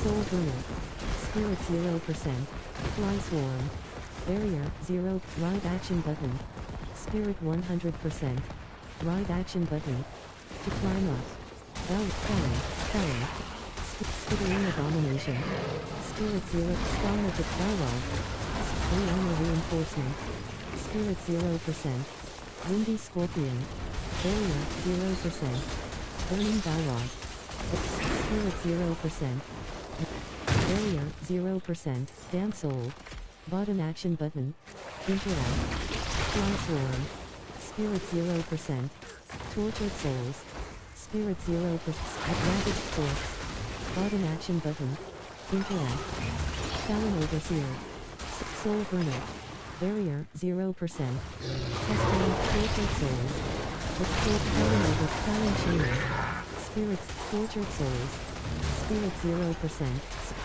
Soul Burner. Spirit 0%. Fly Swarm. Barrier 0. Ride action button. Spirit 100%. Ride action button. To climb up. Falling. Skittering Abomination. Spirit 0. Spawn of the Balrog. Armor Reinforcement. Spirit 0%. Windy Scorpion. Barrier 0%. Burning Balrog. Spirit 0%. Barrier 0%. Damn Soul. Bottom action button. Interact. Fly Swarm. Spirit 0%. Tortured Souls. Spirit 0%. Ravaged Corpse. Bottom action button. Interact. Talon Overseer. Soul Burner. Barrier 0%. Testing Tortured Souls. Talon over Talon Shaman. Spirits Tortured Souls. Spirit 0%.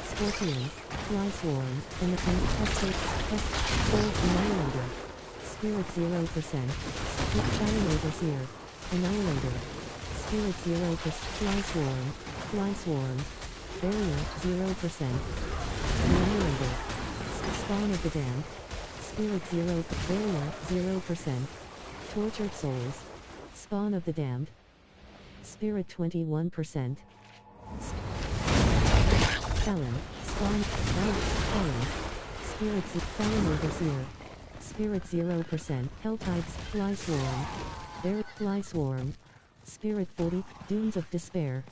Scorpion. Fly Swarm. And the Soul Annihilator. Spirit 0%. Talon Overseer. Annihilator. Spirit 0%. Fly Swarm. Barrier 0%. Annihilator. Spawn of the Damned. Spirit 0. Barrier 0%. Tortured Souls. Spawn of the Damned. Spirit 21%. Talon. Spawn. Talon. Spirits. Talon Overseer. Spirit 0%. Helltides. Fly Swarm. Barrier. Fly Swarm. Spirit 40. Dunes of Despair.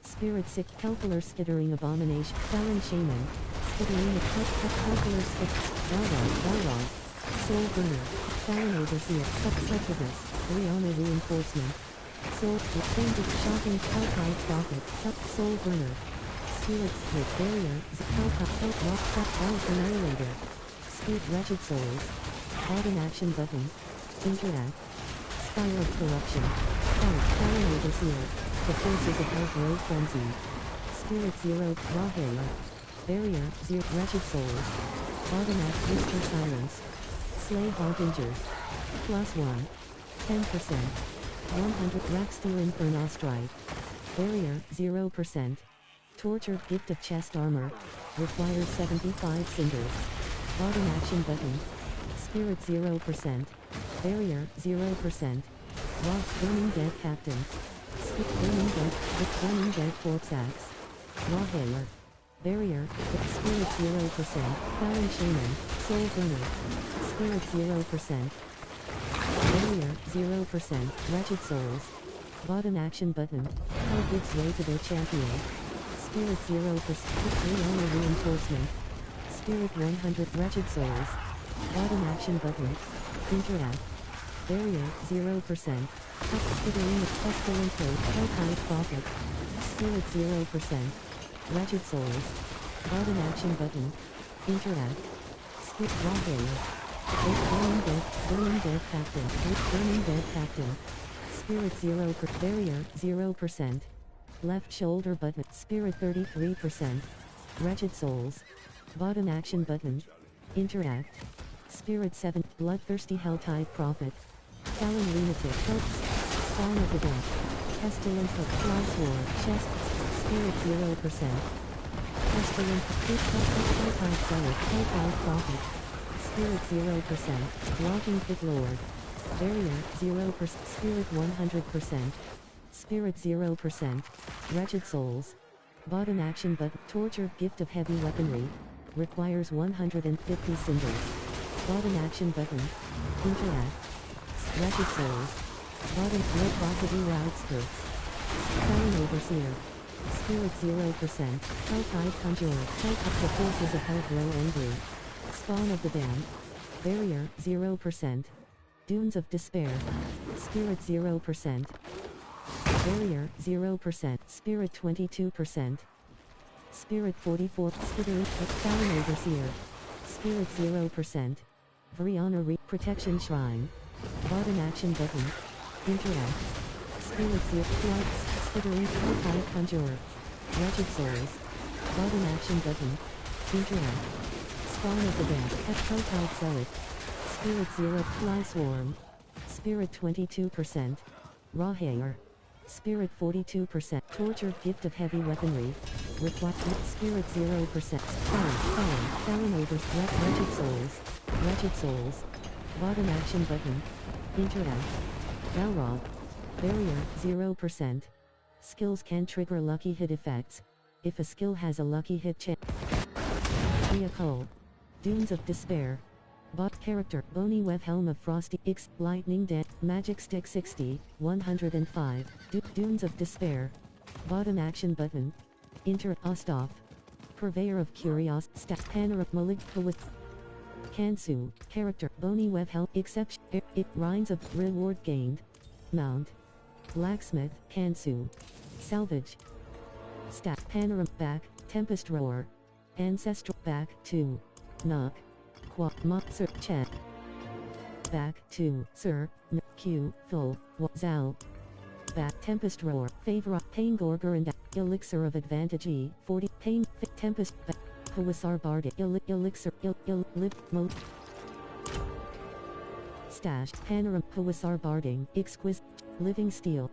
Spirit 6. Calcular Skittering Abomination. Talon Shaman. Skittering Calcular Balrog. Soul Burner. Talon Overseer. Succubus. Rihanna Reinforcement. Soul. Shocking Helltide Prophet. Soul Burner. Spirit Split Barrier. Helltide Annihilator. Spirit Wretched Souls. Bottom action button. Interact. Spire of Corruption. Talon Overseer. The Forces of Hell Grow Frenzy. Spirit 0. Rahela. Barrier 0. Wretched Souls. Bottom act Whisper Silence. Slay Harbinger. +1. 10%. 100 Racksteel Inferno Strike. Barrier 0%. Tortured Gift of Chest Armor. Requires 75 cinders. Bottom action button. Spirit 0%. Barrier 0%. Rock Burning Dead Captain. Skip Burning Dead Corpse Axe. Rahela. Barrier. Spirit 0%. Talon Shaman. Soul Burner. Spirit 0%. Barrier 0%. Wretched Souls. Bottom action button. Hell gives way to their champion. Spirit 0%. Rihanna Reinforcement. Spirit 100. Wretched Souls. Bottom action button. Interact. Barrier 0%. Skittering the Pestilent Code. Helltide Prophet. Spirit 0%. Wretched Souls. Bottom action button. Interact. Skip Rahela. Burning Dead Captain. Burning Dead Captain. Spirit 0%. Barrier 0%. Left shoulder button. Spirit 33%. Wretched Souls. Bottom action button. Interact. Spirit 7. Bloodthirsty Helltide Prophet. Talon Lunatic. Helps. Spawn of the Death. Pestilent of Fly Sword. Chest. Spirit 0%. Pestilent. Helltide Zealot. Helltide Prophet. Spirit 0%. Walking Pit Lord. Barrier 0%. Spirit 100%. Spirit 0%. Wretched Souls. Bottom action but Tortured Gift of Heavy Weaponry. Requires 150 cinders. Bottom action button. Interact. Wretched Souls. Bottom low property outskirts. Talon Overseer. Spirit 0%. Helltide Conjurer. Helltide the Forces of Hell Grow Angry. Spawn of the Damned. Barrier 0%. Dunes of Despair. Spirit 0%. Barrier 0%. Spirit 22%. Spirit 44. Skittering. Talon Overseer. Spirit 0%. Vriana Protection Shrine. Bottom action button. Interact. Spirit 0. Flights. Skittering. Helltide Conjurer. Wretched Souls. Bottom action button. Interact. Spawn of the Dead. Helltide Zealot. Spirit 0. Fly Swarm. Spirit 22%. Rahayar. Spirit 42%. Tortured gift of heavy weaponry. Required spirit 0%. Fallen over. Wretched souls. Wretched souls. Bottom action button. Interact. Balrog. Barrier 0%. Skills can trigger lucky hit effects. If a skill has a lucky hit chance. Mikiho. Dunes of Despair. Bot character Bony Web Helm of Frosty X Lightning Dance Magic Stick 60 105 Dunes of Despair. Bottom action button. Enter Ostov. Purveyor of Curios Stat Panera Malig with Kansu character Bony Web Helm exception Rhymes of reward gained. Mount. Blacksmith Kansu. Salvage. Stat Panorama back Tempest Roar. Ancestral back 2. Knock. Sir chat. Back to Sir Q full Zal. Back Tempest Roar. Favor Pain Gorger and Elixir of Advantage E 40 Pain Tempest Huasar Bard Elixir Lip Mo Stash Panorama Huasar Barding Exquisite Living Steel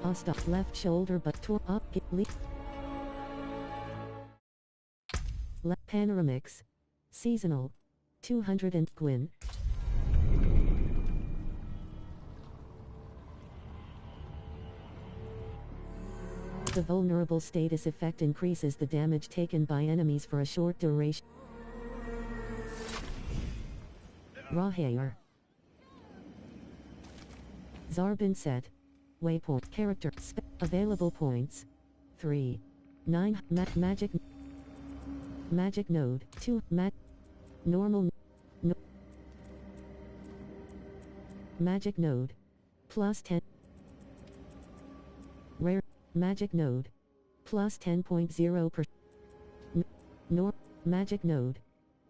Ostop left shoulder but tore up Panoramix. Seasonal. 200 and Gwyn. The vulnerable status effect increases the damage taken by enemies for a short duration. Rahair. Zarbin set. Waypoint. Character. Available points. 3. 9. Magic. Magic node 2 normal no, magic node plus 10 rare magic node plus 10.0 per nor magic node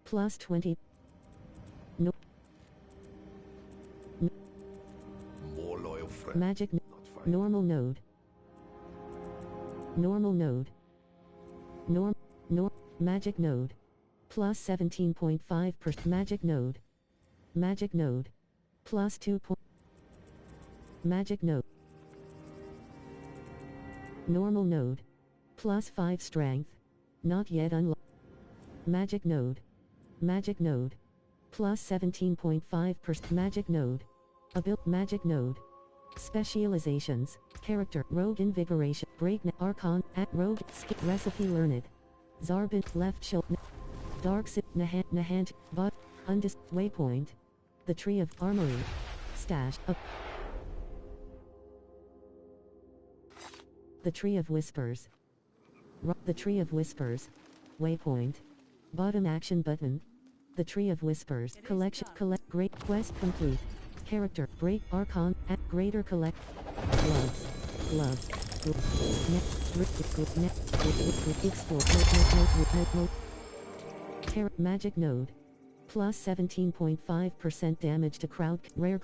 plus 20 no, more loyal friend magic normal node magic node plus 17.5 per magic node plus 2 magic node normal node plus 5 strength not yet unlocked magic node plus 17.5 per magic node magic node specializations character rogue invigoration breakneck archon at rogue skip recipe learned Zarbin left shoulder dark sit nahant bot undis waypoint the tree of armory stash up the tree of whispers waypoint bottom action button the tree of whispers collection collect great quest complete character break archon at greater collect gloves magic node plus 17.5% damage to crowd rare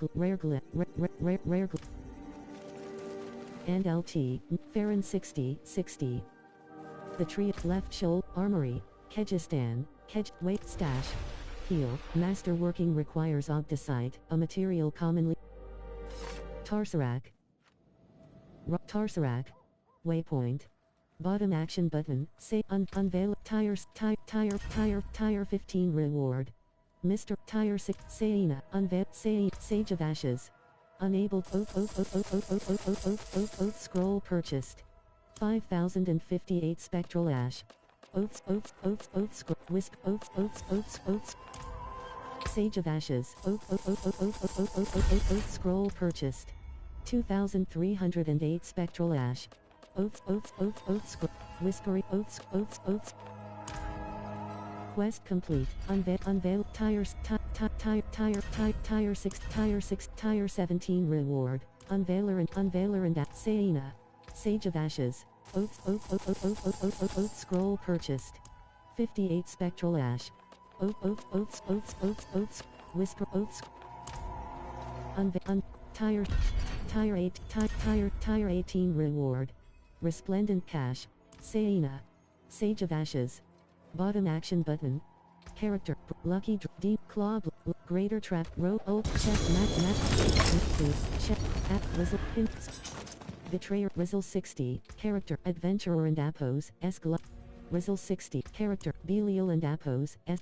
and LT Farron 60 the tree left shoal armory Kyrgyzstan weight stash heal master working requires octosite a material commonly Tarsarak waypoint bottom action button say unveil tire 15 reward Mr. Tire 6 Saina unveil Sage of Ashes unable oath scroll purchased 5058 spectral ash oaths wisp oaths Sage of Ashes oath scroll purchased 2308 spectral ash oaths whispery oaths quest complete unveil tire 17 reward unveiler and Saina Sage of Ashes oaths scroll purchased 58 spectral ash oaths whisper oaths Tire 18 reward resplendent cash Saina Sage of Ashes bottom action button character lucky deep claw greater trap row chest mat check At Rizzle Hint. Betrayer Rizzle 60. Character Adventurer and Appos. Rizzle 60. Character Belial and Appos. S.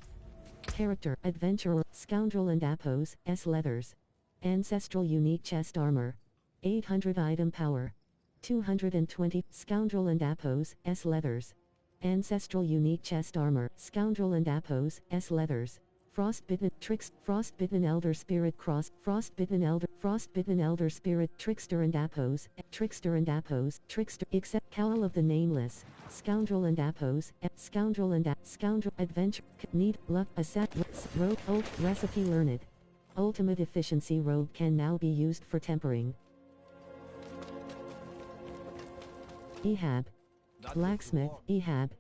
Character Adventurer Scoundrel and Appos. S. Leathers. Ancestral Unique Chest Armor. 800 Item Power. 220. Scoundrel and Appos. S. Leathers. Ancestral Unique Chest Armor. Scoundrel and Appos. S. Leathers. Frostbitten Tricks Frostbitten Elder Spirit Cross Frostbitten Elder Spirit Trickster and Appos Trickster except Cowl of the Nameless Scoundrel and Appos Scoundrel Adventure Need Luck Asset Rogue Ult Recipe Learned Ultimate Efficiency Rogue can now be used for tempering. Ehab Blacksmith Ehab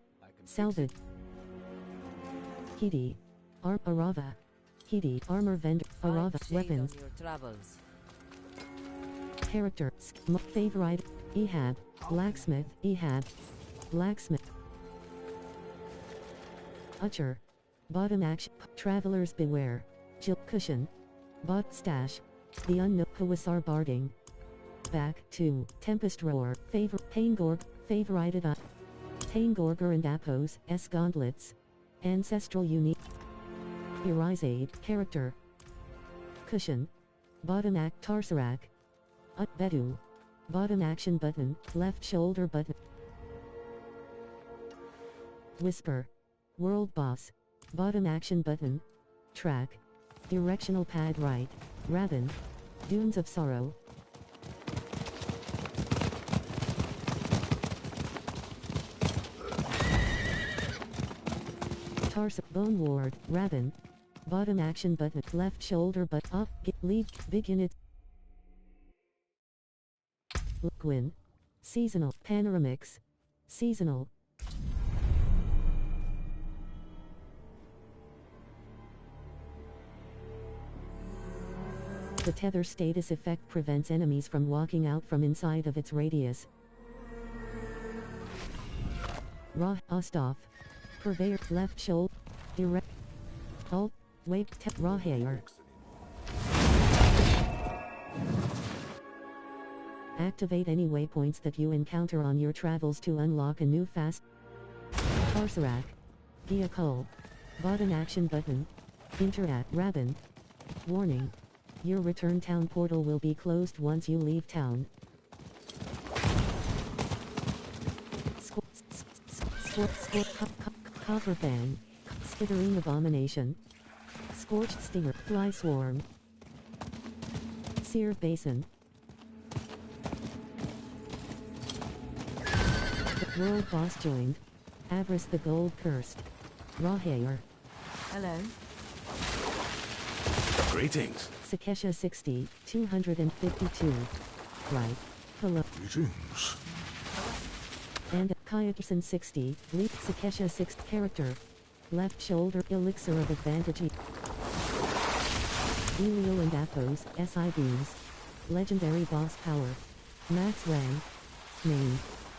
Salvage Hidi Arava. Hidi. Armor vendor. Arava. Weapons. Character. Favorite. Ehab. Blacksmith. Ehab. Blacksmith. Utcher. Bottom action. Travelers beware. Jill. Cushion. Bot. Stash. The unknown. Hawasar barding. Back. 2. Tempest roar. Favor. Paingorg. Favorited. Paingorger and Appos. S. Gauntlets. Ancestral unique. Erizade. Character. Cushion. Bottom act. Tarsarak. Bedu. Bottom action button. Left shoulder button. Whisper. World boss. Bottom action button. Track. Directional pad right. Raven. Dunes of sorrow. Tarsa. Bone ward. Raven. Bottom action button. Left shoulder but up. Leave. Begin it. Gwyn. Seasonal. Panoramix. Seasonal. The tether status effect prevents enemies from walking out from inside of its radius. Ostoff. Purveyor. Left shoulder. Direct. Alt. Wave. Rahair. Activate any waypoints that you encounter on your travels to unlock a new fast. Tarsarak. Giacol. Bottom action button. Interact. Rabin. Warning. Your return town portal will be closed once you leave town. Copperfang. Skittering Abomination. Scorched Stinger. Fly Swarm. Sear Basin. The world boss joined. Avarice the Gold Cursed. Rahair. Hello. Greetings. Sakesha 60, 252. Right. Hello. Greetings. And Kayatson 60, Leap Sakesha 6 character. Left shoulder elixir of advantage. Belial and Appos, SI beams. Legendary boss power. Max rank. Name.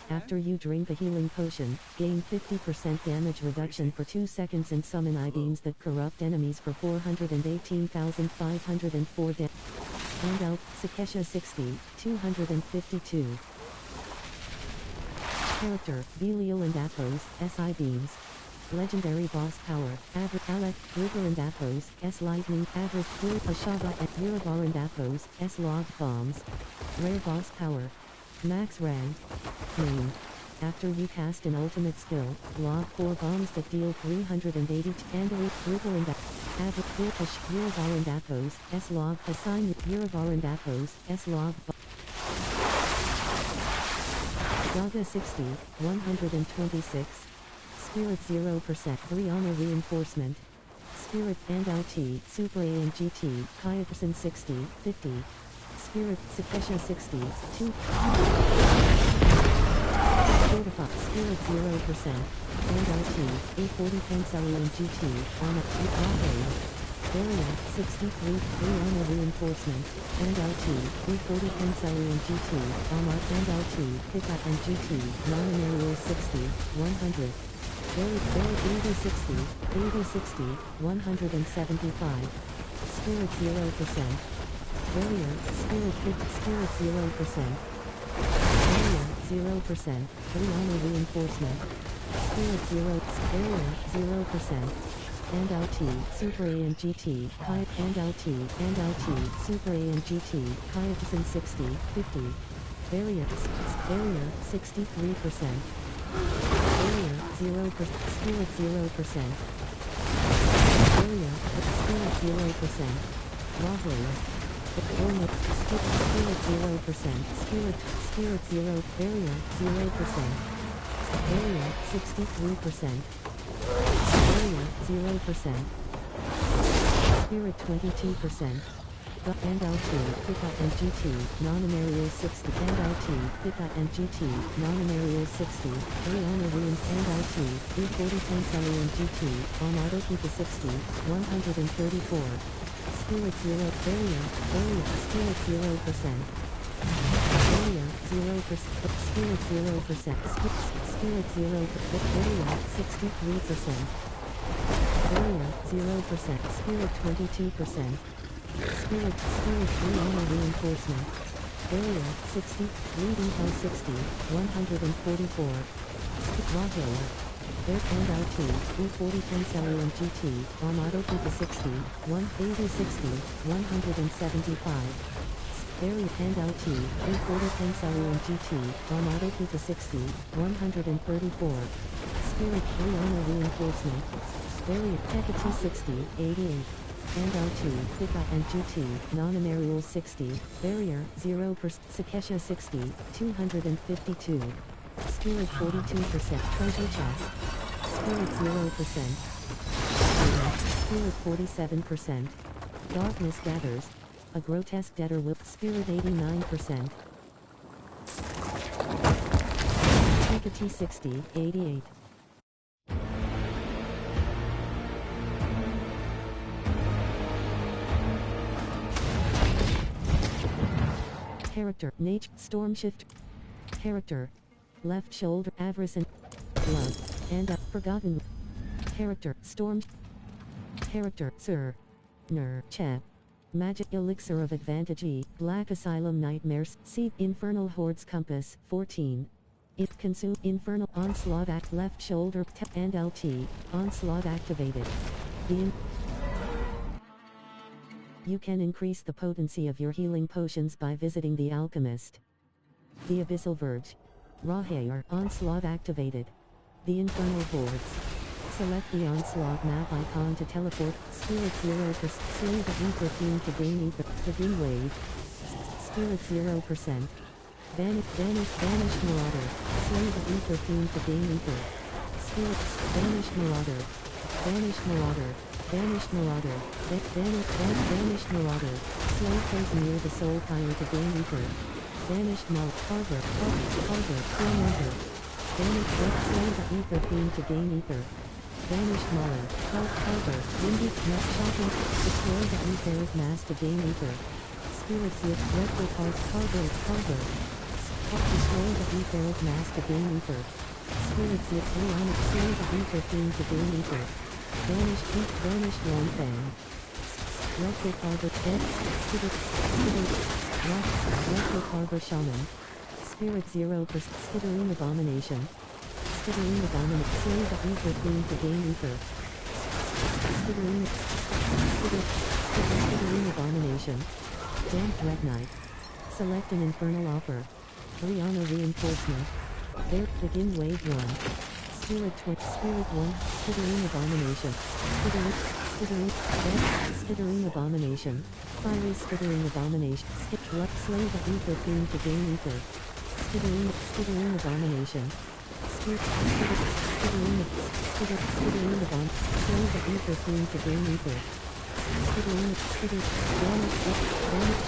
After you drink a healing potion, gain 50% damage reduction for 2 seconds and summon I-beams that corrupt enemies for 418,504 damage. Handout, Sakesha 60, 252. Character, Belial and Appos, SI beams. Legendary boss power, Alec, River and Appos, S lightning, Average, Ashava at Mirabar and Appos, S log bombs. Rare boss power. Max rank. Name. After you cast an ultimate skill, log 4 bombs that deal 380 Andalite, River and Average, Mirabar and Appos, S log, assign Mirabar and Appos, S log. Gaga 60, 126. Spirit 0%, Rihanna reinforcement. Spirit and LT, Super A and GT, Kayatson 60, 50. Spirit, Sakesha 60, 2. Fortify, Spirit 0%, and LT, A40 Pansari and GT, on a Arcade. Area, 63, Rihanna reinforcement, and LT, A40 Pansari and GT, on and LT, Pickup and GT, non-aerial 60, 100. Very 80-60, 80-60, 175. Spirit 0%. Barrier, spirit 0%. Barrier, 0%. Rihanna reinforcement. Spirit 0. Barrier, 0%. And LT, Super A and GT, Kai, and LT, Super A and GT, Kaizen 60, 50. Barrier, 63%. Barrier, 0%, spirit 0%. Barrier, spirit 0%. Rahoya. Spirit 0%. Spirit 0. Barrier, 0%. Barrier, 63%. Barrier, 0%. Spirit 22%. And LT, Pika and GT, non-aerial 60. And LT, Pika and GT, non-aerial 60. Rihanna Williams and LT, B40 Pansali and GT, on auto Pika 60, 134. Spirit 0. Barrier, spirit 0%. Barrier, 0%. Spirit 0%. Spirit 0. Barrier, 63%. Barrier, 0%. Spirit 22%. Spirit Rihanna reinforcement. Barrier, 60. Leading Hell 60, 144. Rahoya. Air and LT, B40 Pansali and GT, Armado Pika 60, 180 175. Barrier and LT, B40 Pansali and GT, Armado Pika 60, 134. Spirit Rihanna reinforcement. Barrier Pekka T60, 88. And LT, Pika and GT, non-aerial 60, Barrier, 0%, Sakesha 60, 252. Spirit 42%, Treasure Chest. Spirit 0%. Spirit 47%. Darkness Gathers. A grotesque debtor will. Spirit 89%. Pika T60, 88. Character, Nature, Storm Shift. Character, Left Shoulder, Avarice and Blood, and Forgotten. Character, Storm. Character, Sir. Ner, Chep. Magic Elixir of Advantage E, Black Asylum Nightmares, See, Infernal Hordes Compass, 14. It consume Infernal Onslaught Act Left Shoulder, and LT, Onslaught activated. You can increase the potency of your healing potions by visiting the Alchemist. The Abyssal Verge. Rahoya Onslaught activated. The Infernal Hordes. Select the Onslaught map icon to teleport. Spirit 0%. Slay the Ether Fiend to gain Ether. Begin wave. Spirit 0%. Banish Marauder. Slay the Ether Fiend to gain Ether. Spirit. Banish Marauder. Banish Marauder. Banish Marauder. Banish Marauder. Slay foes near the Soul Pyre to gain Ether. Banished Carver. Tormentor. Banish Slay the Ether Fiend to gain Ether. Banished Mullen. Carver. Windy Net Shocking. Destroy the Etheric Mass to gain Ether. Spirit Zip. Retro Carver. Destroy the Etheric Mass to gain Ether. Spirit Zip. Rihanna. Slay the Ether Fiend to gain Ether. Banished Long Fang. Retro Carver. Retro Carver Shaman. Spirit 0%. Skittering Abomination. Skittering Abomination. Slay the Ether Fiend to gain Ether. Skittering Abomination. Damp Red Knight. Select an Infernal Offer. Rihanna reinforcement. There, begin wave 1. Spirit 1. Skittering Abomination. Skittering Abomination. Fiery Skittering Abomination. Slay the Ether Fiend to gain Ether. Skittering Abomination. Skittering Abomination. Slay the Ether Fiend to gain Ether.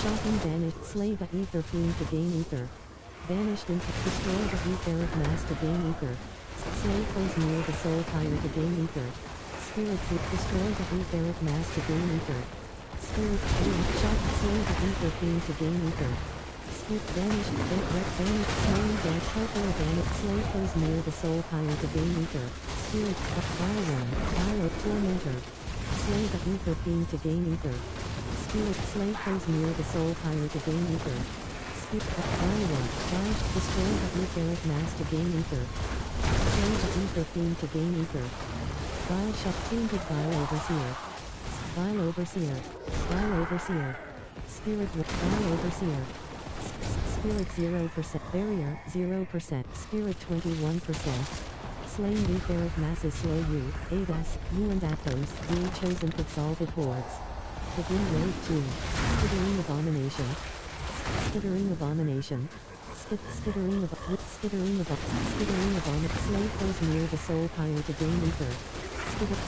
Shocking Banish. Slay the Ether Fiend to gain Ether. Banished and destroy the Etheric Mass to gain Ether. Slay foes near the Soul Pyre to gain Ether. Spirit destroy the Etheric Mass to gain Ether. Spirit shock slay the Ether Fiend to gain Ether. Spirit banished slaying dead helper banished slay foes near the Soul Pyre to gain Ether. Spirit Fire Tormentor. Slay the Ether Fiend to gain Ether. Spirit slay plays near the soul pyre to gain ether. Spirit Iowa, Flash, destroy the etheric mass to gain ether. Slay the ether fiend to gain ether. Vile shot tainted vile overseer. Vile overseer. Vile overseer. Spirit vile overseer. Spirit 0%. Barrier 0%. Spirit 21%. Slain etheric masses slay you, Adas, you and Athos, being chosen exalted hordes. Begin wave 2. Skittering abomination. Skittering abomination. Skittering abomination. Slay flows near the soul pyre to gain ether. Skitter,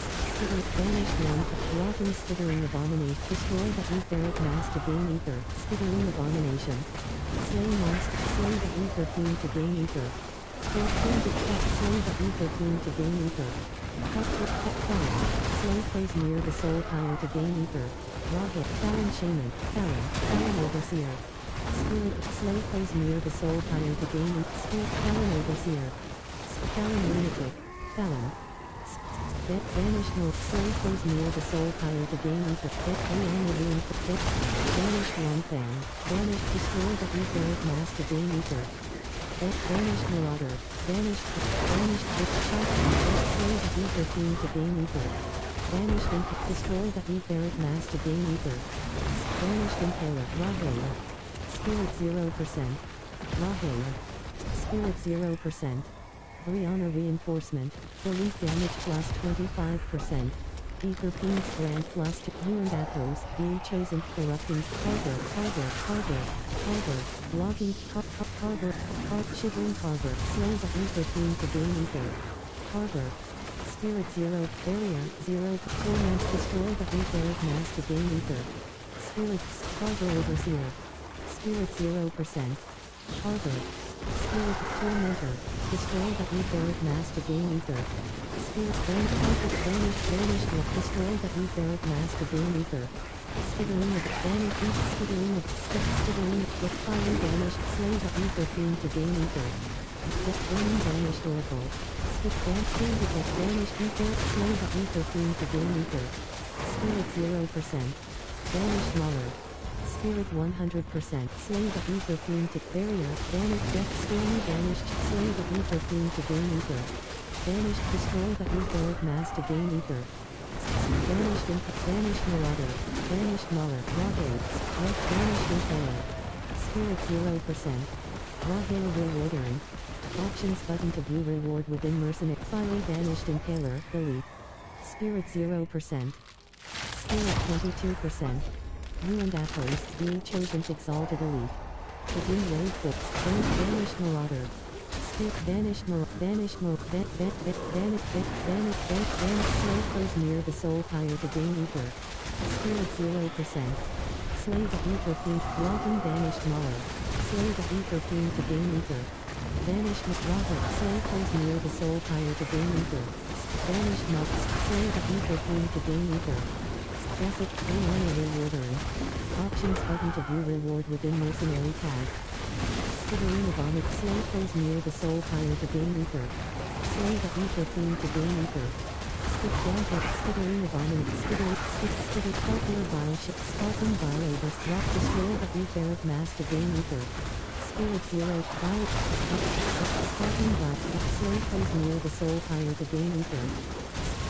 banished one, walking skittering abomination. Destroy the etheric mass to gain ether. Skittering abomination. Slay monster, slay the ether fiend to gain ether. Slay the ether fiend to gain ether. Slay plays near the soul pyre to gain ether. Rocket, Talon shaman, Talon overseer. Spirit, slay plays near the soul pyre to gain ether. Spirit, Talon overseer. Talon lunatic, Talon. Banished north, slay plays near the soul pyre to gain ether. Banished one fan, banished destroy the etheric mass to gain ether. Banished marauder, banished shot, slay the ether fiend to gain ether. Banished destroy the etheric mass to gain ether. Banished impaler, Rahela. Spirit 0%. Rahela. Spirit 0%. Brianna reinforcement, relief damage plus 25%. Ether fiends grant plus to you and Athos, being chosen, corrupting, Carver, blocking, shivering Carver, slay the ether fiend to gain ether. Carver. Spirit 0, barrier, 0, torment, destroy the etheric mass to gain ether. Spirit, Carver overseer. Spirit 0%. Carver. Spirit, tormentor, destroy the etheric mass to gain ether. Spirit, banished, destroy the etheric mass to gain ether. Skittering with fire banished, slay the ether fiend to gain ether. Banished oracle. Banished ether, slay the ether fiend to gain ether. Spirit 0%. Banished mauler. Spirit 100%. Slay the ether fiend to barrier. Banished death stormy banished. Slay the ether fiend to gain ether. Banished destroy the etheric mass to gain ether. Banished marauder. Banished mauler. Rawhales. Banished impaler. Spirit 0%. Rawhale rewarding. Options button to view reward within mercenary. Fiery banished impaler. Elite. Spirit 0%. Spirit 22%. You and Athos, being chosen exalted elite. Begin wave 6. Banished marauder. Banished slay plays near the soul pyre to gain ether. Spirit 0%. Slay the ether fiend, blocking banished mauler. Slay the ether fiend to gain ether. Banished McRotter, slay plays near the soul pyre to gain ether. Banished Mux, slay the ether fiend to gain ether. Classic, Brianna rewarding. Options button to view reward within mercenary tag. Skittering vomit, slay plays near the soul pyre to gain ether. Slay the ether fiend to gain ether. Skittering vomit, skitter, calculator vile ship, sparking vile overs, drop, destroy the etheric mass to gain ether. Spirit 0, vile, sparking vile, slay plays near the soul pyre to gain ether.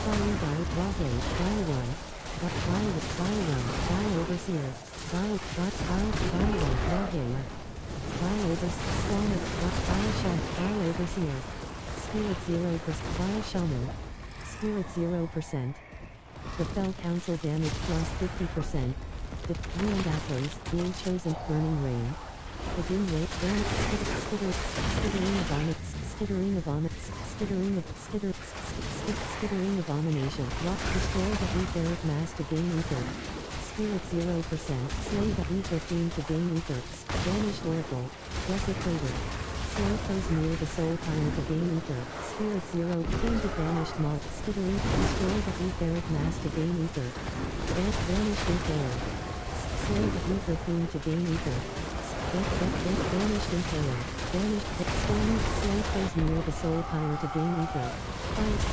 Firing vile, vile 1. Vile overseer. Vile 1, Rawhale. Vile overseer. Swarm of vile shaman. Vile overseer. Spirit 0%. Vile shaman. Spirit 0%. The fell council damage plus 50%. The you and Athos, being chosen, burning rain. Begin wait, skittering abomination. Rock, destroy the etheric mass to gain ether. Spirit 0%. Slay the ether fiend to gain ether. Banished oracle. Blessed traitor. Slay plays near the soul pyre to gain ether. Spirit 0. Tainted banished mark. Skittering. Destroy the etheric mass to gain ether. Banished impaler. Slay the ether fiend to gain ether. Banished Impaler. Banished Storm. Slave plays near the soul pile to gain ether.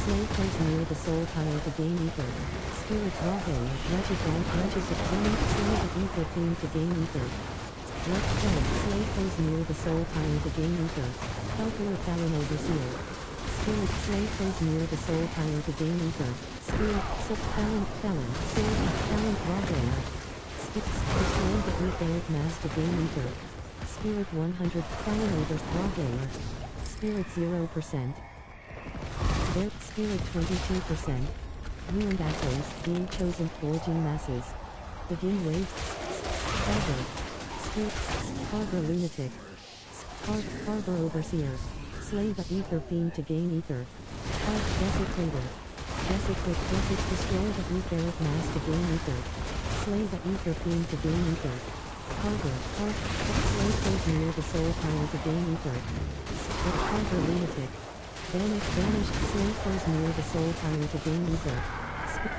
Slave plays near the soul pile to gain ether. Spirit Rahe. Wretched Band. Wretched Slave. Slave of ether theme to gain ether. Left Head. Slave plays near the soul pile to gain ether. Calcular Talon Overseer. Spirit Slave plays near the soul pile to gain ether. Spirit Talon Sword Talon Rahe. Destroy the etheric mass to gain ether. Spirit 100 Talon over Rahe. Spirit 0%. Their Spirit 22%. You and Athos being chosen forging masses. Begin wave. Harbor. Spirit Harbor Lunatic. Harbor Overseer. Slave the ether fiend to gain ether. Desecrator. Destroy the etheric mass to gain ether. Slay the ether fiend to gain ether. Harbor. Slave plays near the soul pile to gain ether. Harbor Lunatic. Banished. Slave plays near the soul pile to gain ether.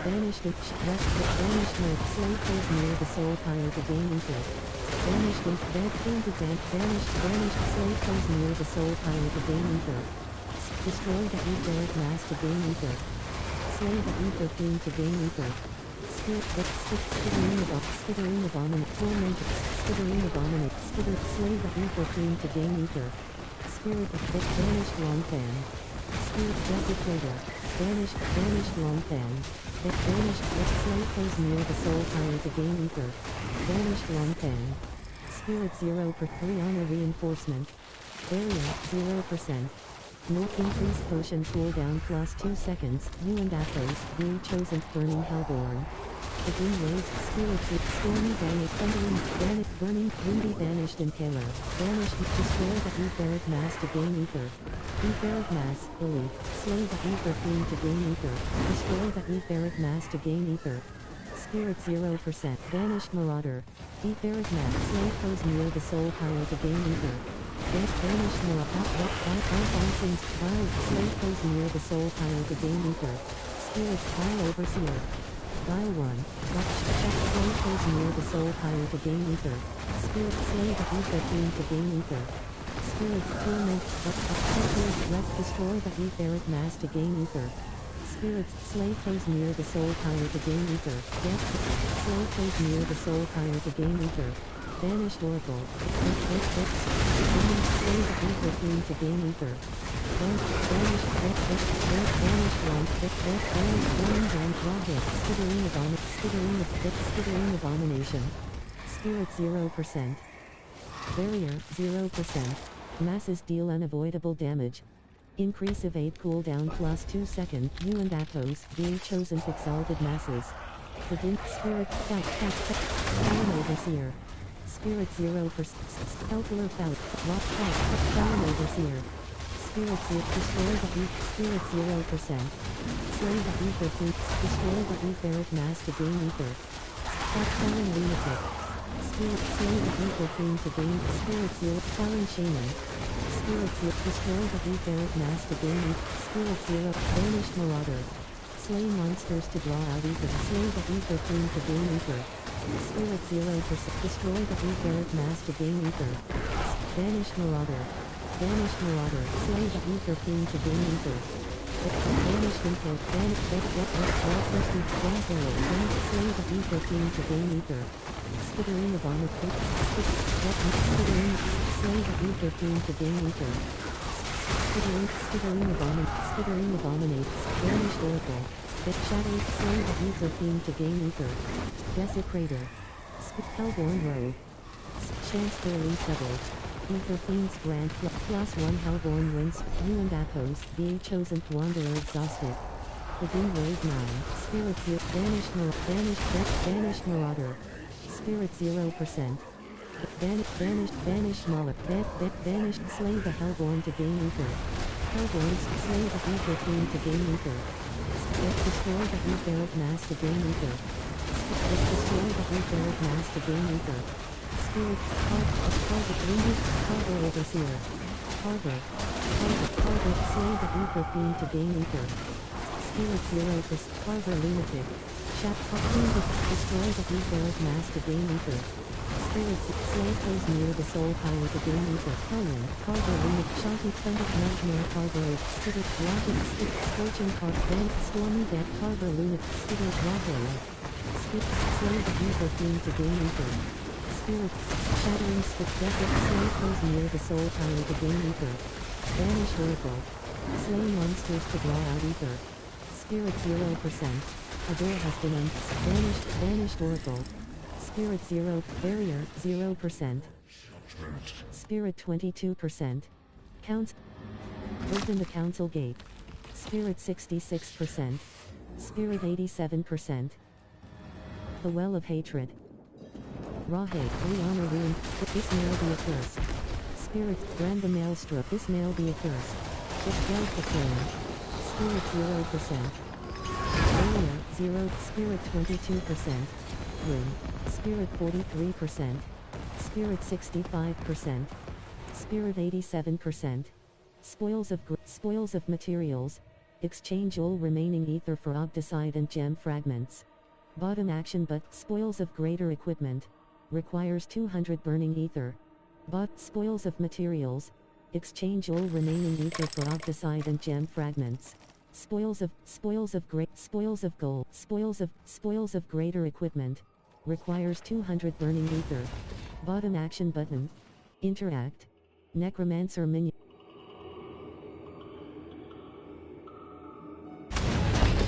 Banished. Slave plays near the soul pile to gain ether. Banished. Banished. Slave plays near the soul pile to gain ether. Destroy the etheric mass to gain ether. Slay the ether fiend to gain ether. Skittering abominate. Tormented. Skittering abominate. Slay the ether fiend to gain ether. Spirit of banished long fan. Spirit desecrator. Banished long fan. Banished. Slave plays near the soul pile to gain ether. Banished long fan. Spirit 0 per 3 honor reinforcement. Barrier 0%. No increase potion cooldown plus 2 seconds. You and Athos being chosen burning Hellborn. Begin waves. Spirits stormy banished thundering burning windy banished impaler. Banished destroy the etheric mass to gain ether. Etheric mass belief. Slay the ether fiend to gain ether. Destroy the etheric mass to gain ether. Spirit 0%. Banished marauder. Etheric mass. Slave foes near the soul pile to gain ether. Banished marauder. Slave foes near the soul pile to gain ether. Spirit pile overseer. Dial 1. Slave foes near the soul pile to gain ether. Spirit slay the ether fiend to gain ether. Spirit torment. Let's destroy the etheric mass to gain ether. Spirits slave foes near the soul pile to gain ether. Slave foes near the soul pile to gain ether. Banished oracle. Slay the ether fiend to gain ether. Banished Skittering abomination. Spirit 0%. Barrier 0%. Masses deal unavoidable damage. Increase evade cooldown plus 2 seconds. You and Athos being chosen exalted masses. Begin Spirit Talon Overseer. Spirit 0%. Calcular Falc. Talon Overseer. Spirit 0. Destroy the Spirit 0%. Slay the ether fiend. Destroy the etheric mass to gain ether. Talon Lunatic. Spirit slay the ether fiend to gain. Spirit 0. Talon Shaman. Spirit 0. Destroy the etheric mass to gain ether. Spirit 0. Banished marauder. Slay monsters to draw out ether. Slay the ether fiend to gain ether. Spirit 0%. Destroy the etheric mass to gain ether. Banished marauder. Banished marauder. Slay the ether fiend to gain ether. Banished impale. Banished slay the ether fiend to gain ether. Skittering abominate. Slay the ether fiend to gain ether. Skittering abominate. Banished oracle. Shadow slay the ether fiend to gain ether. Desecrator. Hellborn rogue. Chance barely doubled. Ether fiends grant plus 1 Hellborn wins. You and Athos being chosen wanderer exhausted. Begin wave 9. Spirit 0. Banished marauder. Spirit 0%. Banished Moloch. Banished slay the Hellborn to gain ether. Hellborns slay the ether fiend to gain ether. Destroy the etheric mass to gain ether. Destroy the etheric mass to gain ether. Spirit Harbor Overseer. Harbor slay the ether fiend to gain ether. Spirit 0%. Harbor Lunatic. Destroy the etheric mass to gain ether. Spirits slave pose near the soul power to gain ether. Colon, cargo limit, shanty, thunder, nightmare, cargo, spirit, rocket, stick, scorching, car, vent, stormy, death, harbor, lunatic, spirit, rocket, slave of ether theme to gain ether. Spirit, shattering, stick, death, slave pose near the soul power to gain ether. Banished oracle, slay monsters to draw out ether. Spirit 0%. A door has been banished oracle. Spirit 0, barrier 0%. Spirit 22%. Counts. Open the council gate. Spirit 66%. Spirit 87%. The well of hatred. Rahe, Rihanna ruined. This nail be accursed. Spirit, brand the maelstrom. This nail be accursed. Dispel the flame. Spirit 0%. Barrier 0. Spirit 22%. Room. Spirit 43%. Spirit 65%. Spirit 87%. Spoils of materials. Exchange all remaining ether for Ogdicide and gem fragments. Bottom action but spoils of greater equipment. Requires 200 burning ether. Spoils of materials. Exchange all remaining ether for Ogdicide and gem fragments. Spoils of gold. Spoils of greater equipment. Requires 200 burning ether. Bottom action button. Interact. Necromancer minion.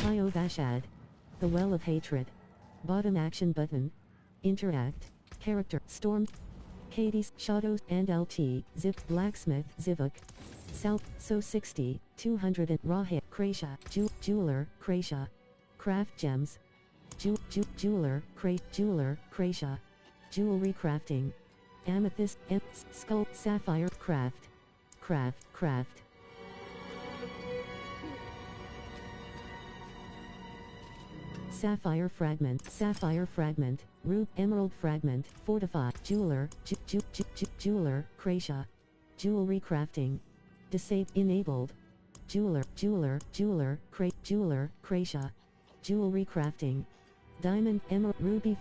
Hio Vashad. The Well of Hatred. Bottom action button. Interact. Character. Storm. Hades, Shadows, and LT, Zip, Blacksmith, Zivuk. South, So 60, 200 and Rahe, Krasha, Jeweler, Krasha. Craft Gems. Jeweler, Krasha. Jewelry Crafting. Amethyst, Skull, Sapphire, Craft. Sapphire Fragment, Rube, Emerald Fragment, Fortify, Jeweler, Jeweler, Krasha. Jewelry Crafting. Enabled. Jeweler, Krasha. Jewelry Crafting. Diamond, Emerald, Ruby,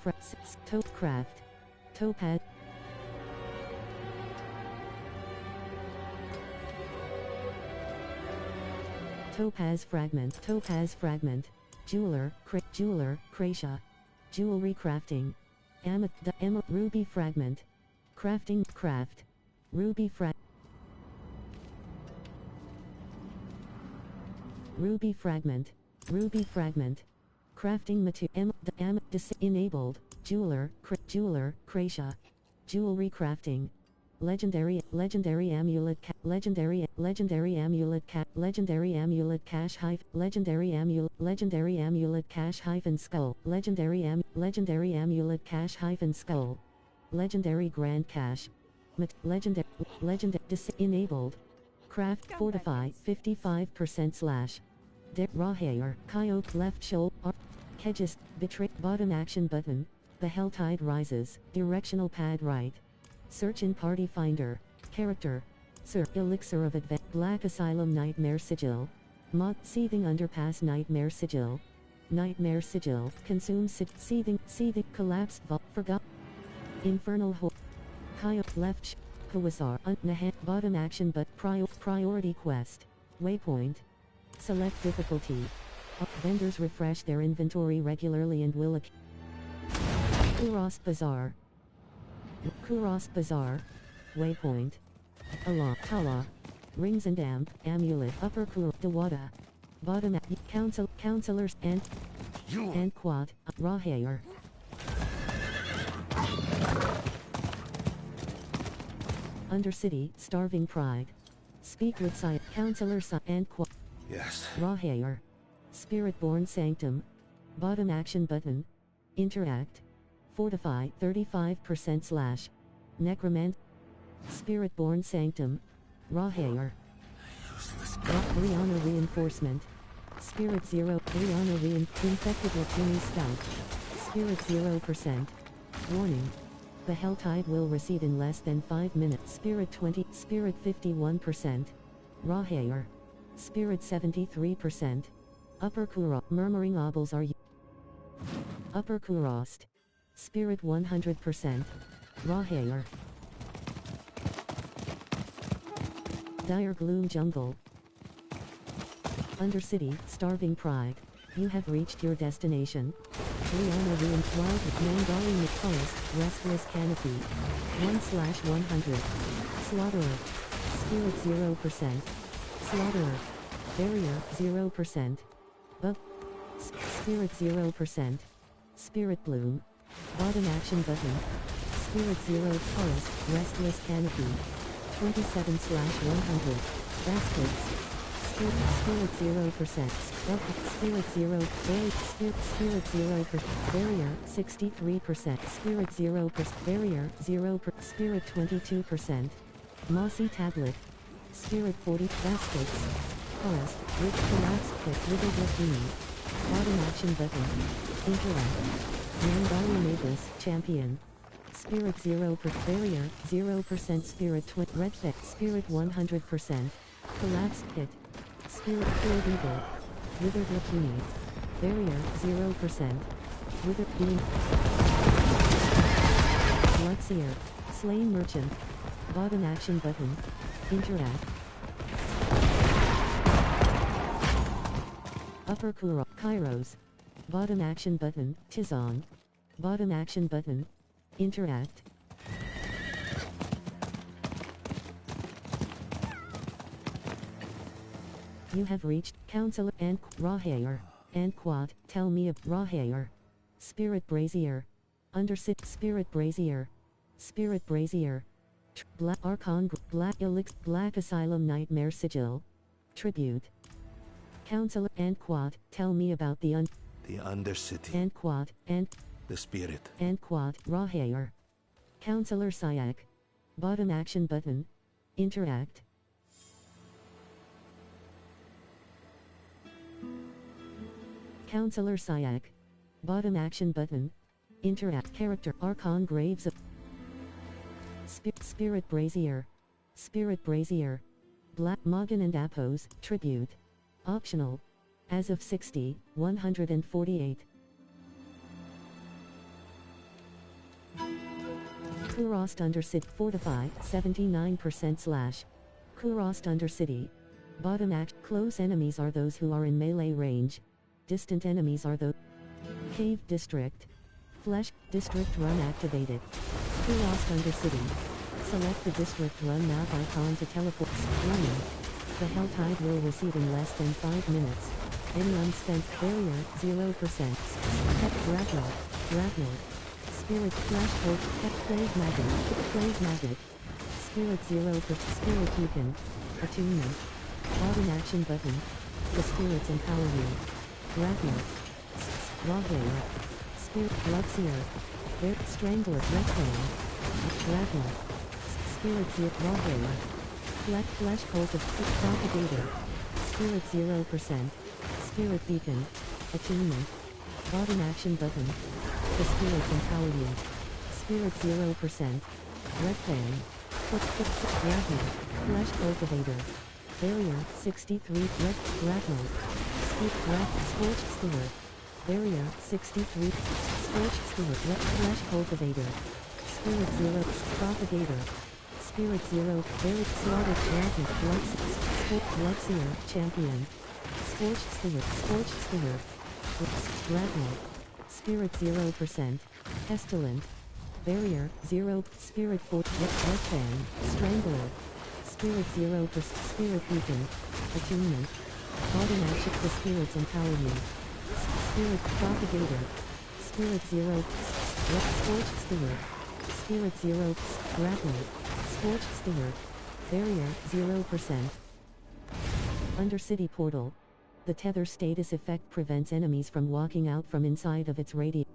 Craft. Topaz. Topaz Fragment. Jeweler, Krasha. Jewelry Crafting. Emerald, Ruby Fragment. Crafting, Craft. Ruby Fragment. Crafting material. Enabled. Jeweler, Krasha. Jewelry Crafting. Legendary amulet cache hive. Legendary amulet cache hyphen skull. Legendary amulet cache hyphen skull. Legendary grand cache. Enabled. Craft fortify 55% / Rahair, Coyote left shoulder. Hedges, betray. Bottom action button. The Helltide rises. Directional pad right. Search in Party Finder. Character. Sir. Elixir of Advent. Black Asylum Nightmare Sigil. Mod. Seething Underpass Nightmare Sigil. Consume seething. Collapse. Forgot. Infernal Hole. Coyote left. Hawasar. Bottom action but priority quest. Waypoint. Select difficulty. Vendors refresh their inventory regularly and will Kuros Bazaar. Waypoint. Allah. Kala. Rings and Amulet. Upper Kur. Dawada. Bottom. Counselors and Quad. Rahair. Undercity. Starving Pride. Speak with Side. Counselor and Quad. Yes. Rahair. Spirit-born Sanctum. Bottom action button. Interact. Fortify 35% / Necromant. Spirit-born Sanctum. Rahair. Rihanna Reinforcement. Spirit 0. Rihanna Infected Latini Scout. Spirit 0%. Warning. The Helltide will recede in less than 5 minutes. Spirit 20. Spirit 51%. Rahair. Spirit 73%. Upper Kura. Murmuring Obels are Upper Kurost. Spirit 100%. raw hair. Dire gloom jungle. Undercity, starving pride. You have reached your destination. Liana ruined wild Mangali McCullis, restless canopy. 1/100. Slaughterer. Spirit 0%. Slaughterer. Barrier 0%. Bug. Spirit 0%. Spirit bloom. Bottom action button. Spirit 0 Taurus, restless canopy. 27/100. Baskets. Spirit 0%. Spirit 0. Spirit 0%. Barrier 63%. Spirit 0%. Barrier 0%. Spirit 22%. Mossy tablet. Spirit 40. Baskets. Taurus. Rich collapse pit. Wiggle bikini. Bottom action button. Interact. Mangali Magus, champion. Spirit 0%. Barrier 0%. Spirit red fit. Spirit 100%. Collapse pit. Spirit Field Eagle. Withered Lakini. Barrier 0%. Withered Beam. Bloodseer. Slain Merchant. Bottom action button. Interact. Upper Kairos. Bottom action button. Tizon. Bottom action button. Interact. You have reached Counselor and Rahayer. And Quad, tell me of Rahayer. Spirit Brazier. Undersit Spirit Brazier. Spirit Brazier. Black Archon Black Elix Black Asylum Nightmare Sigil. Tribute. Counselor and Quad, tell me about the Undercity. And Quad, and The spirit. And Quad, Rahayer. Counselor Syak. Bottom action button. Interact. Counselor Syak. Bottom action button. Interact. Character Archon Graves of Spirit Brazier. Spirit Brazier. Black Moggan and Apos, Tribute. Optional. As of 60, 148. Kurost Undercity. Fortify, 79% / Kurost Undercity. Bottom act. Close enemies are those who are in melee range. Distant enemies are those. Cave District. Flesh District Run activated. Kurost Undercity. Select the District Run map icon to teleport. Running. The Hell Tide will recede in less than 5 minutes. Any unspent barrier 0%. Pet Grapnel. Spirit Flash Bolt. Pet Plague Maggot. Spirit 0%. Spirit Beacon. Attunement. Bottom action button. The spirits empower you. Grapnel. Rahayer. Spirit Bloodseer. Strangler. Redfang. Grapnel. Spirit 0. Rahayer. Flesh Cult of Propagator. Spirit 0%. Spirit Beacon. Attunement. Bottom action button. The spirits empower you. Spirit 0%. Red Fang. Grapnel. Flesh Cultivator. Barrier 63. Red Grapnel. Scorched Steward. Barrier 63. Scorched Steward. Red Flesh Cultivator. Spirit 0. Propagator. Spirit 0. Barrier Slaughtered Grapnel. Bloodseer. Champion. Scorched Steward. Grapnel. Spirit 0%. Pestilent. Barrier 0. Spirit 4. Red Fan. Strangler. Spirit 0%. Spirit Beacon. Attunement. Bottom action. The spirits empower you. Spirit Propagator. Spirit 0. Scorched Steward. Spirit 0. Grapnel. Scorched Steward. Barrier 0%. Undercity Portal. The tether status effect prevents enemies from walking out from inside of its radius.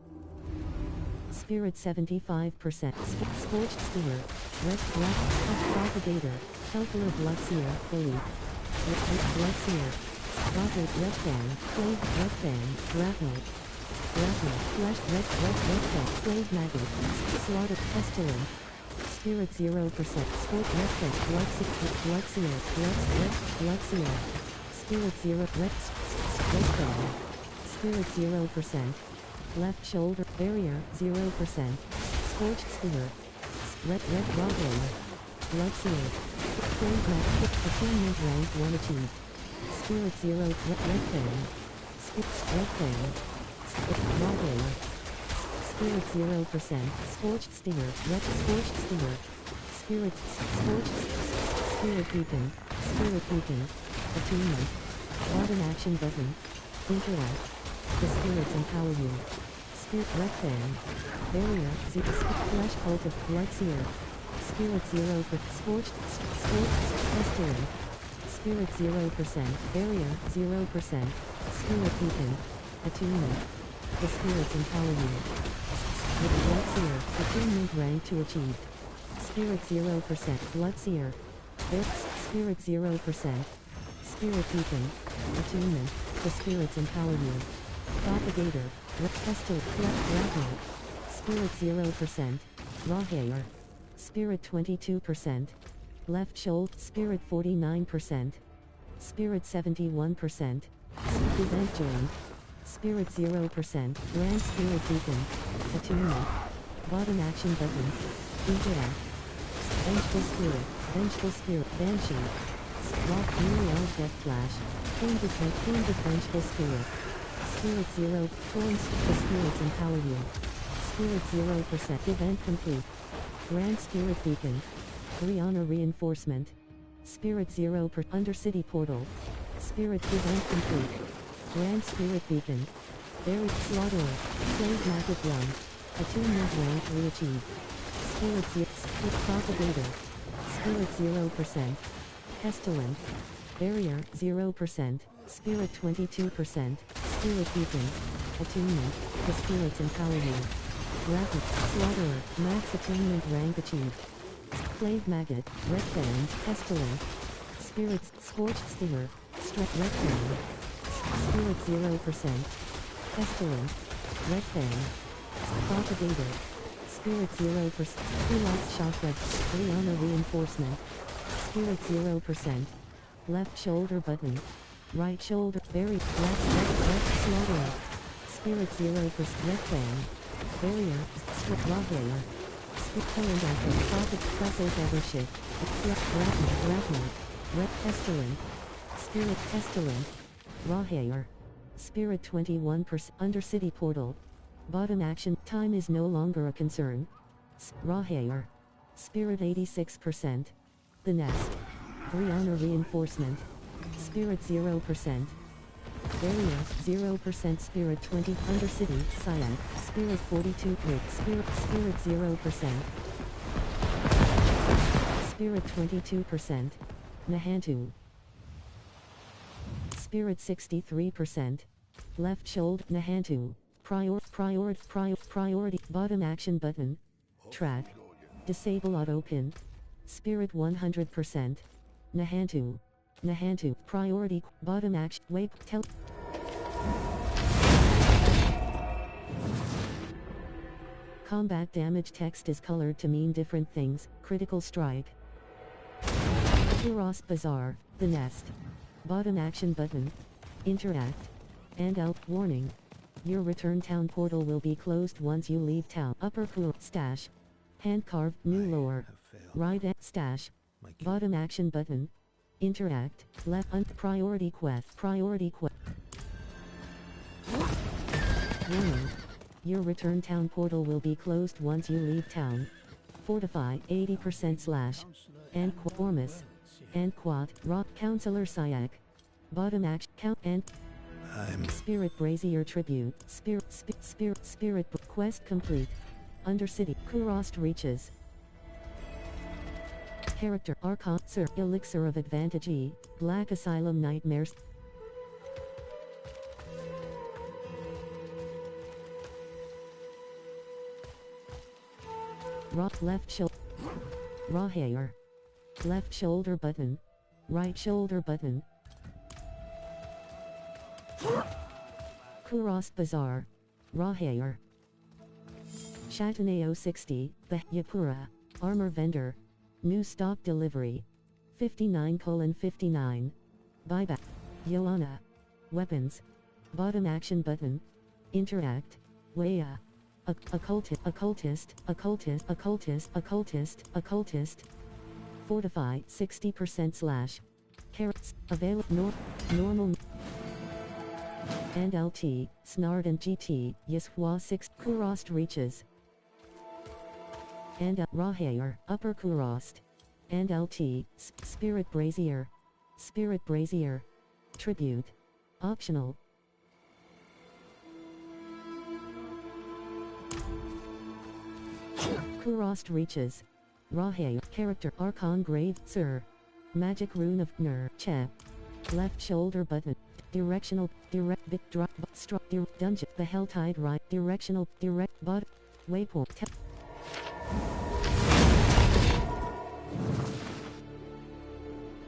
Spirit 75%. Scorched Steward. Red Black. Propagator. Helper Bloodseer. Elite. Bloodseer. Rocket Red Fang. Plague Red Fang. Grapnel. Flesh Red Fang. Plague Maggot. Slaughtered Pestilent. Spirit 0%. Sport Red Fang. Bloodseer. Bloodseer. Spirit 0. Red Fang. Spirit 0%. Left shoulder. Barrier 0%. Scorched Steward. red raw hair. Blood seal. Flame match. Attunement rank 1 achieved. Spirit 0. Red fan. Red fan. Raw hair. Spirit 0%. Scorched stinger. Red scorched stinger. Spirit. Scorched. Spirit beacon. Spirit beacon. Attunement. Bottom action button. Interact. The spirits empower you. Spirit red fan. Barrier. Flesh cult of blood seer. Spirit 0 for scorched. Pestilent. Spirit 0%. Barrier 0%. Spirit beacon. Attunement. The spirits empower you. With blood seer. Attunement rank 2 achieved. Spirit 0%. Blood seer. Spirit 0%. Spirit beacon. Attunement. The spirits empower you. Propagator. Pestil. Rapper. Spirit 0%. Raw hair. Spirit 22%. Left shoulder. Spirit 49%. Spirit 71%. Event joined. Spirit 0%. Grand spirit beacon. Attunement. Bottom action button. Interact. Vengeful spirit. Vengeful spirit. Banshee. Lock Muriel Death Flash. Painted Vengeful Spirit. Spirit 0. Thorns. The spirits empower you. Spirit 0%. Event complete. Grand Spirit Beacon. Rihanna Reinforcement. Spirit 0 per Undercity Portal. Spirit event complete. Grand Spirit Beacon. Buried Slaughterer. Slave Maggot 1. Attunement rank 3 achieved. Spirit 0. Propagator. Spirit 0%. Pestilent. Barrier 0%. Spirit 22%. Spirit Beacon. Attunement. The spirits empower you. Rapid. Slaughterer. Max attunement rank achieved. Slave Maggot. Red Fan. Pestilent. Spirits. Scorched Stinger. Red Fan. Spirit 0%. Pestilent. Red Fan. Propagator. Spirit 0%. Freelance Chakra. Rihanna Reinforcement. Spirit 0%. Left shoulder button. Right shoulder. Buried. Left Slaughterer. Spirit 0%. Red Fan. Barrier. Raw hair. Current after profit presses ever shift. Ragnar. Red Pestilent. Spirit Pestilent. Raw hair. Spirit 21%. Undercity Portal. Bottom action. Time is no longer a concern. Raw hair. Spirit 86%. The Nest. Rihanna Reinforcement. Spirit 0%. Barrier 0%. Spirit 20. Undercity. Cyan. Spirit 42. Spirit 0%. Spirit 22%. Nahantu. Spirit 63%. Left shoulder. Nahantu. Priority. Bottom action button. Track. Disable auto pin. Spirit 100%. Nahantu. Priority. Bottom action. Wait. Tell. Combat damage text is colored to mean different things. Critical strike. Kuros Bazaar. The Nest. Bottom action button. Interact. And out. Warning. Your return town portal will be closed once you leave town. Upper Kur. Stash. Hand carved. New lore. Right. Stash. Bottom action button. Interact. Left. Priority quest. Warning. Your return town portal will be closed once you leave town. Fortify 80% / and Formus. And Quad. Rock Counselor Syak. Bottom action. Count and Spirit Brazier Tribute. Spirit quest complete. Undercity. Kurost reaches. Character. Archon. Sir. Elixir of Advantage E. Black Asylum Nightmares. Left shoulder. Raw hair. Left shoulder button. Right shoulder button. Kuros Bazaar. Raw hair. Chataneo 60. Yapura. Armor vendor. New stock delivery. 59:59. Buyback. Joanna. Weapons. Bottom action button. Interact. Weya. Occultist. Fortify 60% slash. Carrots, available, normal. And LT, Snard and GT, Yeshua 6, Kurost reaches. And Rahair, upper Kurost. And LT, Spirit Brazier. Tribute. Optional. Kurost reaches. Rahair, character Archon Grave, Sir. Magic rune of Ner, Chap. Left shoulder button. Directional, direct bit drop, dungeon, the Helltide right, directional, direct bot, waypoint.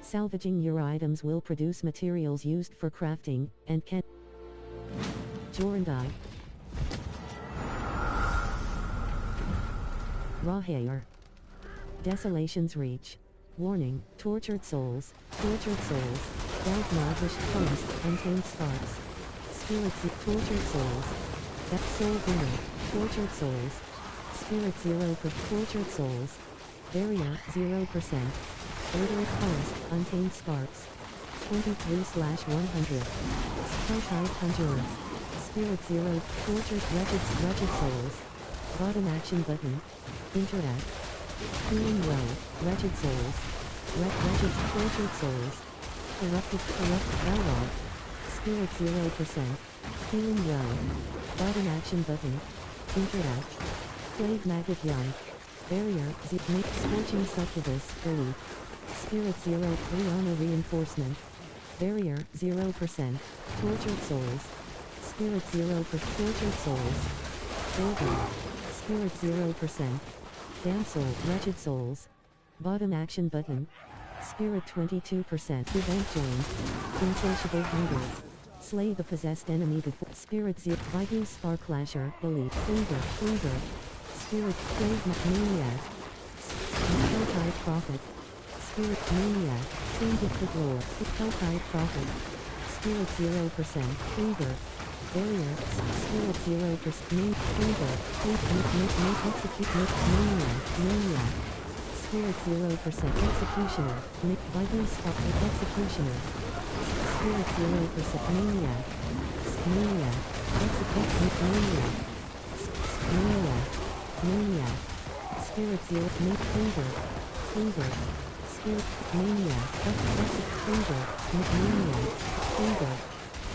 Salvaging your items will produce materials used for crafting, and can. Jorandai. Rahair. Desolation's Reach. Warning, tortured souls, dark magic comes, untamed sparks. Spirits, tortured souls. That soul winner, tortured souls. Spirit 0 for tortured souls. Barrier, 0%. Order cost, untamed sparks. 23/100. Helltide Conjurer. Spirit 0, tortured wretched souls. Bottom action button. Interact. Healing well, wretched souls. Wretched tortured souls. Corrupt Balrog. Spirit 0%. Healing well. Bottom action button. Interact. Plague Maggot Young. Barrier, Scorching Succubus, Elite. Spirit 0, Rihanna Reinforcement. Barrier, 0%. Tortured Souls. Spirit 0 for Tortured Souls. Golden. Spirit 0%. Damsel, Wretched Souls. Bottom action button. Spirit 22%. Event joined. Insatiable Hunger. Slay the possessed enemy before. Spirit 0. Viking Sparklasher, Elite. Finger. Spirit Plague Maniac. Helltide Prophet. Spirit Maniac. Finger the Lord. Helltide Prophet. Spirit 0%. Finger. Barrier. Spirit 0%. Finger. Execute. Maniac. Spirit 0%. Executioner. Viking Sparkler. Executioner. Spirit 0%. Maniac. Execute. Maniac. Spirit 0. Finger. Spirit. Maniac.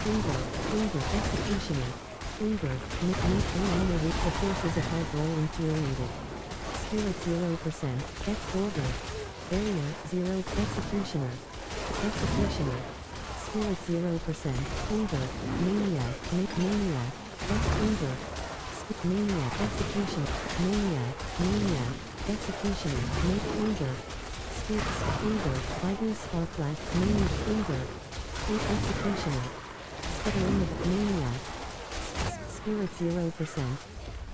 Finger. Executioner. Finger. The forces of hard roll infuriated. Spirit 0%. Order. Barrier 0. Executioner. Spirit 0%. Finger. Maniac. Finger. Maniac. Executioner. Maniac. Executioner. Finger. Spirit. Finger. Viking Sparklight. Finger. Executioner. Maniac. Spirit 0%.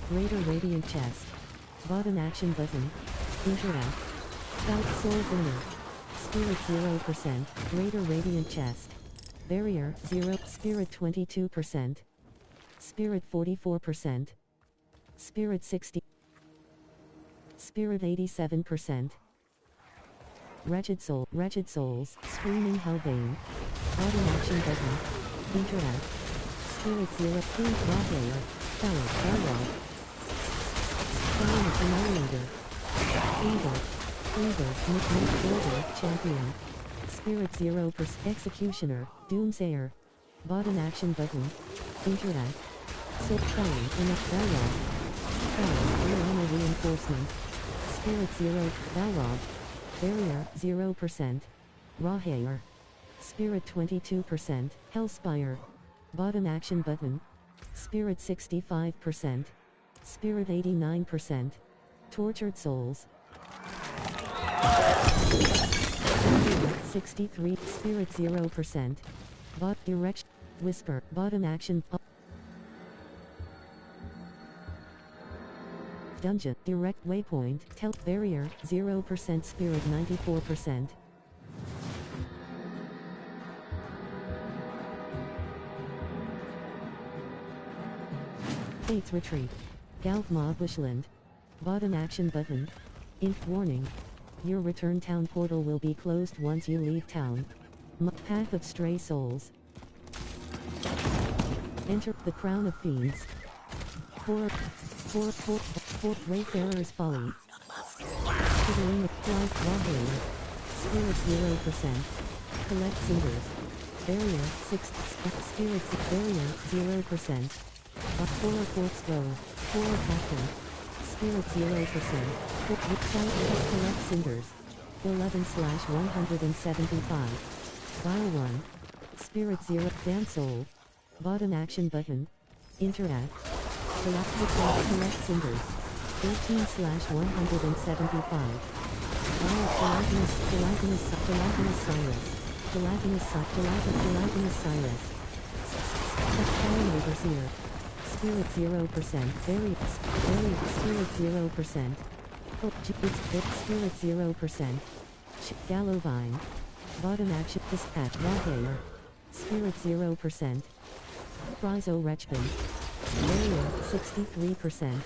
Greater Radiant Chest. Bottom action button. Interact. South Soul Burner. Spirit 0%. Greater Radiant Chest. Barrier 0. Spirit 22%. Spirit 44%. Spirit 60. Spirit 87%. Wretched Souls. Screaming Hellbane. Bottom action button. Interact. Spirit 0. King Rahair. Balrog. Silent Annihilator. Finger. Order. Champion. Spirit 0%. Executioner. Doomsayer. Bottom action button. Interact. Silent Balrog. Rihanna Reinforcement. Spirit 0. Balrog. Barrier 0%. Rahair. Spirit 22%. Hellspire. Bottom action button. Spirit 65%. Spirit 89%. Tortured Souls. 63. Spirit 0%. Direction. Whisper. Bottom action. Dungeon. Direct waypoint. Barrier. 0%. Spirit 94%. Fate's Retreat. Galpma Bushland. Bottom action button. Warning. Your return town portal will be closed once you leave town. Path of Stray Souls. Enter the Crown of Fiends. Wayfarer's Folly. Skittering Life Wobbling. Spirit 0%. Collect Cinders. Barrier 6. Spirits Barrier 0%. Horror Forks Go. Horror Captain. Spirit 0%. Collect Cinders. 11/175. Dial 1. Spirit 0. Damn Soul. Bottom action button. Interact. Collect Cinders. 18/175. Gelatinous Cyrus. Fallen Overseer. Spirit 0%. Spirit 0%. Spirit 0%. Gallovine. Bottom action Dispatch Rawhair. Spirit 0%. Frizo Rechbin. Barrier 63%.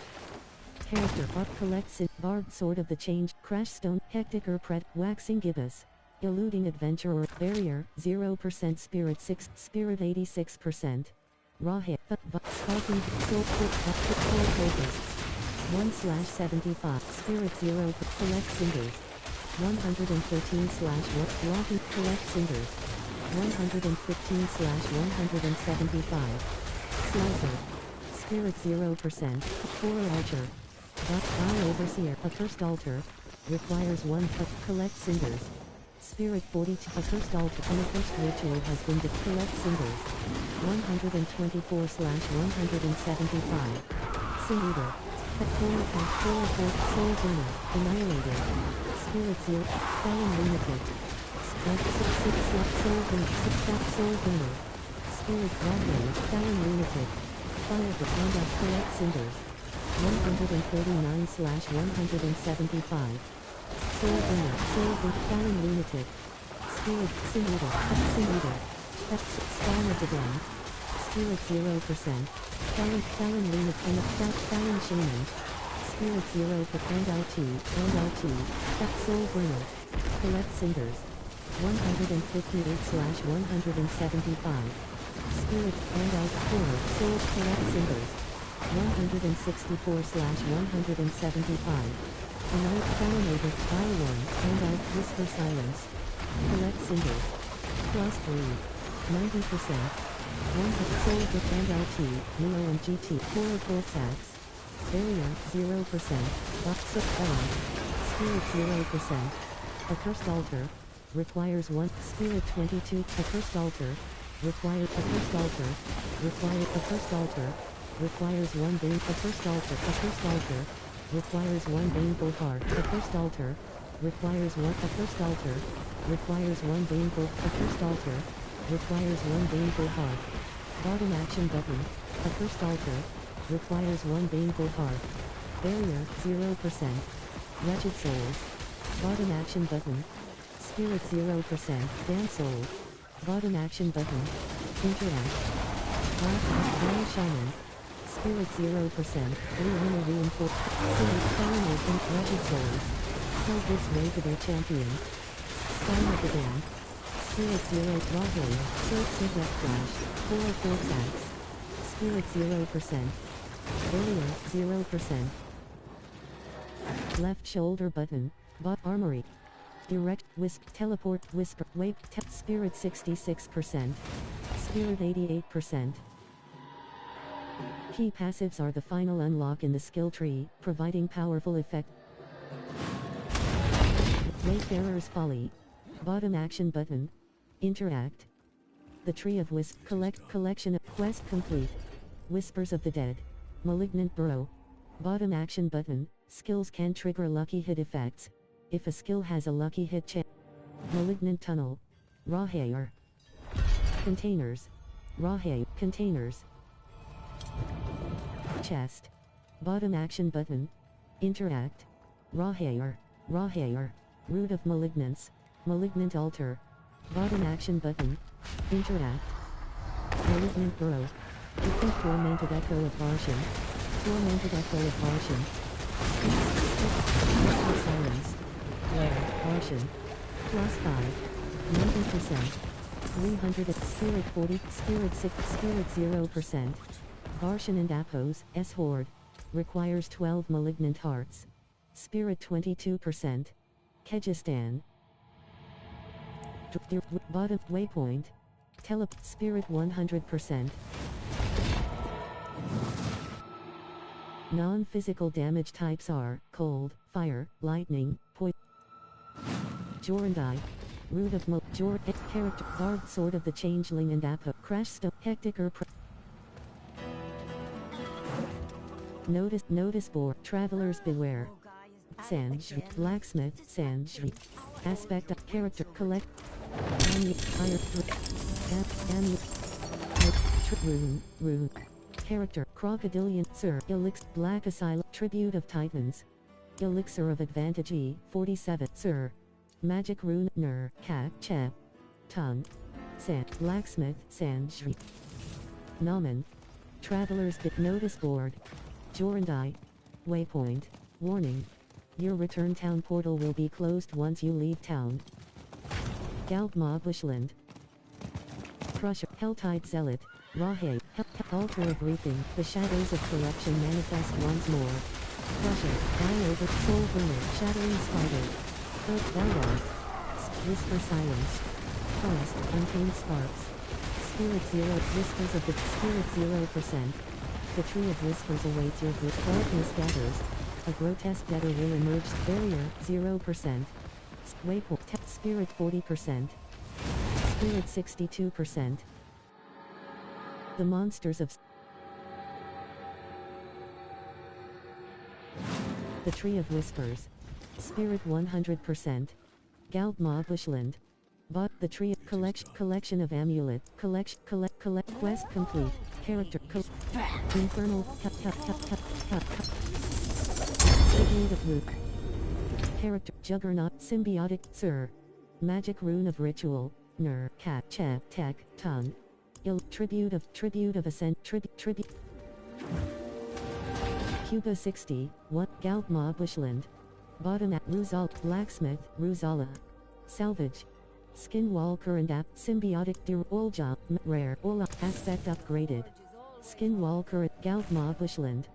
Character Up collects it. Barbed Sword of the Change. Crashstone. Hectic Urpret. Waxing Gibbous. Eluding Adventurer. Barrier 0%. Spirit 6. Spirit 86%. Rawhair. Skulking. Soul Focus. 1/75. Spirit 0. Collect Cinders. 113/1. Locking. Collect Cinders. 115/175. Slicer. Spirit 0%. Horror Archer. Vile Overseer. Accursed Altar. Requires 1. Collect Cinders. Spirit 42. Accursed Altar. An accursed ritual has been to collect Cinders. 124/175. Sin Eater. Horror Soul Burner. Annihilator. Spirit 0. Fallen Lunatic. Soul Burner. Spirit Godway. Fallen Lunatic. Fire for combat. Collect Cinders. 139/175. Soul Burner. Fallen Lunatic. Spirit Sin Eater. Spawn of the Damned. Spirit 0%. Fallen Lunatic. Fallen Shaman. Spirit 0% LT. Soul Burner. Collect Cinders. 158/175. Spirit and out horror. Soul collect Cinders. 164/175. Annight Fallenator. Dial 1. And out Whisper Silence. Collect Cinders. +3. 90%. 1 Soul and LT. Neo and GT. Horror Vortex. Barrier 0%. Box of Ellen. Spirit 0%. Accursed Altar. Requires 1. Spirit 22. Accursed Altar. Requires Accursed Altar. Requires 1 Bane. Accursed Altar. Requires 1 Baneful Heart. Accursed Altar. Requires 1. Accursed Altar. Requires 1 Baneful. Accursed Altar. Requires 1 Baneful Heart. Bottom action button. Accursed Altar. Requires 1 Baneful Heart. Barrier 0%. Wretched Souls. Bottom action button. Spirit 0%. Damn Soul. Bottom action button. Interact. Fire Shaman. Spirit 0%. Leona Reinforced. Fallen Open. Wretched Souls. Hell gives way to their champion. Spine of the Damned. Spirit 0. Rawhair. Search and Death Flash. Horror Vortex. Spirit 0%. Barrier 0%. Left shoulder button. Bot Armory. Direct, Wisp, Teleport, Whisper, Wake, Spirit 66%. Spirit 88%. Key passives are the final unlock in the skill tree, providing powerful effect. Wayfarer's Folly. Bottom action button. Interact. The Tree of Wisp. Collection of quest complete. Whispers of the Dead. Malignant Burrow. Bottom action button. Skills can trigger lucky hit effects. If a skill has a lucky hit chance. Malignant Tunnel. Rawhair. Containers. Rawhair. Containers. Chest. Bottom action button. Interact. Rawhair. Root of Malignance. Malignant Altar. Bottom action button. Interact. Malignant Burrow. Defeat Tormented Echo of Barshan. Tormented Echo of Martian. Silence. Glare, Martian. +5. 90%. 300 at Spirit 40, Spirit 6, Spirit 0%. Martian and Apos, S Horde. Requires 12 malignant hearts. Spirit 22%. Kyrgyzstan. Bottom waypoint. Spirit 100%. Non-physical damage types are cold, fire, lightning, poison. Jorandai. Root of character Barbed Sword of the Changeling and Apo. Crash Stone. Hectic or Notice board. Travelers beware. Sanj. Blacksmith. Sanj. Aspect of character. Collect. Fire. Rune. Character. Crocodilian. Sir. Elixir. Black Asylum. Tribute of Titans. Elixir of Advantage E. 47. Sir. Magic Rune. Ner. Cat. Chap. Tongue. Sand. Blacksmith. Sanj. Namen. Travelers. Notice board. Jorandai. Waypoint. Warning. Your return town portal will be closed once you leave town. Galtma Bushland. Crusher. Helltide Zealot. Rahe. Altar of Reaping. The shadows of corruption manifest once more. Crusher. Die over. Soul Burner. Shattering Spider. Balrog. Whisper Silence. Forest. Untamed Sparks. Spirit 0. Whispers of the Spirit 0%. The Tree of Whispers awaits your good. Darkness gathers. A grotesque debtor will emerge. Barrier 0%. Waypoint. Spirit 40%. Spirit 62%. The monsters of the Tree of Whispers. Spirit 100%. Galtma Bushland. Bot the Tree of collection of amulet. Collect quest complete. Character Infernal Tribute of Luke. Character Juggernaut Symbiotic Sir. Magic Rune of Ritual. Ner. Cat. Chap. Tech. Tongue. Tribute of Ascent. Tribute. Cuba 60. 1. Galtma Bushland. Bottom at Ruzal. Blacksmith. Ruzala. Salvage. Skinwalker and App. Symbiotic Dir Olja. Rare. Ola. Aspect upgraded. Skinwalker at Galtma Bushland.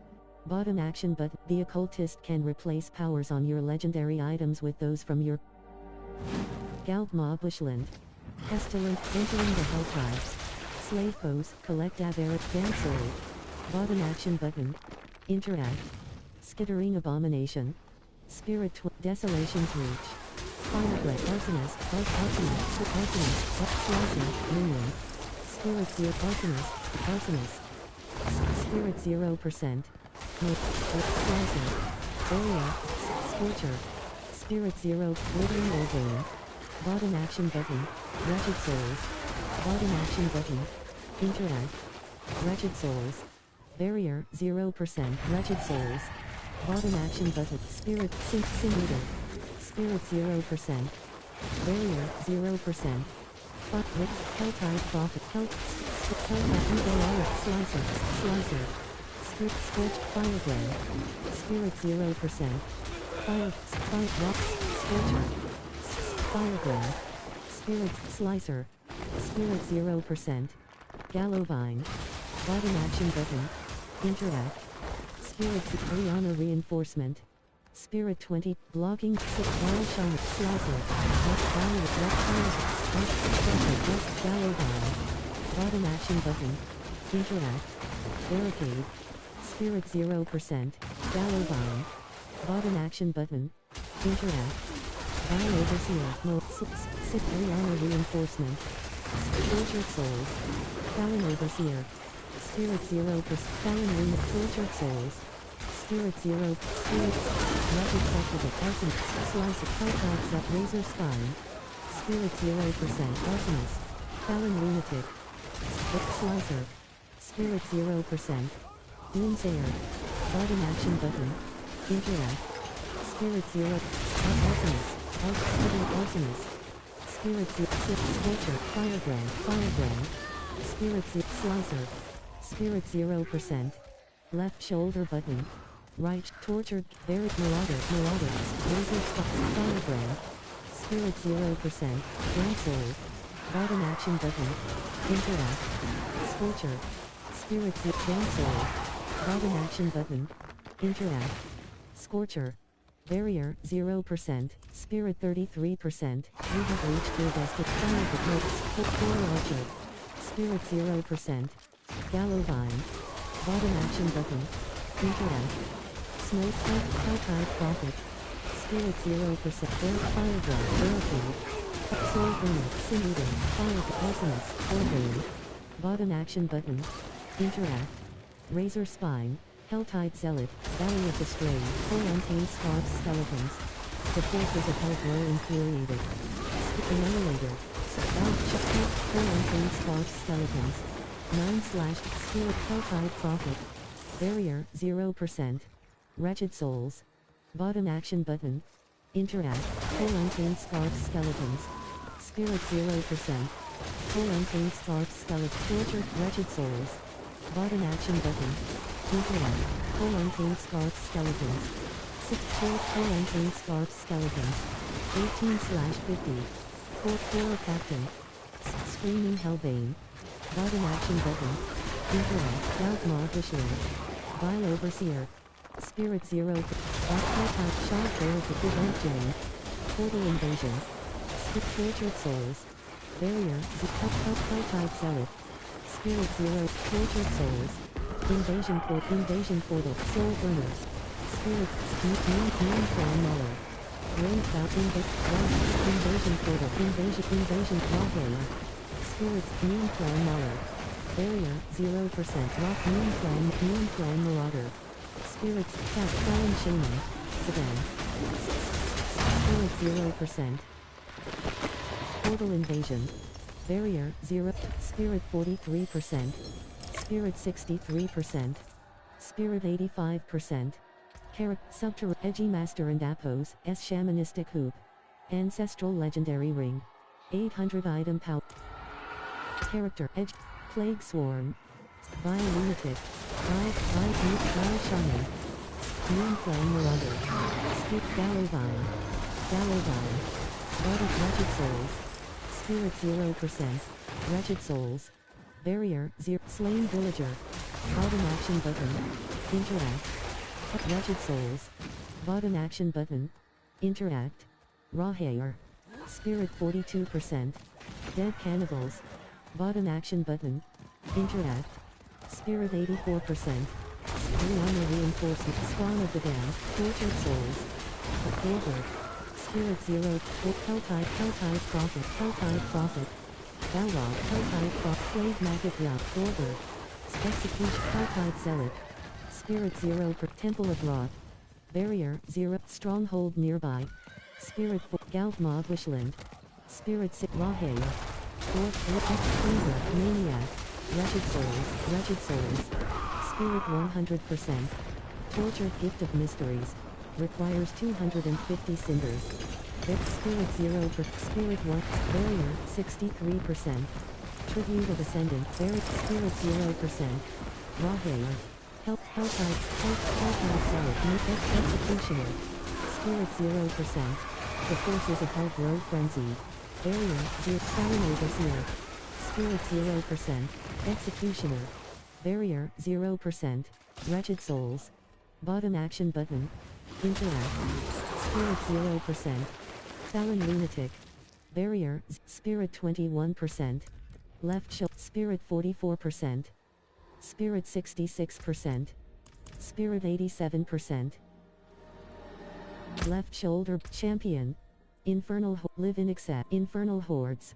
Bottom action but the occultist can replace powers on your legendary items with those from your Galtma Bushland. Pestilent. Entering the Hell Tribes. Slay foes. Collect Avaret. Dancers. Bottom action button. Interact. Skittering Abomination. Spirit Desolation's Reach. Fireblade. Arsonist. Arsonist. Slicing. Minion. Spirit 0. Arsonist. Spirit 0%. Slicing. Area. Scorcher. Spirit 0. Glittering Organe. Bottom action button. Wretched Souls. Bottom action button. Interact. Wretched Souls. Barrier 0%. Wretched Souls. Bottom action button. Spirit Simulator. Spirit 0%. Barrier 0%. Helltide Prophet. Helltide Slicer. Scorch Firebrand. Spirit 0%. Scorcher. Firebrand. Spirit Slicer. Spirit 0%. Gallovine. Bottom action button. Interact. Spirit Rihanna Reinforcement. Spirit 20. Blocking. Wild Shaman. Slicer. Gallovine. Bottom action button. Interact. Barricade. Spirit 0%. Gallovine. Bottom action button. Interact. Vile Overseer. Rihanna Reinforcement. Tortured Souls. Fallon Overseer. Spirit 0%. Fallon Rune. Tortured Souls. Spirit 0. Spirit. Wretched Spectacle. Arson. Slice. Hellcogs up. Razor Spine. Spirit 0%. Arsonist. Fallon Lunatic. Slicer. Spirit 0%. Doomsayer. Bottom action button. Interact. Spirit 0. Arsonist. Arsonist. Spirit 0. Scorcher. Firebrand. Spirit 0. Slicer. Spirit 0%. Left shoulder button. Right, tortured, buried, marauders, razor, firebrand. Spirit 0%, cancel. Bottom action button. Interact. Scorcher. Spirit cancel. Bottom action button. Interact. Scorcher. Barrier 0%, Spirit 33%, you have reached your destination. Fire the core archer. Spirit 0%. Gallovine. Bottom action button. Interact. Smoke Helltide Prophet. Spirit 0%. Air Firedraw. Airfield. Soul Burner. Sin-Eater. Fire Ultimus. Ordain. Bottom action button. Interact. Razor Spine. Helltide Zealot. Valley of the Strain. Full untamed Scarves Skeletons. The forces of hell grow infuriated. Annihilator. Full untamed Scarves Skeletons. 9/Spirit Helltide Prophet. Barrier 0%. Wretched Souls. Bottom action button. Interact. Full untamed Scarves Skeletons. Spirit 0%. Full untamed Scarves Skeletons. Tortured Wretched Souls. Bottom action button. Interact. Full untamed Scarves Skeletons. full untamed Scarves Skeletons. 18/50. Core Captain. Screaming Hellbane. Bottom action button. Interact. Outlaw Bushling. Vile Overseer. Spirit 0. Helltide Shark Bear to prevent Jane. Portal Invasion. Tortured Souls. Barrier. Helltide Zealot. Spirit 0. Tortured Souls. Invasion Portal. Soul Burner. Spirit. Moon Crown Mauler. Ranged out Invasion Portal. Invasion Rawhaler. Spirit. Moon Crown Mauler. Barrier 0%. Rock Moon Crown Marauder. Spirits. Fallen Shaman. Sedan. Spirit 0%. Portal Invasion. Barrier 0. Spirit 43%. Spirit 63%. Spirit 85%. Subterranean Edgy Master and Apos, S Shamanistic Hoop. Ancestral Legendary Ring. 800 item power. Character Edge. Plague Swarm. Vile Lunatic. Vile Shaman. Moonflame Marauder. Skip Gallovine. Body Wretched Souls. Spirit 0%. Wretched Souls. Barrier 0. Slain Villager. Bottom action button. Interact. Wretched Souls. Bottom action button. Interact. Rawhaler. Spirit 42%. Dead Cannibals. Bottom action button. Interact. Spirit 84%. Honor Reinforcement. Spawn of the Damned. Tortured Souls. Forward. Spirit 0. Helltide Prophet. Balrog. Helltide Prophet. Slave Magic Yacht. Forward. Execution. Helltide Zealot. Spirit 0. Temple of Rot. Barrier 0. Stronghold nearby. Spirit 4. Galtmog Wishland. Spirit 6. Rawhaler. Cleaver. Maniac. Wretched Souls. Spirit 100%. Tortured Gift of Mysteries. Requires 250 cinders. Spirit 0. Spirit 1. Barrier 63%. Tribute of Ascendant. Barrier. Spirit 0%. Rawhaler. Helltide Zealot. Executioner. Spirit 0%. The forces of hell grow frenzied. Barrier 0. Silent Overseer. Spirit 0%. Executioner. Barrier 0%. Wretched Souls. Bottom action button. Interact. Spirit 0%. Talon Lunatic. Barrier. Spirit 21%. Left shoulder. Spirit 44%. Spirit 66%. Spirit 87%. Left shoulder. Champion. Live in excess. Infernal Hordes.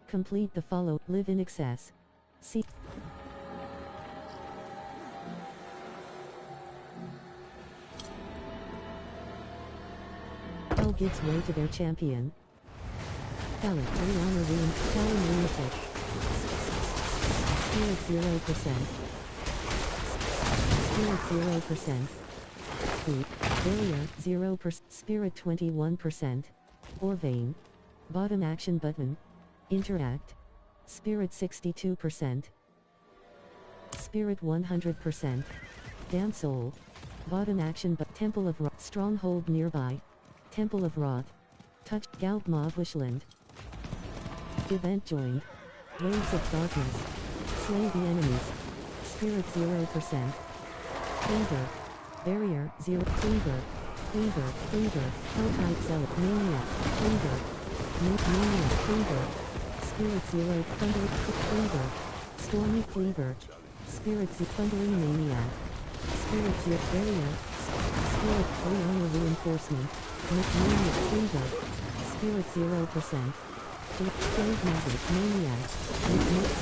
Complete the follow. Live in excess. See. Hell gives way to their champion. Talon Lunatic. Spirit 0%. Spirit 0%. Food. Barrier 0%. Spirit 21%. Orvane. Bottom action button. Interact. Spirit 62%. Spirit 100%. Damn soul. Bottom action but Temple of Rot. Stronghold nearby. Temple of Rot. Touch Galp Mob Wishland. Event joined. Waves of darkness. Slay the enemies. Spirit 0%. Cleaver. Barrier 0. Cleaver. Cleaver. Cleaver. Helltide Zealot. Maniac. Cleaver. Maniac. Cleaver. Spirit 0. Thundering Cleaver. Stormy Cleaver. Spirit 0. Thundering Maniac. Spirit 0. Barrier. Spirit 3 Honor Reinforcement. Maniac. Cleaver. Spirit 0%. Flame Magnet. Maniac.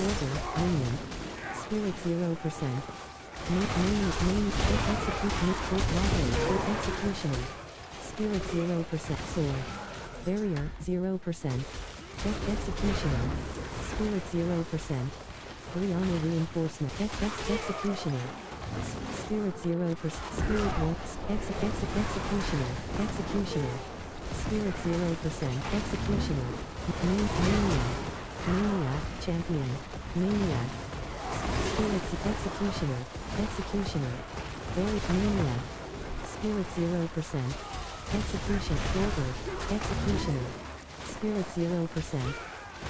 Order. Minion. Spirit 0%. Executioner. Spirit 0%. Sword. Barrier 0%. Executioner. Spirit 0%. Brianna Reinforcement. Executioner. Spirit 0%. Spirit 1. Executioner. Executioner. Spirit 0%. Executioner. Maniac. Maniac. Champion. Maniac. Spirit Executioner. Executioner. Very Maniac. Spirit 0%. Execution. Forward. Executioner. Spirit 0%.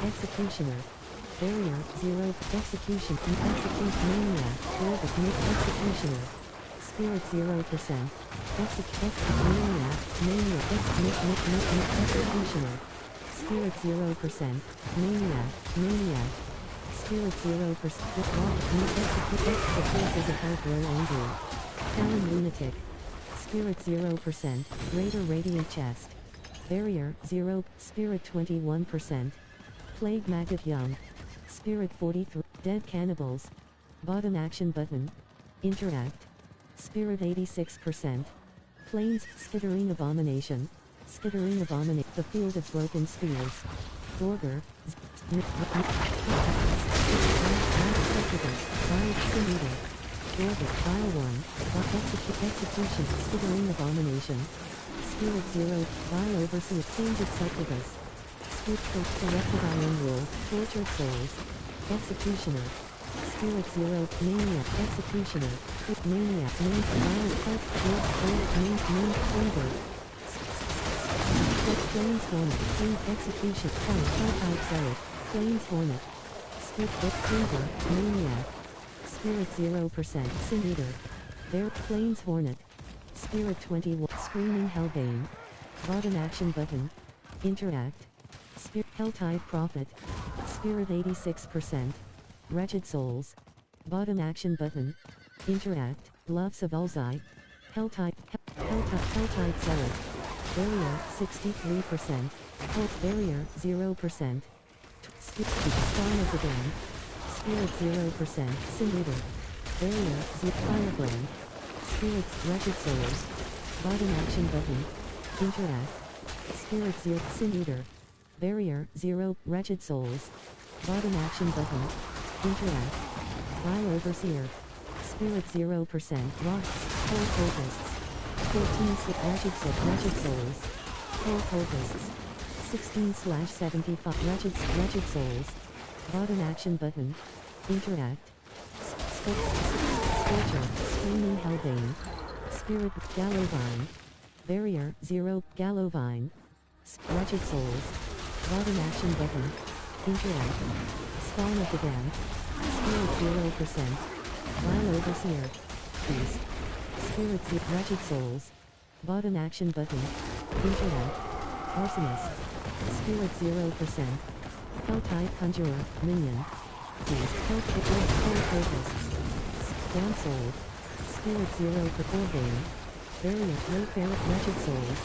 Executioner. Barrier 0. Execution. Execute Maniac. Forward. Executioner. Spirit 0%. Maniac. Maniac. Executioner. Spirit 0%. Maniac. Maniac. Spirit 0%. The forces of help grow angry. Talon Lunatic. Spirit 0%. Raider Radiant Chest. Barrier 0. Spirit 21%. Plague Maggot Young. Spirit 43. Dead Cannibals. Bottom action button. Interact. Spirit 86%. Plains. Skittering Abomination. Skittering Abomination. The Field of Broken Spears. Gorger. Simulator. Gorger. File 1. Execution. Skittering Abomination. Spirit 0. Vile Overseer. Tainted Succubus. Corrected Iron Rule. Tortured Souls. Executioner. Spirit 0. Maniac. Executioner. Maniac. Vile Cult. Cleaver. Flames Hornet. Execution. Helltide Zealot. Flames Hornet. Cleaver. Maniac. Spirit 0%. Sin Eater. Bear. Flames Hornet. Spirit 21. Screaming Hellbane. Bottom action button. Interact. Helltide Prophet. Spirit 86%. Wretched Souls. Bottom action button. Interact. Loves of Ulzai. Helltide Zealot. Barrier 63%. Health Barrier 0%. Spawn of the Dam. Spirit 0%. Sin Eater. Barrier 0. Firebrand. Spirits Wretched Souls. Bottom action button. Interact. Spirit 0. Sin Eater. Barrier 0. Wretched Souls. Bottom action button. Interact. Vile Overseer. Spirit 0%. Rocks. Cold Cultists. 14 Wretched Souls. Cold Cultists. 16/75 Wretched Souls. Bottom action button. Interact. Scorcher. Screaming Hellbane. Spirit Gallovine. Barrier 0. Gallovine. Wretched Souls. Bottom action button. Interact. Spawn of the Damned. Spirit 0%. Vile Overseer. Beast. Spirit 0. Wretched Souls. Bottom action button. Interact. Arsonist. Spirit 0%. Helltide Conjurer. Minion. Beast. Cold Protists. Damn Soul. Spirit 0 for Orvane. Barrier. Wayfarer. Wretched Souls.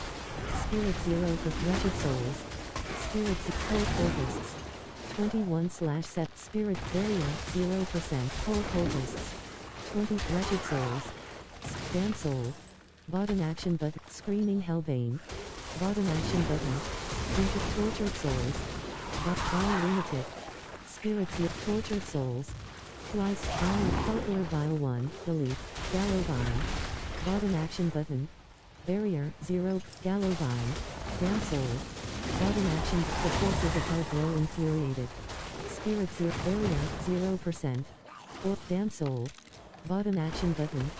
Spirit 0 for Wretched Souls. Spirit 0. Cold Protists. 21/7. Spirit Barrier 0%. Cold Protists. 20 Wretched Souls. Damn Soul. Bottom action button. Screaming Hellbane. Bottom action button. Into Tortured Souls. Vile Lunatic. Spirit 0. Tortured Souls. Twice. Vile Vile 1. Delete. Gallovine. Bottom action button. Barrier 0. Gallovine. Damn Soul. Bottom action. The forces of hell grow infuriated. Spirit 0. Barrier 0%. Or Damn Soul. Bottom action button.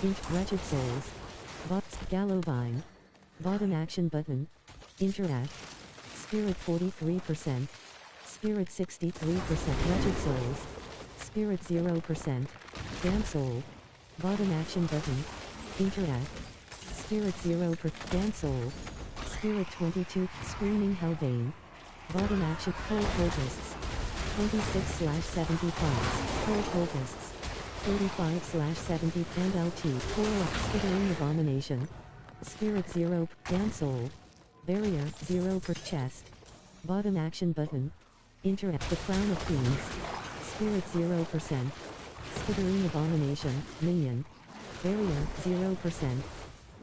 Wretched Souls. Gallovine. Bottom action button. Interact. Spirit 43%. Spirit 63%. Wretched Souls. Spirit 0%. Damn Soul. Bottom action button. Interact. Spirit 0%. Damn Soul. Spirit 22. Screaming Hellbane. Bottom action. Cold Cultists. 26/75. Cold Cultists. 35/70. And LT. Coral. Skittering Abomination. Spirit 0. Damn Soul. Barrier 0 per chest. Bottom action button. Interact. The Crown of Queens. Spirit 0%. Skittering Abomination. Minion. Barrier 0%.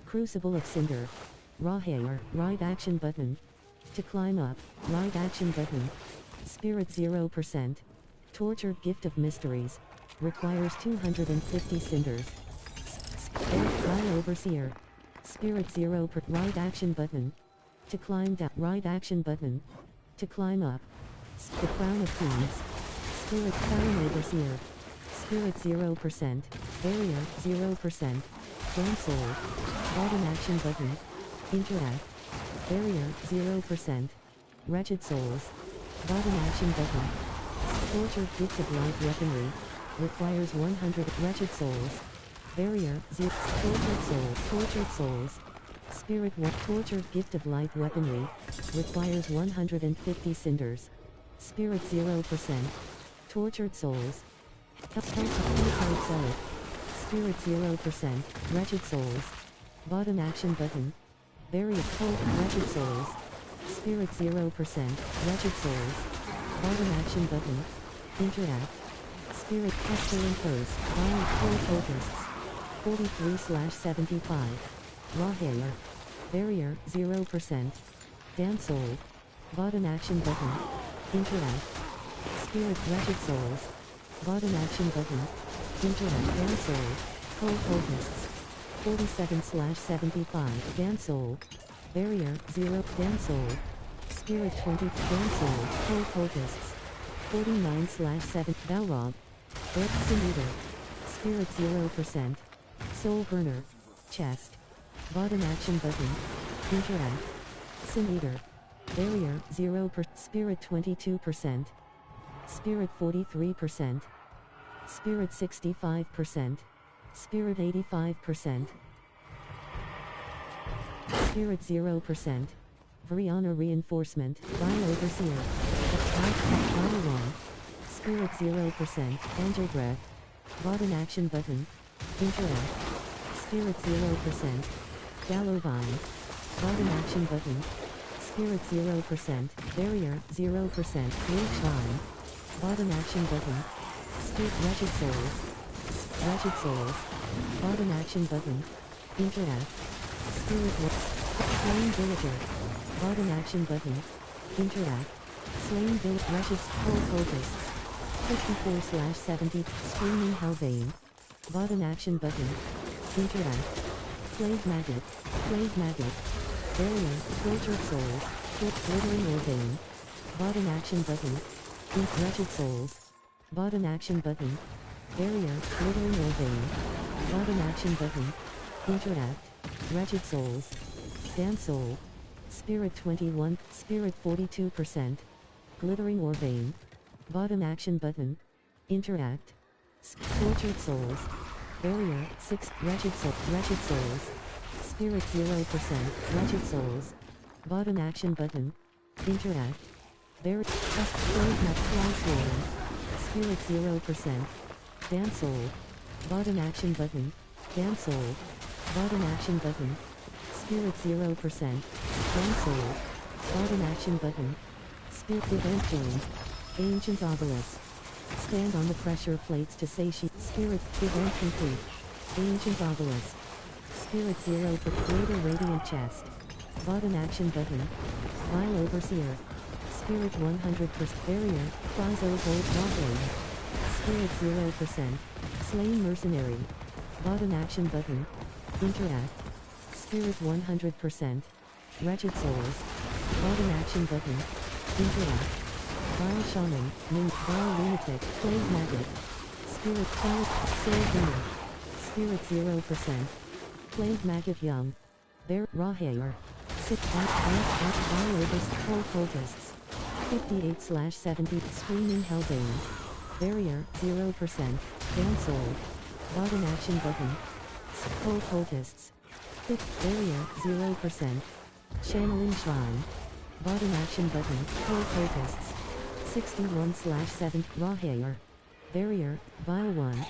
Crucible of Cinder. Raw Hair. Right action button. To climb up. Right action button. Spirit 0%. Tortured Gift of Mysteries. Requires 250 cinders. High Overseer. Spirit 0 per right action button. To climb down. Right action button. To climb up. The Crown of Queens. Spirit Crown Overseer. Spirit 0%. Barrier 0%. Damn Soul. Bottom action button. Interact. Barrier 0%. Wretched Souls. Bottom action button. Tortured Gift of Light Weaponry. Requires 100 Wretched Souls. Barrier 0. Tortured Souls. Tortured Souls. Spirit 1. Tortured Gift of Light Weaponry. Requires 150 cinders. Spirit 0%. Tortured Souls. Helltide. Spirit 0%. Wretched Souls. Bottom action button. Barrier Cold. Wretched Souls. Spirit 0%. Wretched Souls. Bottom action button. Interact. Spirit Pestilent Curse. Violent Cold Cultists. 43/75. Raw Hair. Barrier 0%. Damn Soul. Bottom action button. Interact. Spirit Wretched Souls. Bottom action button. Interact. Damn Soul. Cold Cultists. 47/75. Damn Soul. Barrier 0. Damn Soul. Spirit 20. Damn Soul. Cold Cultists. 49/7. Balrog. Earth Sin Eater. Spirit 0%. Soul Burner. Chest. Bottom action button. Interact. Sin Eater. Barrier 0 per. Spirit 22%. Spirit 43%. Spirit 65%. Spirit 85%. Spirit 0%. Vriana Reinforcement. Vile Overseer. Vile 1. Spirit 0%. Angel Breath. Bottom action button. Interact. Spirit 0%. Gallovine. Bottom action button. Spirit 0%. Barrier 0%. Bleach Vine. Bottom action button. Spirit Wretched Souls. Wretched Souls. Bottom action button. Interact. Spirit Slain Villager. Bottom action button. Interact. Slain Villager. Wretched Cold Cultists. 54/70. Screaming Hellbane. Bottom action button. Interact. Plague Maggot. Plague Maggot. Barrier. Tortured Souls. Glittering Ordain. Bottom action button. Wretched Souls. Bottom action button. Barrier. Glittering Ordain. Bottom action button. Interact. Wretched Souls. Damn Soul. Spirit 21. Spirit 42%. Glittering Ordain. Bottom action button. Interact. Tortured Souls. Barrier 6. Wretched Souls. Spirit 0%. Wretched Souls. Bottom action button. Interact. Barrier. Fly Swarm. Spirit 0%. Damn Soul. Bottom action button. Damn Soul. Bottom action button. Spirit 0%. Damn Soul. Bottom action button. Spirit Event Joined. Ancient Obelisk. Stand on the pressure plates to satiate. Spirit Event Complete. Ancient Obelisk. Spirit 0 for Greater Radiant Chest. Bottom action button. Vile Overseer. Spirit 100%. Barrier. Chryso Gold Wobbling. Spirit 0%. Slain Mercenary. Bottom action button. Interact. Spirit 100%. Wretched Souls. Bottom action button. Interact. Vile Shaman. Vile Lunatic. Plague Maggot. Spirit Soul Dinner. Spirit 0%. Plague Maggot Young. Bear Raw Hair. 6 Violators Troll Cultists. 58/70 Screaming Hellbane. Barrier 0%. Dancehall. Bottom action button. Troll Cultists. 5th Barrier 0%. Channeling Shrine. Bottom action button. Troll Cultists. 61/7 Raw Hair. Barrier, Vile 1.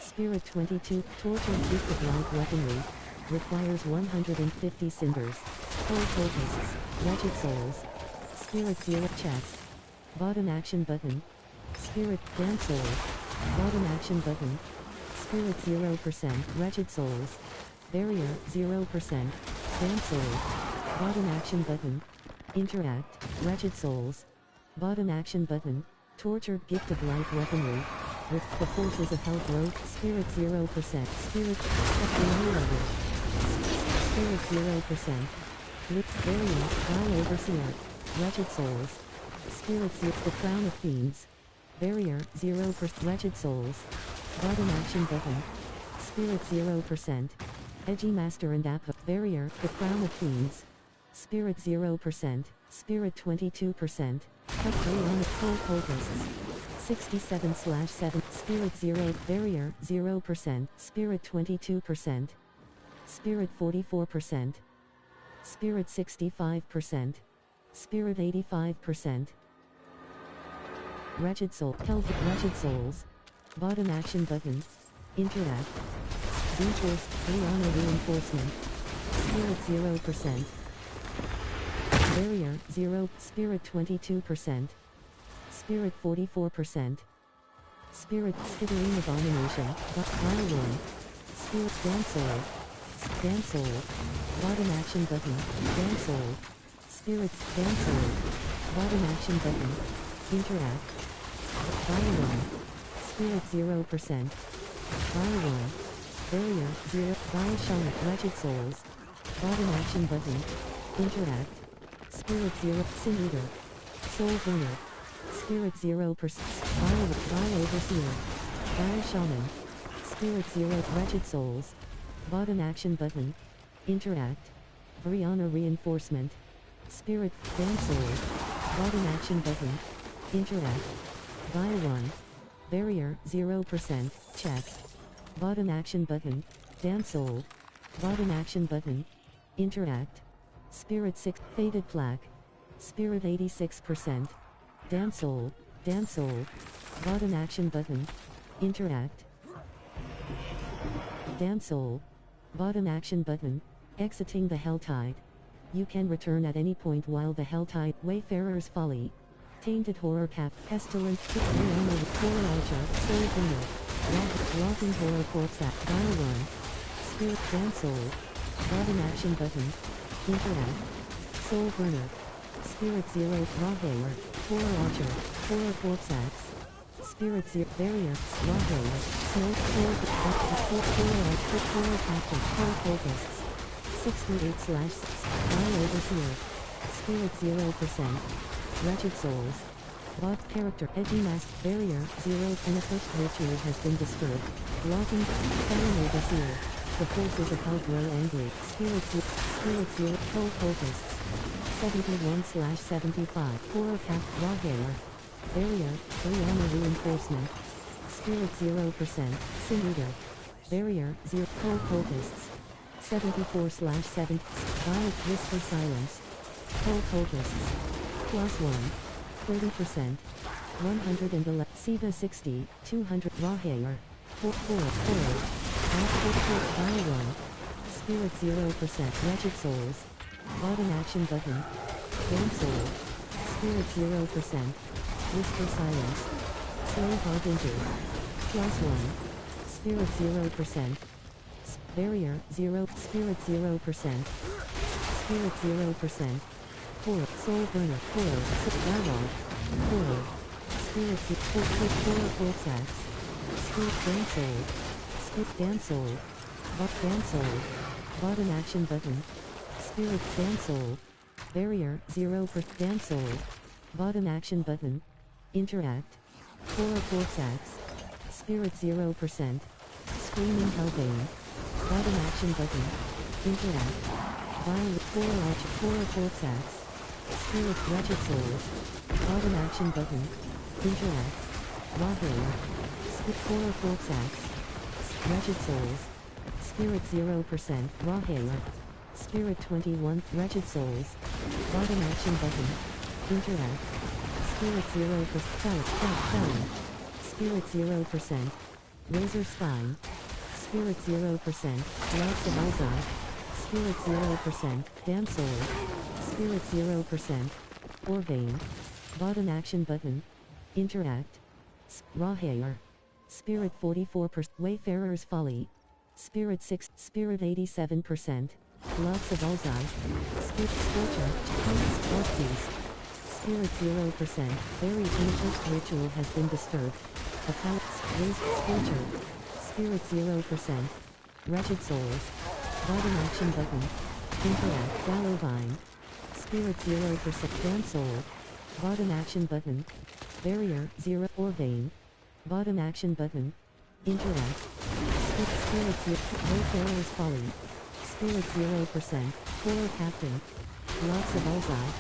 Spirit 22, Torture Gift of Light Weaponry. Requires 150 cinders. Troll Cultists, Wretched Souls. Spirit 0 Chest. Bottom action button. Spirit, Dance Soul. Bottom action button. Spirit 0%, Wretched Souls. Barrier, 0%, Dance Soul. Bottom action button. Interact, Wretched Souls. Bottom action button. Tortured Gift of Light Weaponry. With the Forces of Hell Growth. Spirit 0%. Spirit. Spirit 0%. Lift Barrier. Vile Overseer. Wretched Souls. Spirit 0. The Crown of Fiends. Barrier 0%. Wretched Souls. Bottom action button. Spirit 0%. Edgy Master and App. Barrier. The Crown of Fiends. Spirit 0%. Spirit 22%. Cut 3 on the Troll Cultists. 67/7. Spirit 0. Barrier 0%. Spirit 22%. Spirit 44%. Spirit 65%. Spirit 85%. Wretched Soul. Hell Wretched Souls. Bottom action button. Interact. Z-Force. Rihanna Reinforcement. Spirit 0%. Barrier 0. Spirit 22%. Spirit 44%. Spirit Skittering Abomination. Vile 1. Spirit Dance Soul. Dance Soul. Bottom action button. Dance Soul. Spirit Dance Soul. Bottom action button. Interact. Vile 1. Spirit 0%. Vile 1. Barrier 0. Vile Shaman. Wretched Souls. Bottom action button. Interact. Spirit 0. Sin Eater. Soul Burner. Spirit 0%. Vile Overseer. Vile Shaman. Spirit 0. Wretched Souls. Bottom action button. Interact. Brianna Reinforcement. Spirit Dance Soul. Bottom action button. Interact. Vile 1. Barrier 0%. Check. Bottom action button. Dance Soul. Bottom action button. Interact. Spirit 6. Faded Plaque. Spirit 86%. Dance Soul. Dance Soul. Bottom action button. Interact. Dance Soul. Bottom action button. Exiting the Helltide. You can return at any point while the Helltide. Wayfarer's Folly. Tainted Horror Cap. Pestilent. Horror Altar. Soul Burner. Rotting Horror Corpse. Vile 1. Spirit Dance Soul. Bottom action button. Interact. Soul Burner. Spirit 0. Raw Hair. Horror Archer. Horror Corpse Axe. Spirit 0. Barrier. Raw Hair. Smoke. Horror Captain. Horror Cultists. 68/6. Vile Overseer. Spirit 0%. Wretched Souls. Bot Character. Edgy Mask. Barrier 0. And a first virtue has been disturbed. Blocking. Fallen Overseer. The Forces of Hell grow angry. Spirit 0. Troll Cultists. 71/75. Horror Cap. Raw Hair. Barrier. Brianna Reinforcement. Spirit 0%. Sin Eater. Barrier 0. Troll Cultists. 74/7. Violet Whisper Silence. Troll Cultists. +1. 30%. 111. Siva 60. 200. Raw Hair. Horror. Vile 1. Spirit 0%. Wretched Souls. Bottom action button. Dance Soul. Spirit 0%. Whisper Silence. Slow Harbinger. +1. Spirit 0%. Barrier 0. Spirit 0%. Spirit 0%. Horror. Soul Burner. Horror. Dialogue. Horror. Spirit 0. Horror Corpse Axe. Spirit Dance Soul. Spirit Dance Soul. Dance Soul. Bottom action button. Spirit Dance Soul. Barrier 0%. Dance Soul. Bottom action button. Interact. Horror Corpse Axe. Spirit 0%. Flaming Hellbane. Bottom action button. Interact. Violent Horror Corpsax. Spirit Wretched Souls. Bottom action button. Interact. Rahair. Horror Corpsax. Wretched Souls. Spirit 0%. Rahair. Spirit 21. Wretched Souls. Bottom action button. Interact. Spirit 0%. Felon. Spirit 0%. Razor Spine. Spirit 0%. Lots of Alzheimer. Spirit 0%. Damn Soul. Spirit 0%. Orvane. Bottom action button. Interact. Rahair. Spirit 44%. Wayfarer's Folly. Spirit 6. Spirit 87%. Lots of Alzheimer. Spirit Scorcher. Orpheus. Spirit 0%. Very ancient ritual has been disturbed. The Palace. Raised Scorcher. Spirit 0%. Wretched Souls. Bottom action button. Interact. Gallowvine. Spirit 0%. Damn Soul. Bottom action button. Barrier 0. Orvane. Bottom action button. Interact. Spirit 0. Wayfarer's Folly. Spirit 0%. Horror Captain. Lots of Alzheimer.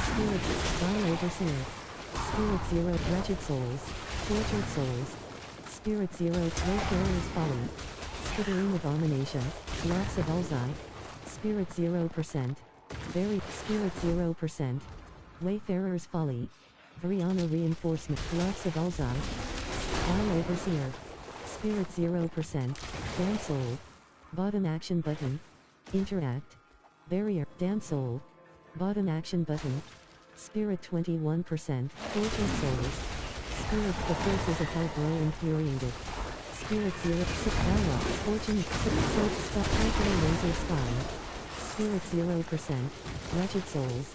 Spirit Vile Overseer. Spirit 0. Wretched Souls. Tortured Souls. Spirit 0. Wayfarer's Folly. Skittering Abomination. Lots of Alzheimer. Spirit 0%. Very Spirit 0%. Wayfarer's Folly. Vriana Reinforcement. Lots of Alzheimer. Vile Overseer. Spirit 0%. Damn Soul. Bottom action button. Interact. Barrier. Damn Soul. Bottom action button. Spirit 21%. Tortured Souls. Spirit. The forces of hell grow infuriated. Spirit 0. Dialogue. Fortune. Stop. Laser Spine. Spirit 0%. Wretched Souls.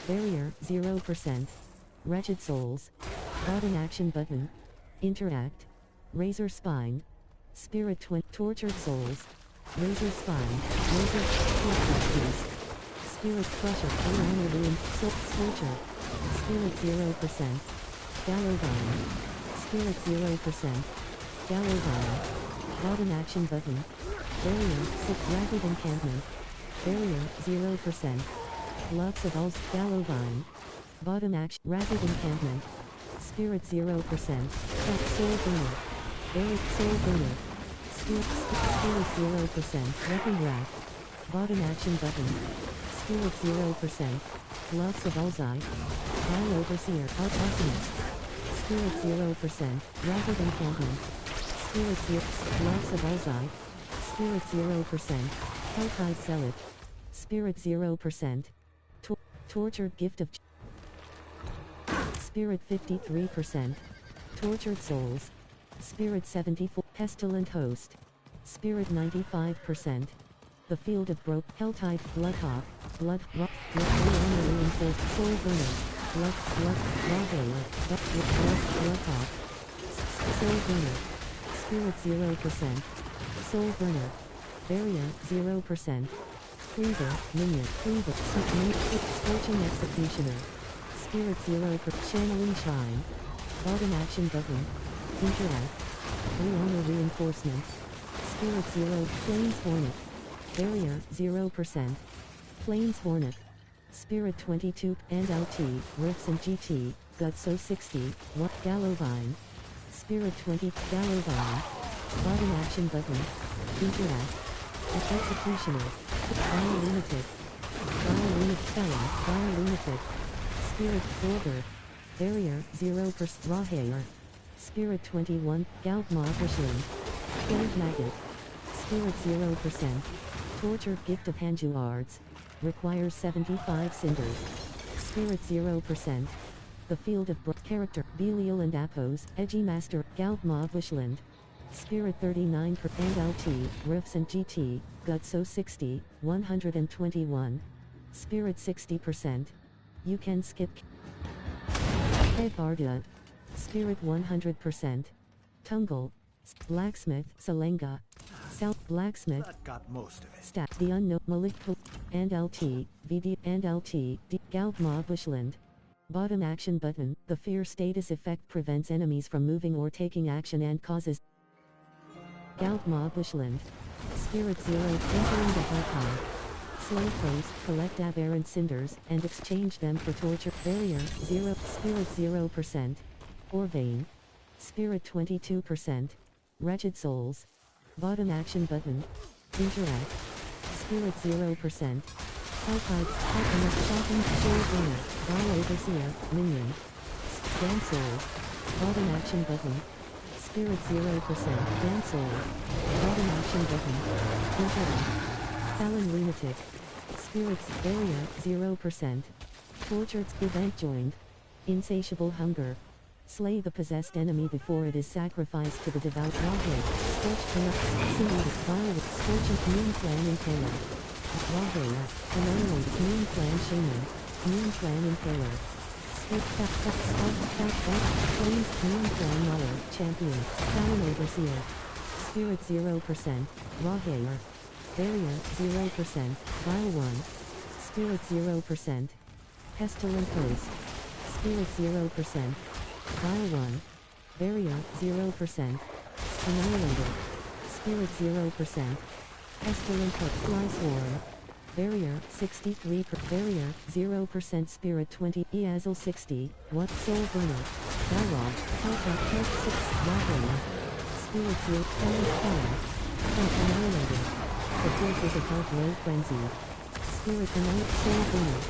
Barrier. 0%. Wretched Souls. Bottom action button. Interact. Razor Spine. Spirit 20. Tortured Souls. Razor Spine. Razor Corpsax. Spirit Crusher. Ruin. Scorcher. Spirit 0%. Gallowvine. Spirit 0%. Gallowvine. Bottom action button. Barrier. 6. Ragged Encampment. Barrier. 0%. Lots of Alls. Gallowvine. Bottom action. Ragged Encampment. Spirit 0%. Soul Burner. Barrier. Soul Burner. Spirit 0%. Weapon Rack. Bottom action button. Spirit 0%. Lots of Alzheimer. Vile Overseer. Alchemist. Spirit 0%. Rapid Encampment. Spirit 0. Lots of Alzheimer. Spirit 0%. Helltide Zealot. Spirit 0%. Tortured Gift of Spirit 53%. Tortured Souls. Spirit 74. Pestilent Host. Spirit 95%. The Field of Broke. Helltide. Bloodhawk. Blood. Rock. Soul Burner. Rahair. Bloodhawk. Soul Burner. Spirit 0%. Soul Burner. Barrier. 0%. Cleaver. Minion. Cleaver. Scorching Executioner. Spirit 0%. Channeling Shine. Bottom action button. Interact. Brianna Reinforcement. Spirit 0. Plains Hornet. Barrier. 0%. Plains Hornet. Spirit 22. And LT. Riffs and GT. Gutso 60. What? Gallowvine. Spirit 20. Gallowvine. Bottom action button. Interact. Executioner. Vile Lunatic. Vile Lunatic. Felon. Vile Lunatic. Spirit Border. Barrier. 0%. Rahair. Spirit 21. Galpma Bushland. Plague Maggot. Spirit 0%. Tortured Gift of Hanjuards. Requires 75 cinders. Spirit 0%. The Field of Character. Belial and Apos. Edgy Master. Galpma Bushland. Spirit 39 and LT. Riffs and GT. Gutso 60. 121. Spirit 60%. You can skip. Evardia. Spirit 100%. Tungle. Blacksmith. Salenga. South Blacksmith. That got most of it. Stat. The Unknown. Malik. And LT. VD. And LT. Galpma Bushland. Bottom action button. The fear status effect prevents enemies from moving or taking action and causes Galtma Bushland. Spirit 0 entering the Helltide. Slave host, collect aberrant cinders, and exchange them for torture. Barrier, 0, Spirit 0%. Orvane. Spirit 22%. Wretched Souls. Bottom action button. Interact. Spirit 0%. Helltides, Alchemist, Softened, Soul Burner, Vile Overseer, Minion. Damn Soul. Bottom action button. Spirit 0%. Damn Soul. Bottom action button. Interact. Fallon Lunatic. Spirits, Barrier, 0%. Tortured, Event joined. Insatiable Hunger. Slay the possessed enemy before it is sacrificed to the devout Rawhead. Scorched Canucks, Simulated, Violet, Scorching, Moon Clan Impaler. Rawhead, Annihilate, Moon Clan Shaman. Moon Clan Impaler. Skip, Flames, Moon Clan Mauler, Champion. Fallon Overseer. Spirit 0%. Rawhead. Barrier, 0%. Vile 1. Spirit 0%. Pestilent Host. Spirit 0%. Vile 1. Barrier, 0%. Annihilator. Spirit 0%. Pestilent Hook. Fly Swarm. Barrier, 63 per. Barrier, 0%. Spirit 20. Eazil 60. What? Soul Burner. Balrog. Health 6. Rawhead. Spirit 0. Annihilator. The forces of health low frenzy. Spirit Annihilator. Soul Burner.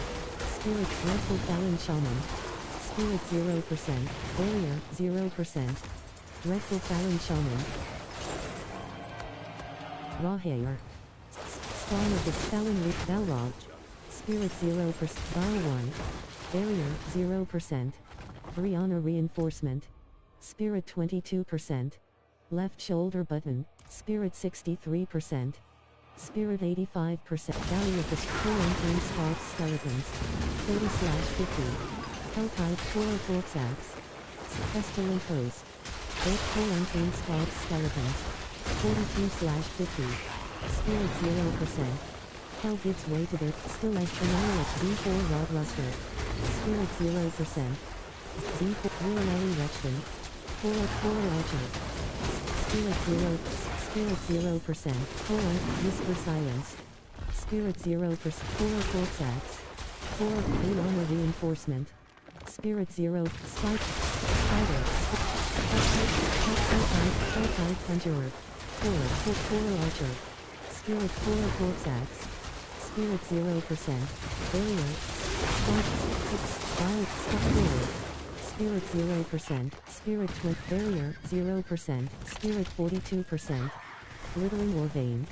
Spirit Dreadful Fallon Shaman. Spirit 0%. Barrier, 0%. Dreadful Fallon Shaman. Rawhead. Spawn of the Fallon Reap Balrog. Spirit 0%. Vile 1. Barrier, 0%. Brianna Reinforcement. Spirit 22%. Left shoulder button. Spirit 63%. Spirit 85%. Valley of the Full-Entering Spark Skeletons. 30/50. Helltide Toro Forxax. Pestilent Host. Both Full-Entering Spark Skeletons. 42/50. Spirit 0%. Hell gives way to their still edge Annihilate D4 Rod Luster. Spirit 0%. D4 Willowy Wretchman. 4 Archer. Spirit 0. Spirit 0%. Whisper Silence. Spirit 0%. 4 Forxax. 4 Clean Armor Reinforcement. Spirit 0. Spike. Spider. Helltide Conjurer. 4 Archer. Spirit 4 Forxax. Spirit 0%. Barrier. Spike 6. Violet. Stop. Spirit 0%. Spirit 20. Barrier 0%. Spirit 42%. Glittering Orvane.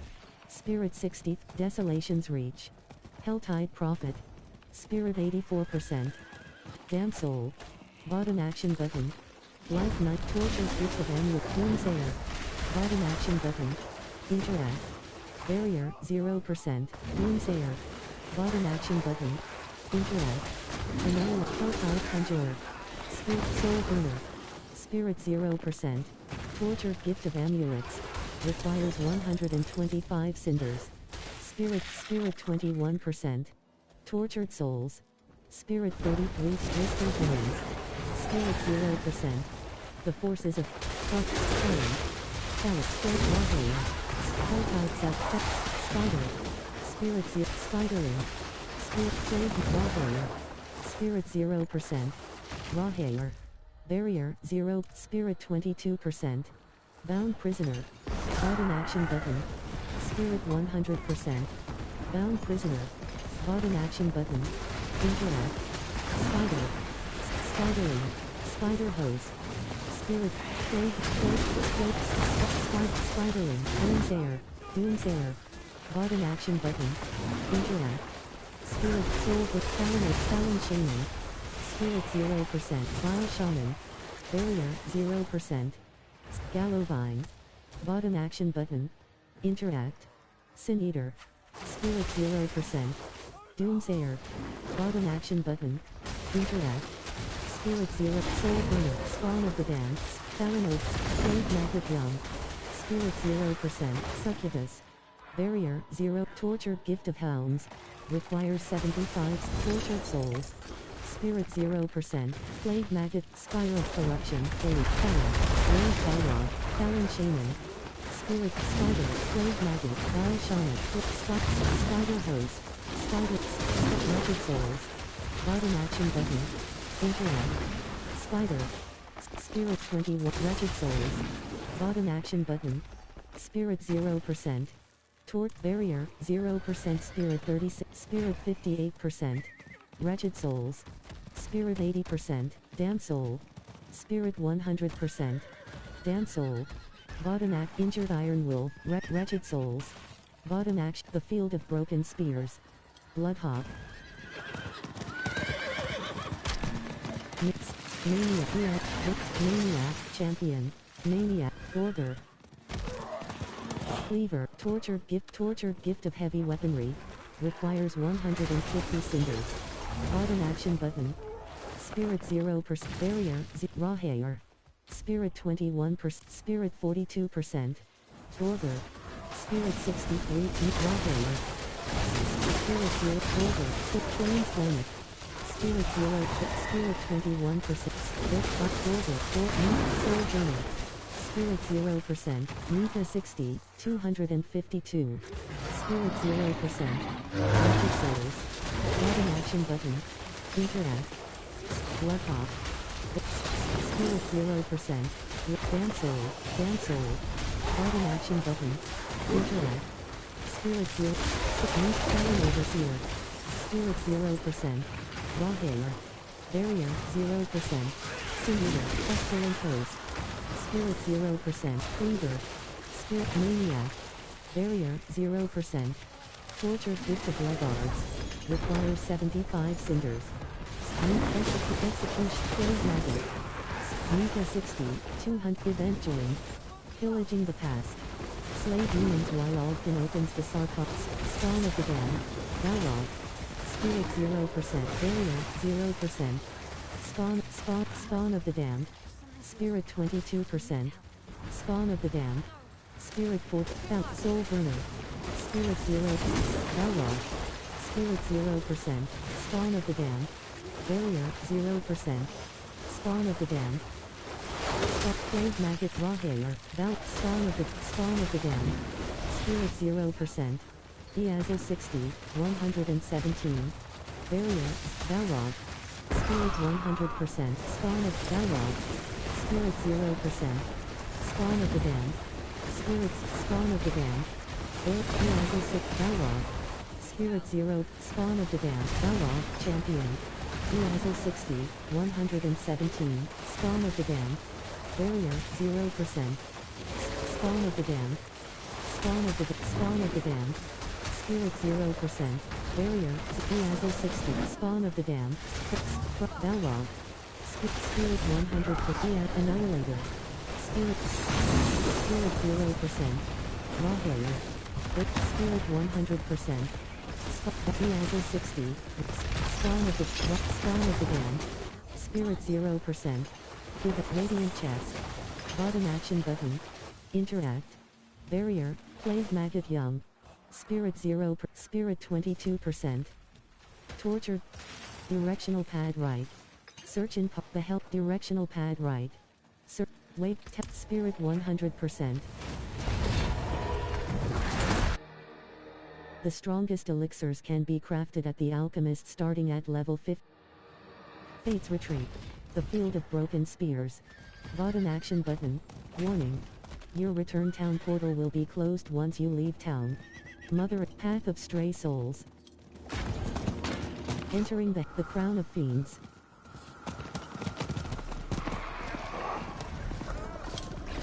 Spirit 60. Desolation's Reach. Helltide Prophet. Spirit 84%. Damn Soul. Bottom action button. Life Knight Torture's Gift of Amulet. Doomsayer. Bottom action button. Interact. Barrier 0%. Doomsayer. Bottom action button. Interact. Annihilate. Helltide Conjurer. Spirit Soul Burner. Spirit 0%. Tortured Gift of Amulets. Requires 125 cinders. Spirit 21%. Tortured Souls. Spirit 33 Twisted Hands. Spirit 0%. The Forces of Talent. Talent Straight Rawhead. Helltide Self Spider. Spirit 0 Spiderling. Spirit Slave Rawhead. Spirit 0%. Rawhead. Barrier 0. Spirit 22%. Bound Prisoner. Bottom action button. Spirit 100%. Bound Prisoner. Bottom action button. Interact. Spider. Spiderling. Spider Host. Spirit. Spiderling. Doomsayer. Bottom action button. Interact. Spirit Soul with Fallon Shaman. Spirit 0%. Vile Shaman. Barrier 0%. Gallovine. Bottom action button. Interact. Sin Eater. Spirit 0%. Doomsayer. Bottom action button. Interact. Spirit 0. Soul Burner. Spawn of the Dance. Fallon Oak. Slave Magnet Young. Spirit 0%. Succubus. Barrier 0. Tortured Gift of Hounds. Requires 75 Tortured Souls. Spirit 0%. Slave Maggot. Spiral Corruption. Holy Fire. Range Balrog. Fallon Shaman. Spirit Spider, Plague Maggot, Vile Shaman, Spider Hose, Spider, Wretched Souls, bottom action button, interact, Spider, Spirit 21, Wretched Souls, bottom action button, Spirit 0%, Torque Barrier, 0% Spirit 36, Spirit 58%, Wretched Souls, Spirit 80%, Damn Soul, Spirit 100%, Damn Soul, bottom act Injured Iron Wolf, Wretched Souls, bottom act The Field of Broken Spears, Bloodhawk, Maniac, Champion, Maniac, Order, Cleaver, Tortured Gift of Heavy Weaponry, requires 150 cinders, bottom action button, Spirit 0%, Barrier, Raw Hair, Spirit 21%, Spirit 42%, Order, Spirit 63, Raw Hair, Spirit 0, Order, Flames Hornet, Spirit 0, Spirit 21%, Order, Soul Journey, Spirit 0%, Mika 60, 252, Spirit 0%, Wretched Souls, bottom action button, interact, Bloodhawk, Spirit 0%, Damn Soul, bottom action button, interact, Spirit 0, Fallen Overseer, Spirit 0%, Raw Hair, Barrier 0%, Singular, Pestilent Host, Spirit 0%, Cleaver, Spirit Maniac, Barrier 0%, Tortured Gift of Leggards, requires 75 cinders, Execution, Plague Maggot, Mika 60, 200 Event Join, Pillaging the Past, Slay Demons while Aldkin opens the sarcophagus, Spawn of the Damned, Balrog, Spirit 0%, Barrier 0%, Spawn of the Damned, Spirit 22%, Spawn of the Damned, Spirit 4, Soul Burner, Spirit 0, Balrog, Spirit 0%, Spawn of the Damned, Barrier 0%, Spawn of the Damned, Plague Maggot Raw Hair, Spawn of the Damned, Spirit 0%, Diablo 60, 117, Barrier, Balrog, Spirit 100%, Spawn of Balrog, Spirit 0%, Spawn of the Damned, Spawn of the Damned, Diablo 6, Balrog, Spirit 0, Spawn of the Damned, Balrog, Champion, Diablo 60, 117, Spawn of the Damned, Barrier 0%, Spawn of the Damned, Spawn of the Damned, Spirit 0%, Barrier, Diablo 60, Spawn of the Damned, Balrog, Spirit 100%, Annihilator, Spirit 0%, Raw Hair, Spirit 100%, Diablo 60, Spawn of the Damned, Spirit 0%, Give a Radiant Chest, bottom action button, interact, Barrier, Plague Maggot Young, Spirit 0, Spirit 22%, Tortured, Directional Pad Right, Search in the Help, Directional Pad Right, Wait, Spirit 100%. The strongest elixirs can be crafted at the Alchemist starting at level 50. Fate's Retreat, the Field of Broken Spears, bottom action button, warning. Your return town portal will be closed once you leave town. Mother, Path of Stray Souls. Entering the Crown of Fiends.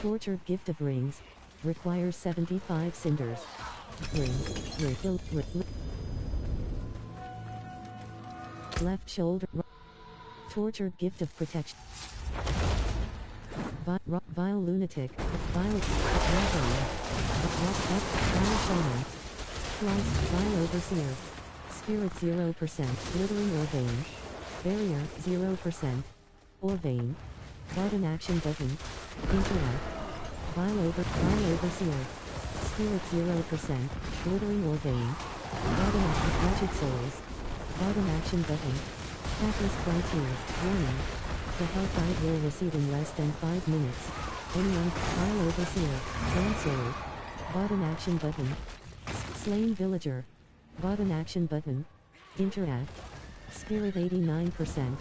Tortured Gift of Rings, requires 75 cinders. Left shoulder. Tortured Gift of Protection. Vile Lunatic. Vile Shaman. Vile Overseer. Spirit 0%. Glittering Orvane. Barrier 0%. Orvane. Bottom action button. Interact. Vile Overseer. Spirit 0%. Glittering Orvane. Bottom action. Wretched Souls. Bottom action button. Atlas Frontier. Warning. The health guide will receive in less than 5 minutes. Anyone. Vile Overseer. Damn Soul. Bottom action button. Slain villager. Bottom action button. Interact. Spirit 89%.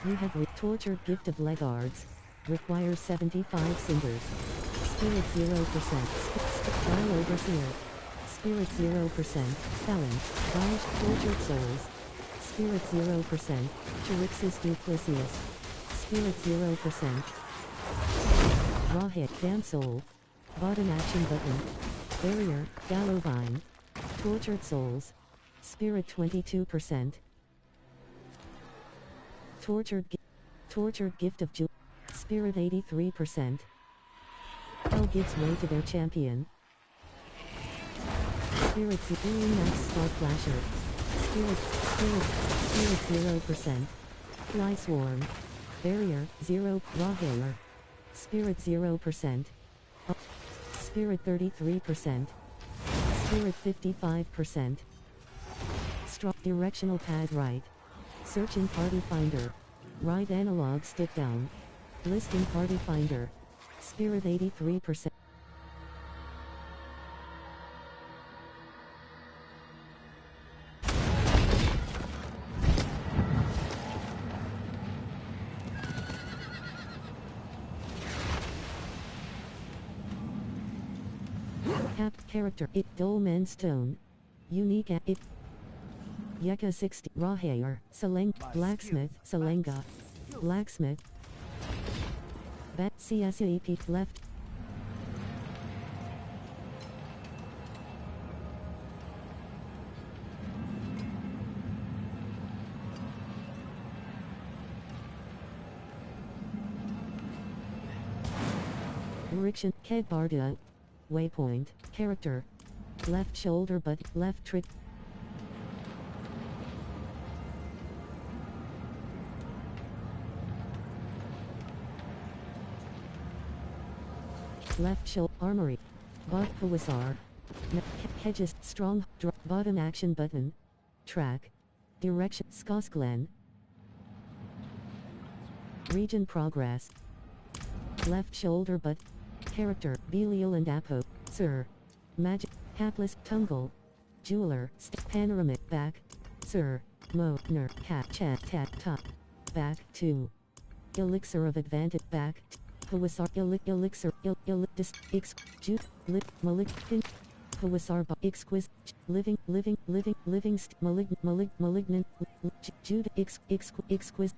You have tortured gift of legards. Requires 75 cinders. Spirit 0%. Dial overseer. Spirit 0%. Felon. Banished tortured souls. Spirit 0%. Charixis duplicius. Spirit 0%. Raw hit. Damn soul. Bottom action button. Barrier. Gallovine. Tortured souls. Spirit 22%. Tortured gift of jewel. Spirit 83%. Hell gives way to their champion. Spirit 0 Max Star Flasher. Spirit 0%. Fly Swarm. Barrier 0. Raw Hair. Spirit 0%. Spirit 33%. Spirit 55%. Strong directional pad right. Searching party finder. Right analog stick down. Listing party finder. Spirit 83%. Capped character. It Dolmen Stone. Unique at it. Yeka 60. Raw hair. Blacksmith. Salenga. Blacksmith. Bat CSEP left. Riction. Kedbarda. Waypoint. Character. Left shoulder but left trick. Left shoulder. Armory. Bot Pawasar. Hedges. Strong. Bottom action button. Track. Direction. Skosklen. Region progress. Left shoulder but. Character. Belial and Apo. Sir. Magic. Hapless. Tungle. Jeweler. Panoramic. Back. Sir. Mo. Ner. Cat. Chat. Tat. Top. Back. 2. Elixir of advantage. Back. Pawasar. Elixir. Jude. Lit. Malik. Pin. Pawasar. Exquisite. Living. Malignant. Jude. Exquisite.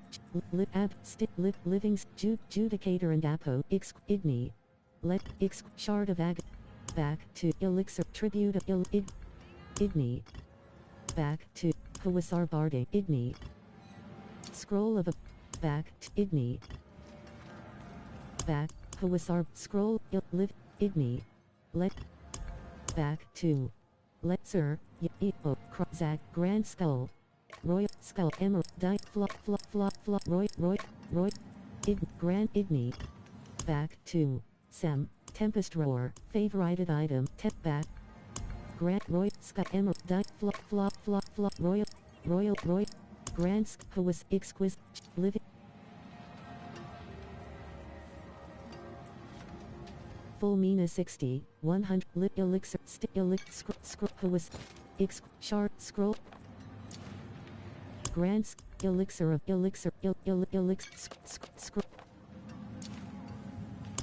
Ab. Stick. Living. Judicator and Apo. Igni. Let. Shard of Ag. Back to Elixir. Tribute of Igni. Back to Pawasar Barding. Igni. Scroll of a. Back to Igni. Back. Pawasar. Scroll. Live. Igni. Let. Back to. Let. Sir. Zag. Grand Skull. Royal. Skull. Emerald. Die. Roy. Grand Igni. Back to. Sem. Tempest Roar. Favorited item. Back. Grand Roy. Sky Emerald. Die. Royal. Grand Skull. Exquisite. Living. Full Mina 60. 100. Elixir. Shard. Scroll. Grand Elixir of Elixir.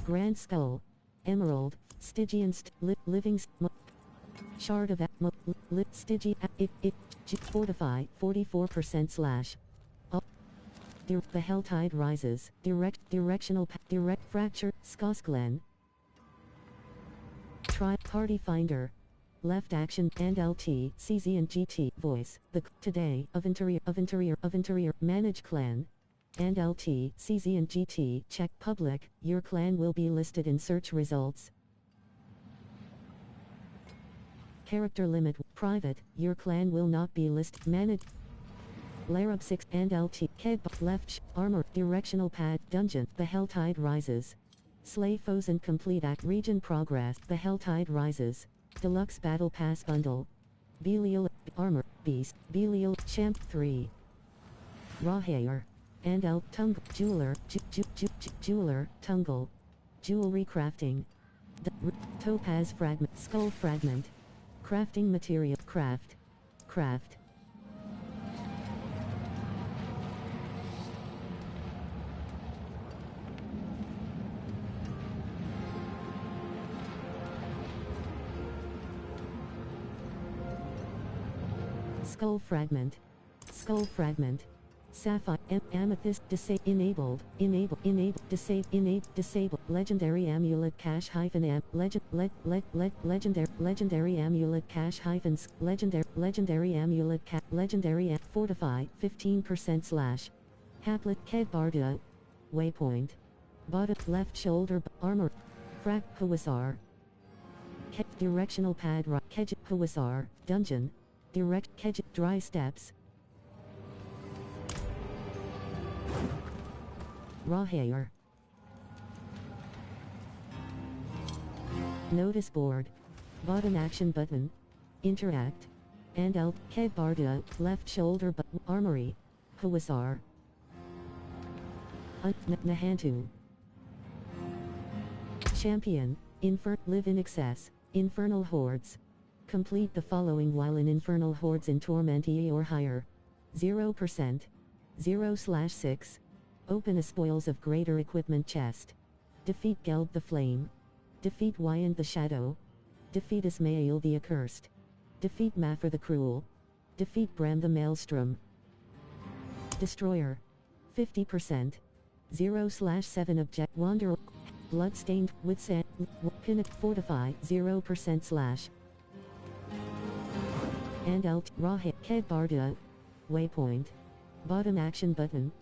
Grand Skull. Emerald. Stygian. Living. Shard of Stygian. Fortify. 44% slash. The Helltide rises. Directional. Direct fracture. Skosklen. Try party finder. Left action and LT, CZ and GT voice. The today of interior manage clan. And LT, CZ and GT check public. Your clan will be listed in search results. Character limit private. Your clan will not be listed. Manage. Larab 6 and LT. Ked left armor directional pad dungeon. The Helltide rises. Slay foes and complete act region progress. The Helltide rises. Deluxe battle pass bundle. Belial armor beast. Belial champ 3. Raw hair. And Tungle jeweler. Jeweler Tungle. Jewelry crafting. Topaz fragment. Skull fragment. Crafting material. Craft. Craft. Skull fragment. Skull fragment. Sapphire. Amethyst. Enabled. Disable. Legendary amulet cache hyphen am. Legendary amulet cache hyphens. Legendary amulet legendary fortify 15% slash. Haplet Ked Barda. Waypoint. Bottom left shoulder armor. Frak Huasar. Directional pad. Kej Huasar. Dungeon. Direct Kej dry steps. Raw hair. Notice board. Bottom action button. Interact. And Alt. Ked Barda. Left shoulder button. Armory. Huasar. Nahantu. Champion. Live in excess. Infernal hordes. Complete the following while in infernal hordes in Tormentii or higher. 0%. 0/6. Open a spoils of greater equipment chest. Defeat Gelb the Flame. Defeat Wyand the Shadow. Defeat Ismail the Accursed. Defeat Maffer the Cruel. Defeat Bram the Maelstrom. Destroyer. 50%. 0/7 object. Wanderer. Bloodstained. With sand. Pinnacle. Fortify. 0% slash. And Alt. Raw hit. Ked Barda. Waypoint. Bottom action button.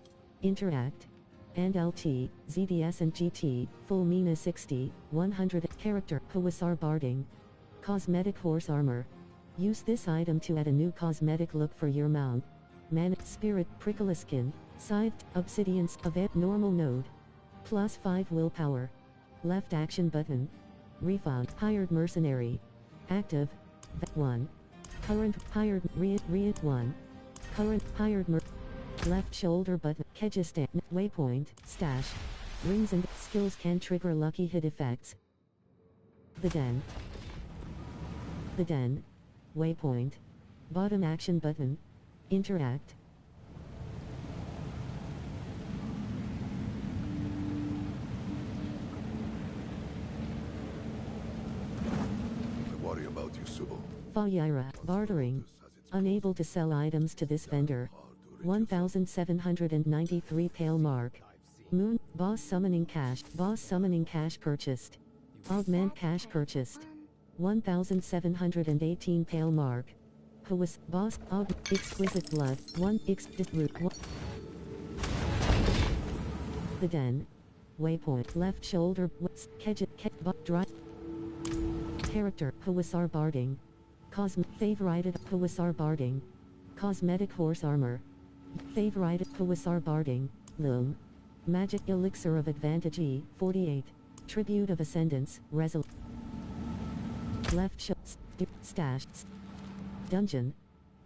Interact. And LT, ZDS and GT, full Mina 60, 100 character, Huasar Barding. Cosmetic horse armor. Use this item to add a new cosmetic look for your mount. Man, spirit, prickle skin, scythed, obsidians, normal node. +5 willpower. Left action button. Refund, hired mercenary. Active. 1. Current, hired, re 1. Current, hired left shoulder button. Kegistan. Waypoint. Stash. Rings and skills can trigger lucky hit effects. The Den. The Den. Waypoint. Bottom action button. Interact. I worry about you, Subo. Fayaira. Bartering. Unable to sell items to this vendor. 1793 pale mark. Moon. Boss summoning cash. Boss summoning cash purchased. Augment cash purchased. 1718 pale mark. Huas. Boss. Exquisite blood. 1 root. The Den. Waypoint. Left shoulder. Dry. Character. Huasar Barding. Favorited. Huasar Barding. Cosmetic horse armor. Favorited. Huasar Barding. Loom. Magic elixir of advantage E. 48. Tribute of ascendance. Left stash. Dungeon.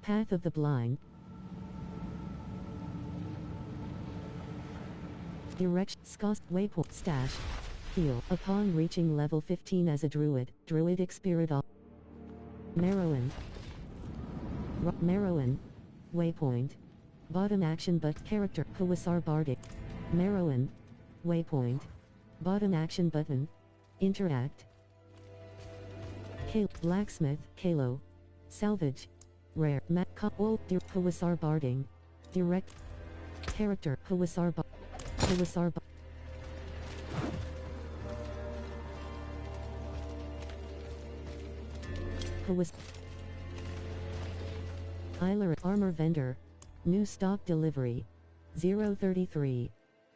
Path of the Blind. Direction. Scost. Waypoint. Stash. Heal. Upon reaching level 15 as a druid. Druidic spirit. Merowin. Merowin. Waypoint. Bottom action but character. Huasar Bardic. Merowin. Waypoint. Bottom action button. Interact. Blacksmith. Kalo. Salvage. Rare. Huasar Barding. Direct. Character. Huasar Eiler. Armor vendor. New stock delivery. 033.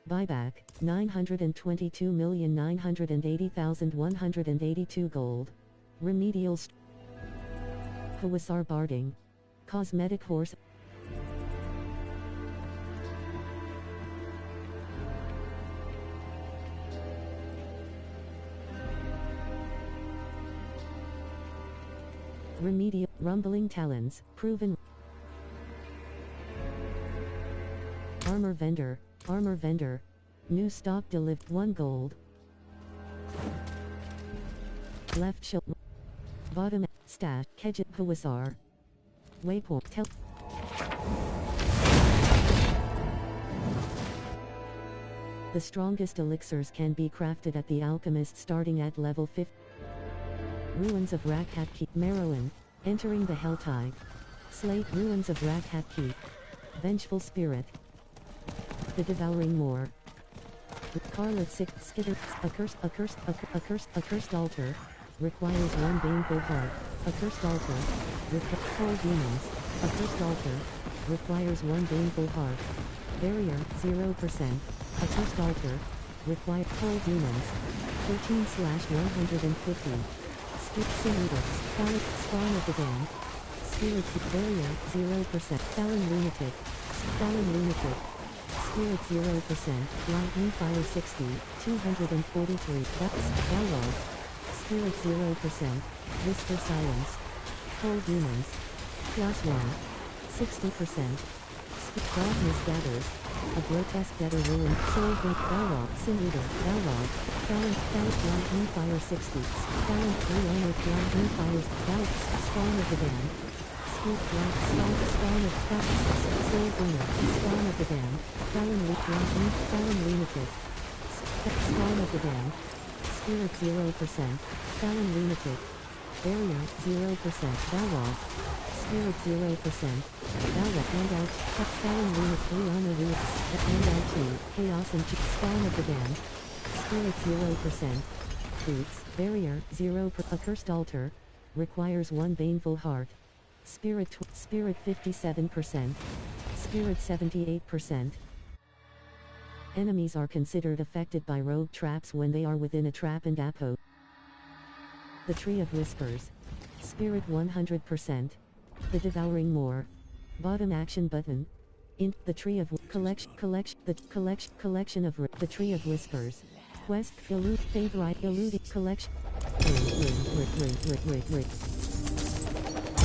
Buyback. 922,980,182 gold. Remedial. Huasar Barding. Cosmetic horse. Remedial. Rumbling talons. Proven. Armor vendor. Armor vendor. New stock delivered. 1 gold. left shoulder, bottom, stash, Kejit Hawasar, waypoint, The strongest elixirs can be crafted at the alchemist starting at level 50. Ruins of Rakhat Keep, Merowin, entering the Helltide. Slate Ruins of Rakhat Keep. Vengeful Spirit. The Devouring Moor. Carla Sick, Skitter, accursed altar. Requires one baneful heart. Accursed altar. Cold demons. Accursed altar. Requires one baneful heart. Barrier, 0%. Accursed altar. Require cold demons. 13/150. Simulus. Spawn of the Damned. Spirits barrier, 0%. Fallon Lunatic. Fallon Lunatic. Spirit 0%. Lightning Fire 60. 243. Dialog. Spirit 0%. Whisper Silence. Cold demons. Class 1. 60%. Darkness Gathers. A grotesque better ruin. Soul Break. Balrog. Sin Eater. Balrog. Fallon. Lightning Fire 60. Fallon 3 Armored. Lightning Fires. Balrog. Spawn of the Damned. Spirit Black. Spawn of Soul Bringer. Spawn of the Damned. Fallon Lightning. Fallon Lunatic. Spawn of the Damned. Spirit 0%. Fallon Lunatic. Barrier 0%. Balrog. Spirit 0%. Balrog. Handout. Fallon Lunatic. Liana Roots. Handout 2. Chaos and Spawn of the Damned. Spirit 0%. Boots. Barrier 0%. Accursed altar. Requires one baneful heart. Spirit 57%. Spirit 78%. Enemies are considered affected by rogue traps when they are within a trap and apo. The Tree of Whispers. Spirit 100%. The Devouring Moor. Bottom action button. The Tree of collection of the Tree of Whispers. Quest elude favorite eluding collection.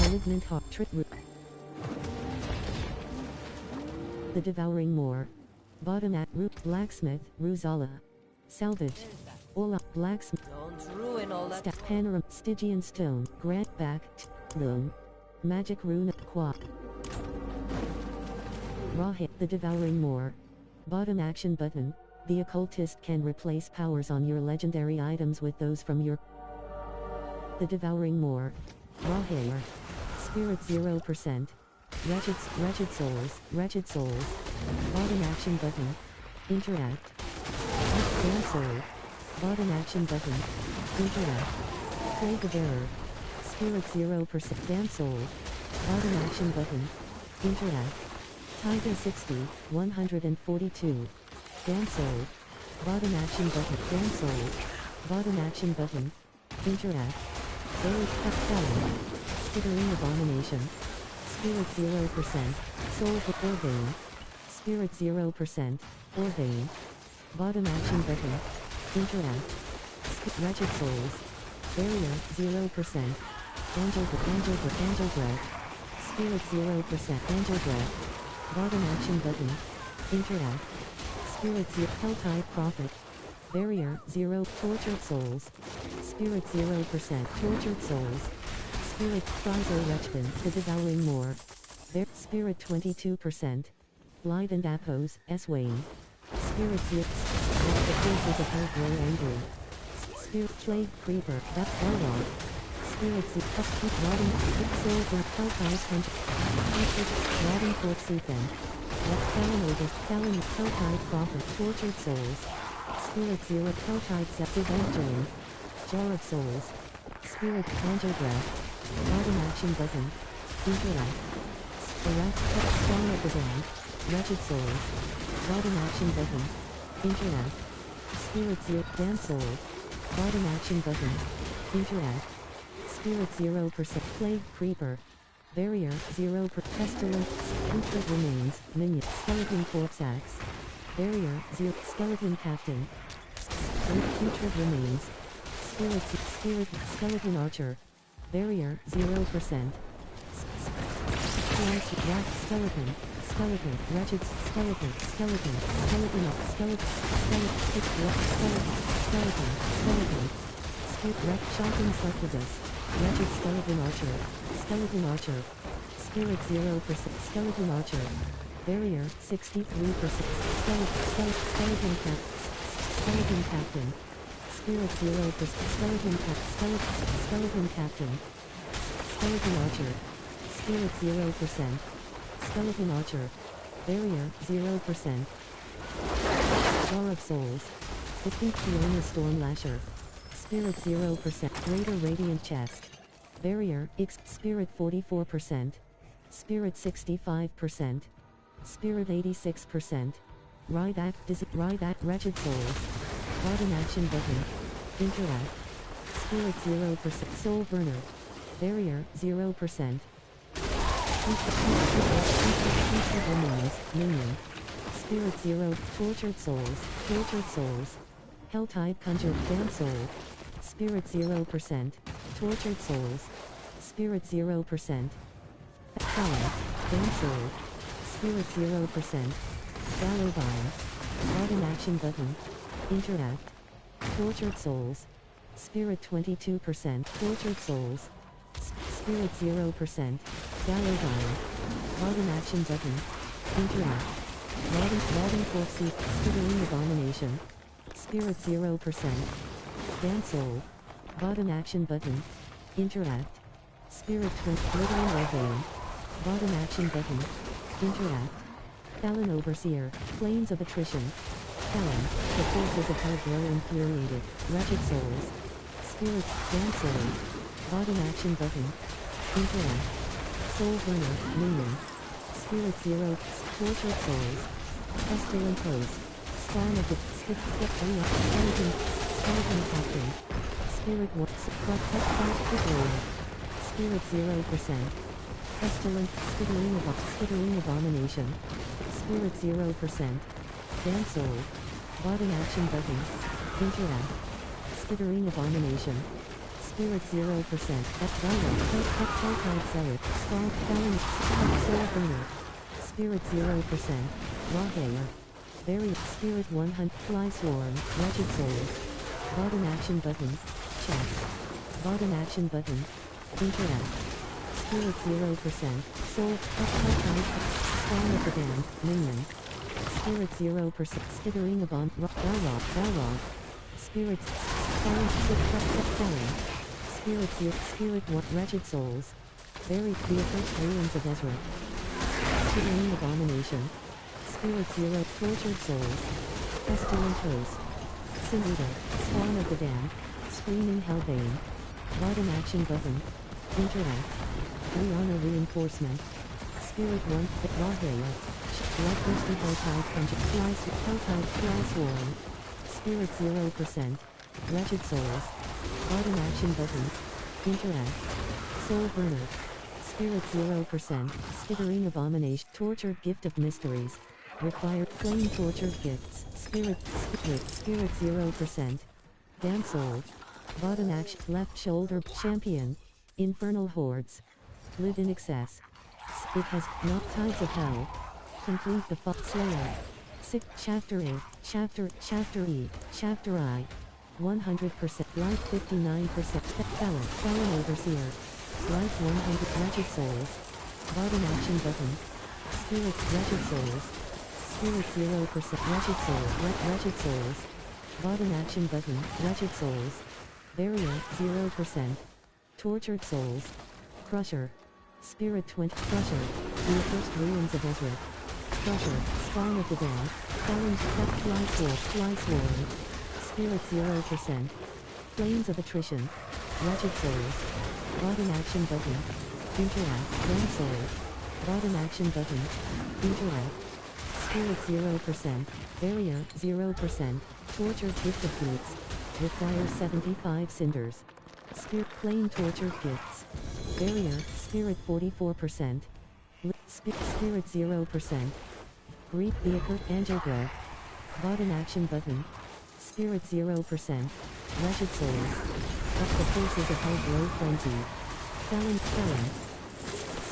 Malignant heart. The Devouring Moor. Bottom at root blacksmith Ruzala. Salvage. Ola blacksmith. Don't ruin all that. Panorama Stygian stone. Grant back. Loom. Magic rune qua. Rahe. The Devouring Moor. Bottom action button. The occultist can replace powers on your legendary items with those from your. The Devouring Moor. Rahe. Spirit 0%. Wretched souls. Bottom action button. Interact. Damn soul. Bottom action button. Interact. Play the bearer. Spirit 0%. Damn soul. Bottom action button. Interact. Tiger 60, 142. Damn soul. Bottom action button. Damn soul. Bottom action button. Interact. Buried Felon. Skittering Abomination. Spirit 0%. Soul Orvane. Spirit 0%. Orvane. Bottom action button. Interact. Wretched Souls. Barrier 0%. Angel Breath. Spirit 0%. Angel Breath. Bottom action button. Interact. Spirit 0. Helltide Prophet. Barrier 0. Tortured Souls. Spirit 0%. Tortured Souls. Spirit Frizo Wretchbin. The Devouring Moor. Spirit 22%. Light and Apos. Wayne. Spirit 0. The forces of hell grow angry. Spirit Plague Creeper. That's Warlock. Spirit 0. Rotting Souls and Helltide Punch. Rotting Fort Seafen. Felon Helltide Prophet. Tortured Souls. Spirit 0. Helltide Evangelion. Jar of Souls. Spirit Angel Breath. Bottom action button. Interact. Spawn of the Damned. Wretched Souls. Bottom action button. Interact. Spirit 0. Damn Soul. Bottom action button. Interact. Spirit 0%. Plague Creeper. Barrier 0%. Pestilence. Putrid Remains. Minion. Skeleton Corpse Axe. Barrier 0. Skeleton Captain. Putrid Remains. Spirit Skeleton Archer. Barrier 0%. Skeleton. Wretched skeleton. Spirit Shocking Succubus. Wretched Skeleton Archer. Skeleton Archer. Spirit 0%. Skeleton Archer. Barrier 63%. Skeleton Captain. Spirit 0%. Skeleton Captain. Skeleton Archer. Spirit 0%. Skeleton Archer. Barrier 0%. War of Souls. Defeat Fiona Stormlasher. Spirit 0%. Greater Radiant Chest. Barrier X. Spirit 44%. Spirit 65%. Spirit 86%. Ryback Wretched Souls. Button Action Button. Interact. Spirit 0%. Soul Burner. Barrier 0%. Minion. Spirit 0. Tortured Souls. Helltide Conjure. Damn Soul. Spirit 0%. Tortured Souls. Spirit 0%. Talon. Damn Soul. Spirit 0%. Gallowvine. Button Action Button. Interact. Tortured Souls. Spirit 22%. Tortured Souls. Spirit 0%. Gallowvine. Button Action Button. Interact. Rotting Corpse. Skittering Abomination. Spirit 0%. Damn Soul. Button Action Button. Interact. Spirit 20. Glittering Orvane. Button Action Button. Interact. Talon Overseer. Plains of Attrition. Talon. The forces of hell grow infuriated. Wretched Souls. Spirits. Damn Soul. Button Action Button. Interact. Soul Burner. Minion. Spirit 0. Tortured Souls. Pestilent Pose. Spawn of the Skeleton Captain. Spirit 1. Spirit 0%. Pestilent. Skittering Abomination. Spirit 0%. Damn Soul. Button Action Button. Interact. Skittering Abomination. Spirit 0%. Helltide Zealot. Spawn. Talon. Soul Burner. Spirit 0%. Rawhair. Barrier. Spirit 100. Fly Swarm. Wretched Souls. Button Action Button. Chest. Button Action Button. Interact. Spirit 0%. Soul. Spawn of the Damned. Minion. Spirit 0%. Skittering Balrog. Spirit. Fallen. Spirit 0. Spirit 1. Wretched Souls. Buried. The Accursed Ruins of Ezra. Skittering Abomination. Spirit 0. Tortured Souls. Pestilent Host. Sin Eater. Spawn of the Damned. Screaming Hellbane. Button Action Button. Interact. Liana Reinforcement. Spirit 1. Rawhair. Bloodthirsty Helltide Conjure. Helltide Fly Swarm. Spirit 0%. Wretched Souls. Button Action Button. Interact. Soul Burner. Spirit 0%. Skittering Abomination. Tortured Gift of Mysteries. Required Flame Tortured Gifts. Spirit 0%. Damn Soul. Button Action. Left Shoulder. Champion. Infernal Hordes. Live in Excess. It has not Tides of Hell. Complete the Slayer. Chapter A. Chapter E. Chapter I. 100%. Life 59%. Fallen Overseer. Life 100. Wretched Souls. Button Action Button. Spirit. Wretched Souls. Spirit 0%. Wretched Souls. Wretched Souls. Button Action Button. Wretched Souls. Barrier 0%. Tortured Souls. Crusher. Spirit 20. Crusher. The Accursed Ruins of Ezra. Crusher. Spawn of the Damned. Challenge. Fly Swarm. Spirit 0%. Flames of Attrition. Wretched Souls. Button Action Button. Interact. Damn Soul. Button Action Button. Interact. Spirit 0%. Barrier 0%. Tortured Gift of Boots. Requires 75 cinders. Flame Tortured Gifts. Barrier. Spirit 44%. Spirit 0%. Greet the Accursed Angel Breath. Button Action Button. Spirit 0%. Wretched Souls. Up the forces of Hell Grow Frenzy. Talon.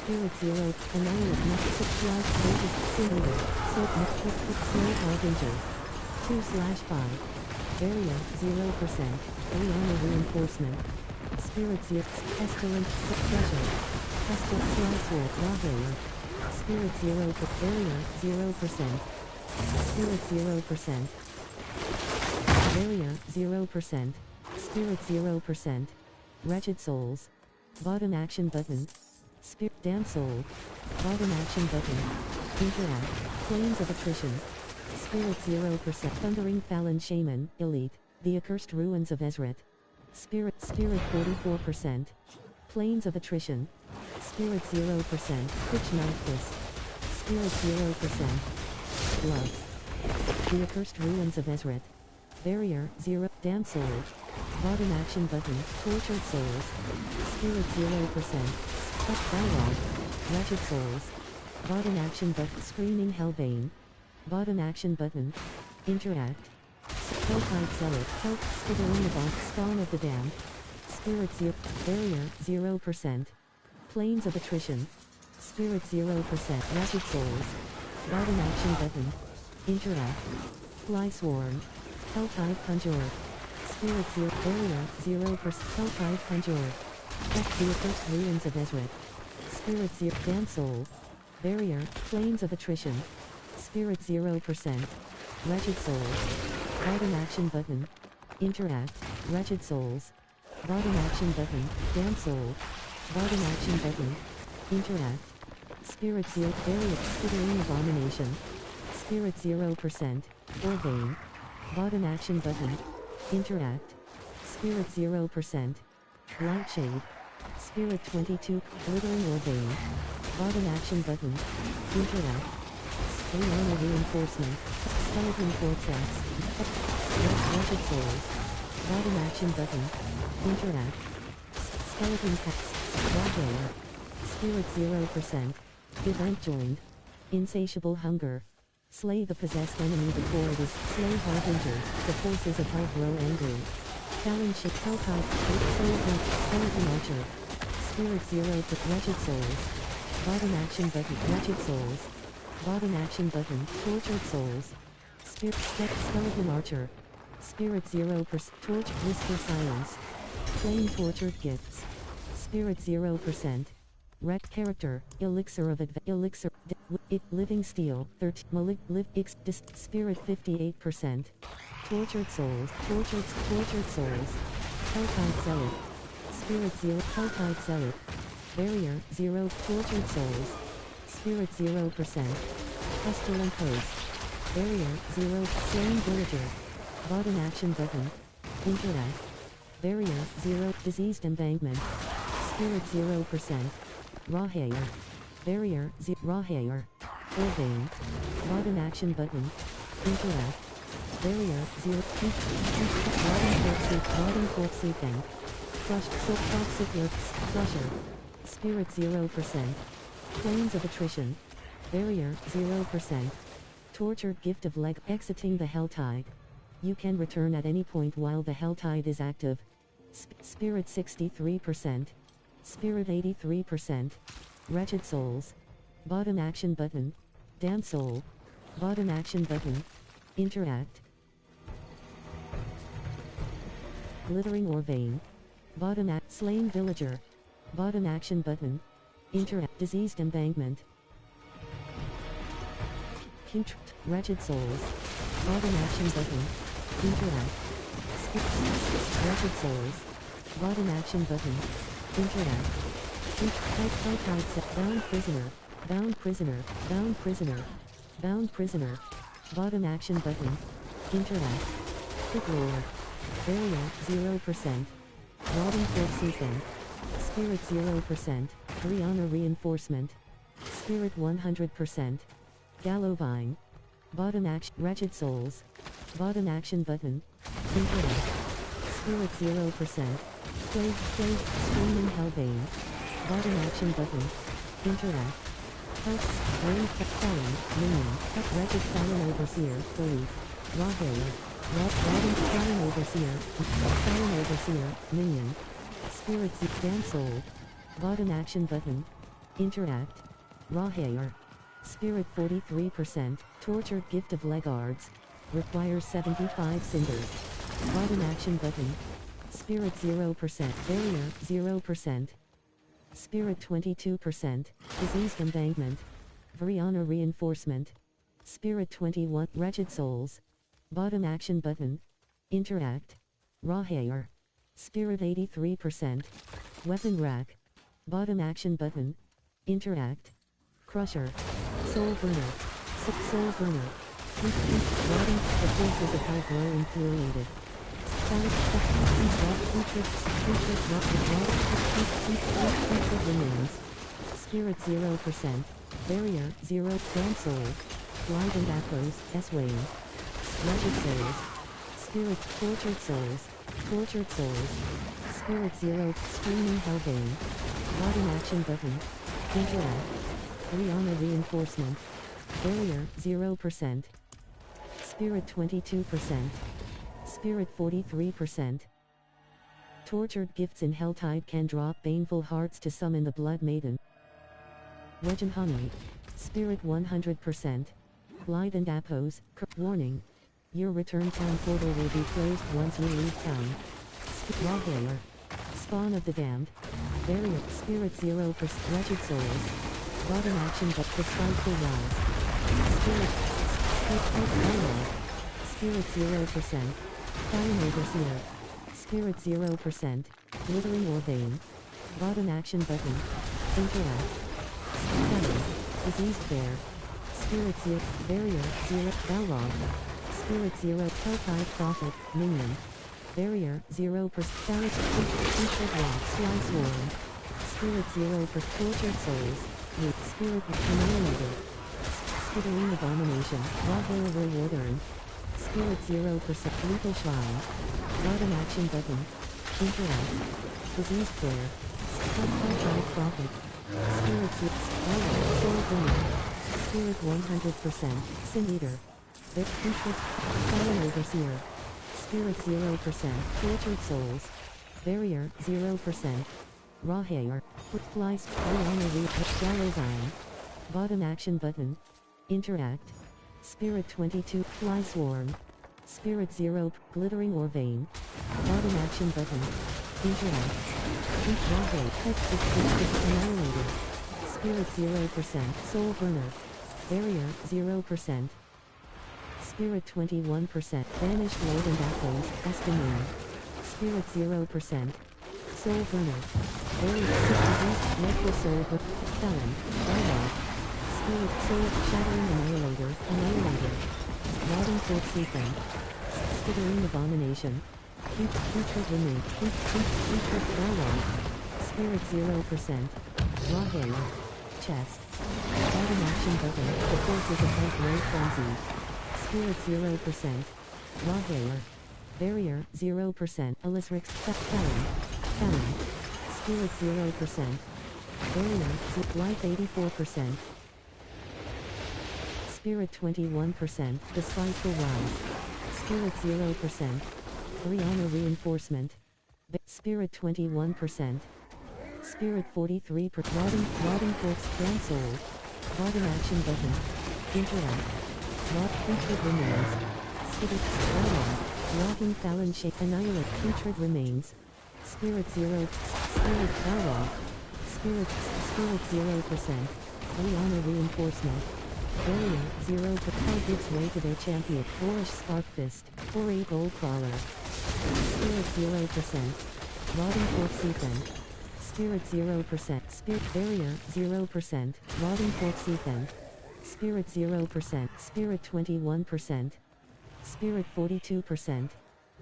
Spirit 0. Annihilate Must Life Pages. Simulator. Snow Harbinger. 2/5. Barrier, 0%. Rihanna reinforcement. Spirit 0. Pestilent, pressure. Pestilent, fly sword, Rahair. Spirit 0. Barrier, 0%. Spirit 0%. Barrier, 0%. Spirit 0%. Wretched souls. Bottom action button. Spirit damn soul. Bottom action button. Interact. Planes of attrition. Spirit 0%. Thundering Fallon Shaman, Elite. The Accursed Ruins of Ezret. Spirit 44%. Planes of attrition. Spirit 0%. Pitch Night Fist. Spirit 0%. Blood. The Accursed Ruins of Ezret. Barrier 0. Damn soul. Bottom action button. Tortured souls. Spirit 0%. Touch dialogue. Wretched souls. Bottom action button. Screaming Hellbane. Bottom action button. Interact. Helltide Zealot. Help. Skithering the boss. Spawn of the Damned. Spirit 0. Barrier 0%. Planes of attrition. Spirit 0%. Wretched souls. Bottom action button. Interact. Fly Swarm. Helltide Conjure. Spirit 0. Barrier 0%. Helltide Conjure. F. The Accursed Ruins of Ezret. Spirit 0. Damn Soul. Barrier. Planes of attrition. Spirit 0%. Wretched Souls. Bottom action button. Interact. Wretched Souls. Bottom action button. Damn Soul. Bottom action button. Interact. Spirit 0. Barrier. Skittering Abomination. Spirit 0%. Orvane. Bottom action button. Interact. Spirit 0%. Lightshade. Spirit 22. Glittering Orvane. Bottom action button. Interact. Rihanna reinforcement. Skeleton Cortex. Wretched souls. Bottom action button. Interact. Skeleton Caps. Rahair. Spirit 0%. Event joined. Insatiable hunger. Slay the possessed enemy before it is. Slay Harbinger. The forces of hell grow angry. Challenge ship. Hellkite. Skeleton Archer. Spirit 0. Wretched souls. Bottom action button. Wretched souls. Bottom action button. Tortured souls. Spirit. Skeleton Archer. Spirit 0%. Torch. Whisper Silence. Flame Tortured Gifts. Spirit 0%. Wrecked Character. Elixir of Elixir. Living Steel. 13. Spirit 58%. Tortured Souls. Tortured Souls. Helltide Zealot. Spirit 0. Helltide Zealot. Barrier 0. Tortured Souls. Spirit 0%. Pestilent Host. Barrier 0. Slain Villager. Bottom action button. Interact. Barrier 0. Diseased Embankment. Spirit 0%. Rahair. Barrier 0. Rahair. Orvane. Bottom action button. Interact. Barrier 0. Bottom Court Seeking. Crushed Silk Toxic Earths. Crusher. Spirit 0%. Planes of Attrition. Barrier 0%. Tortured Gift of Leg. Exiting the Helltide. You can return at any point while the Helltide is active. Spirit 63%. Spirit 83%. Wretched Souls. Bottom action button. Damn Soul. Bottom action button. Interact. Glittering Orvane. Bottom act. Slain Villager. Bottom action button. Interact. Diseased Embankment. Putrid. Wretched Souls. Bottom action button. Interact. Wretched Souls. Bottom action button. Interact. Bound Prisoner. Bound Prisoner. Bound Prisoner. Bound Prisoner. Bottom action button. Interact. Pit Lord. Barrier 0%. Rotting Court Seeking. Spirit 0%. Rihanna Reinforcement. Spirit 100%. Gallovine. Bottom action. Wretched Souls. Bottom action button. Interact. Spirit 0%. Plague. Screaming Hellbane. Bottom action button. Interact. Help. Rain. Fallen. Minion. Wretched Fallen Overseer. Delete. Rahair. Rotting Fallen Overseer. Fallen Overseer. Minion. Spirit Damn Soul. Bottom action button. Interact. Rahair. Spirit 43%. Tortured Gift of Legards. Requires 75 cinders. Bottom action button. Spirit 0%. Barrier 0%. Spirit 22%. Diseased embankment. Vriana reinforcement. Spirit 21. Wretched souls. Bottom action button. Interact. Raw hair. Spirit 83%. Weapon rack. Bottom action button. Interact. Crusher. Soul burner. Soul burner. Rotting. The forces of hell grow infuriated. Remains. Spirit 0%. Barrier 0. Grand soul. Light and Apples. S-Wayne. Wretched souls. Spirit. Tortured souls. Tortured souls. Spirit 0. Screaming Hellbane. Bottom action button. Interact. Rihanna reinforcement. Barrier 0%. Spirit 22%. Spirit 43%. Tortured gifts in Helltide can drop baneful hearts to summon the Blood Maiden. Wedge and Honey. Spirit 100%. Glide and Appos. Warning. Your return town portal will be closed once you leave town. Raw Hair. Spawn of the Damned. Barrier. Spirit 0%. Wretched Souls. Bottom action but the spiteful rise. Spirit 0%. Fire Overseer. Spirit 0%. Glittering Ordain. Bottom action button. Interact. Stunning. Diseased Bear. Spirit 0. Barrier 0. Balrog. Spirit 0. Helltide Prophet. Minion. Barrier 0%. Phallic. Featured Rock. Sly Swarm. Spirit 0%. Tortured Souls. With Spirit Annihilator. Skittering Abomination. Raw Hair Reward Earned. Spirit 0%. Lethal Shrine. Bottom action button. Interact. Disease Flare. Helltide Prophet. Spirit 6. Soul Bringer. Spirit 100%. Sin Eater. Fire Overseer. Spirit 0%. Tortured Souls. Barrier 0%. Raw Hair. Flies. Shallow Vine. Bottom action button. Interact. Spirit 22. Fly Swarm. Spirit 0. Glittering Orvain. Bottom action button. Interact. Raw Hair. Annihilated. Spirit 0%. Soul Burner. Barrier 0%. Spirit 21%. Banished Lord and Apples. Estimate. Spirit 0%. Soul Burner. Barrier 6%. Necro Soul Burner. Felon. Dialogue. Spirit Soul. Shattering Annihilator. Annihilator. Rotting Fort Season. Skittering Abomination. Putrid Remake. Putrid Dialogue. Spirit 0%. Raw Hair. Chest. Bottom action button. The forces of hell grow frenzied. Spirit 0%. Raw Hair. Barrier 0%. Elisrix. Felon. Felon. Spirit 0%. Barrier. Life 84%. Spirit 21%. The Spiteful Rise. Spirit 0%. Rihanna Reinforcement. Spirit 21%. Spirit 43%. Rotting Corpse. Grand Soul. Bottom action button. Interact. Putrid Remains. Spirit. Dialogue. Rocking Fallon Shape. Annihilate. Putrid Remains. Spirit 0. Spirit. Dialogue. Spirit 0%. Rihanna Reinforcement. Barrier 0. Propel gives way to their champion. Boorish Sparkfist. 4A Gold Crawler. Spirit 0%. Rotting Corpse Ethan. Spirit 0%. Spirit Barrier 0%. Rotting Corpse Ethan. Spirit 0%. Spirit 21%. Spirit 42%.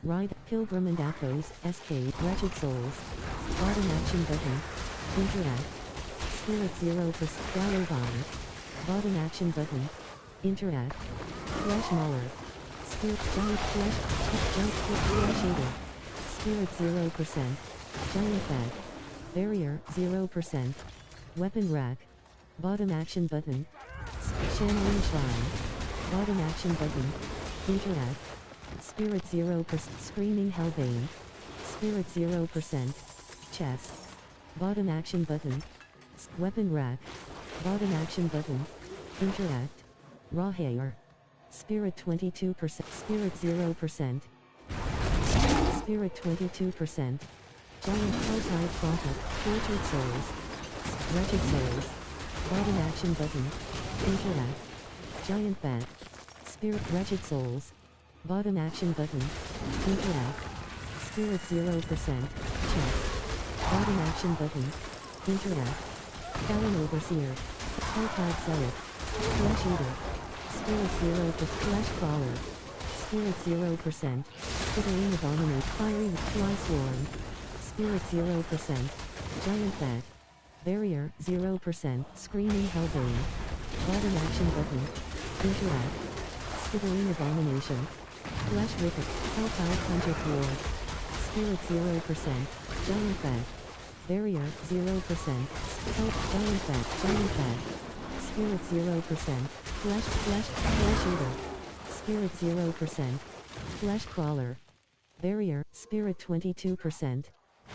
Ride. Pilgrim and Appos. SK. Wretched Souls. Bottom action button. Interact. Spirit 0%. Gallow Vine. Bottom action button. Interact. Flesh Mauler. Spirit Giant Flesh. Giant Flesh Eater. Spirit 0%. Giant Fat. Barrier 0%. Weapon Rack. Bottom action button. Channeling Shrine. Bottom action button. Interact. Spirit 0%. Screaming Hellbane. Spirit 0%. Chest. Bottom action button. Weapon Rack. Bottom action button. Interact. Raw Hair. Spirit 22%, Spirit 0%, Spirit 22%, Giant Helltide Prophet, Tortured Souls, Wretched Souls, Bottom Action Button, Interact, Giant Bat, Spirit Wretched Souls, Bottom Action Button, Interact, Spirit 0%, Check, Bottom Action Button, Interact, Talon Overseer, Helltide Zealot, Flesh Eater, Spirit 0 to Flesh Crawler, Spirit 0%, Fiddling Abominate, Fiery Fly Swarm, Spirit 0%, Giant Bat, Barrier 0%, Screaming Hellbane, Bottom Action Button, Interact, Fiddling Abomination, Flesh Ripper, Helltide Hunter Ward, Spirit 0%, Giant Bat, Barrier 0%, Giant Bat, Spirit 0%, Flesh Eater, Spirit 0%, Flesh Crawler, Barrier, Spirit 22%,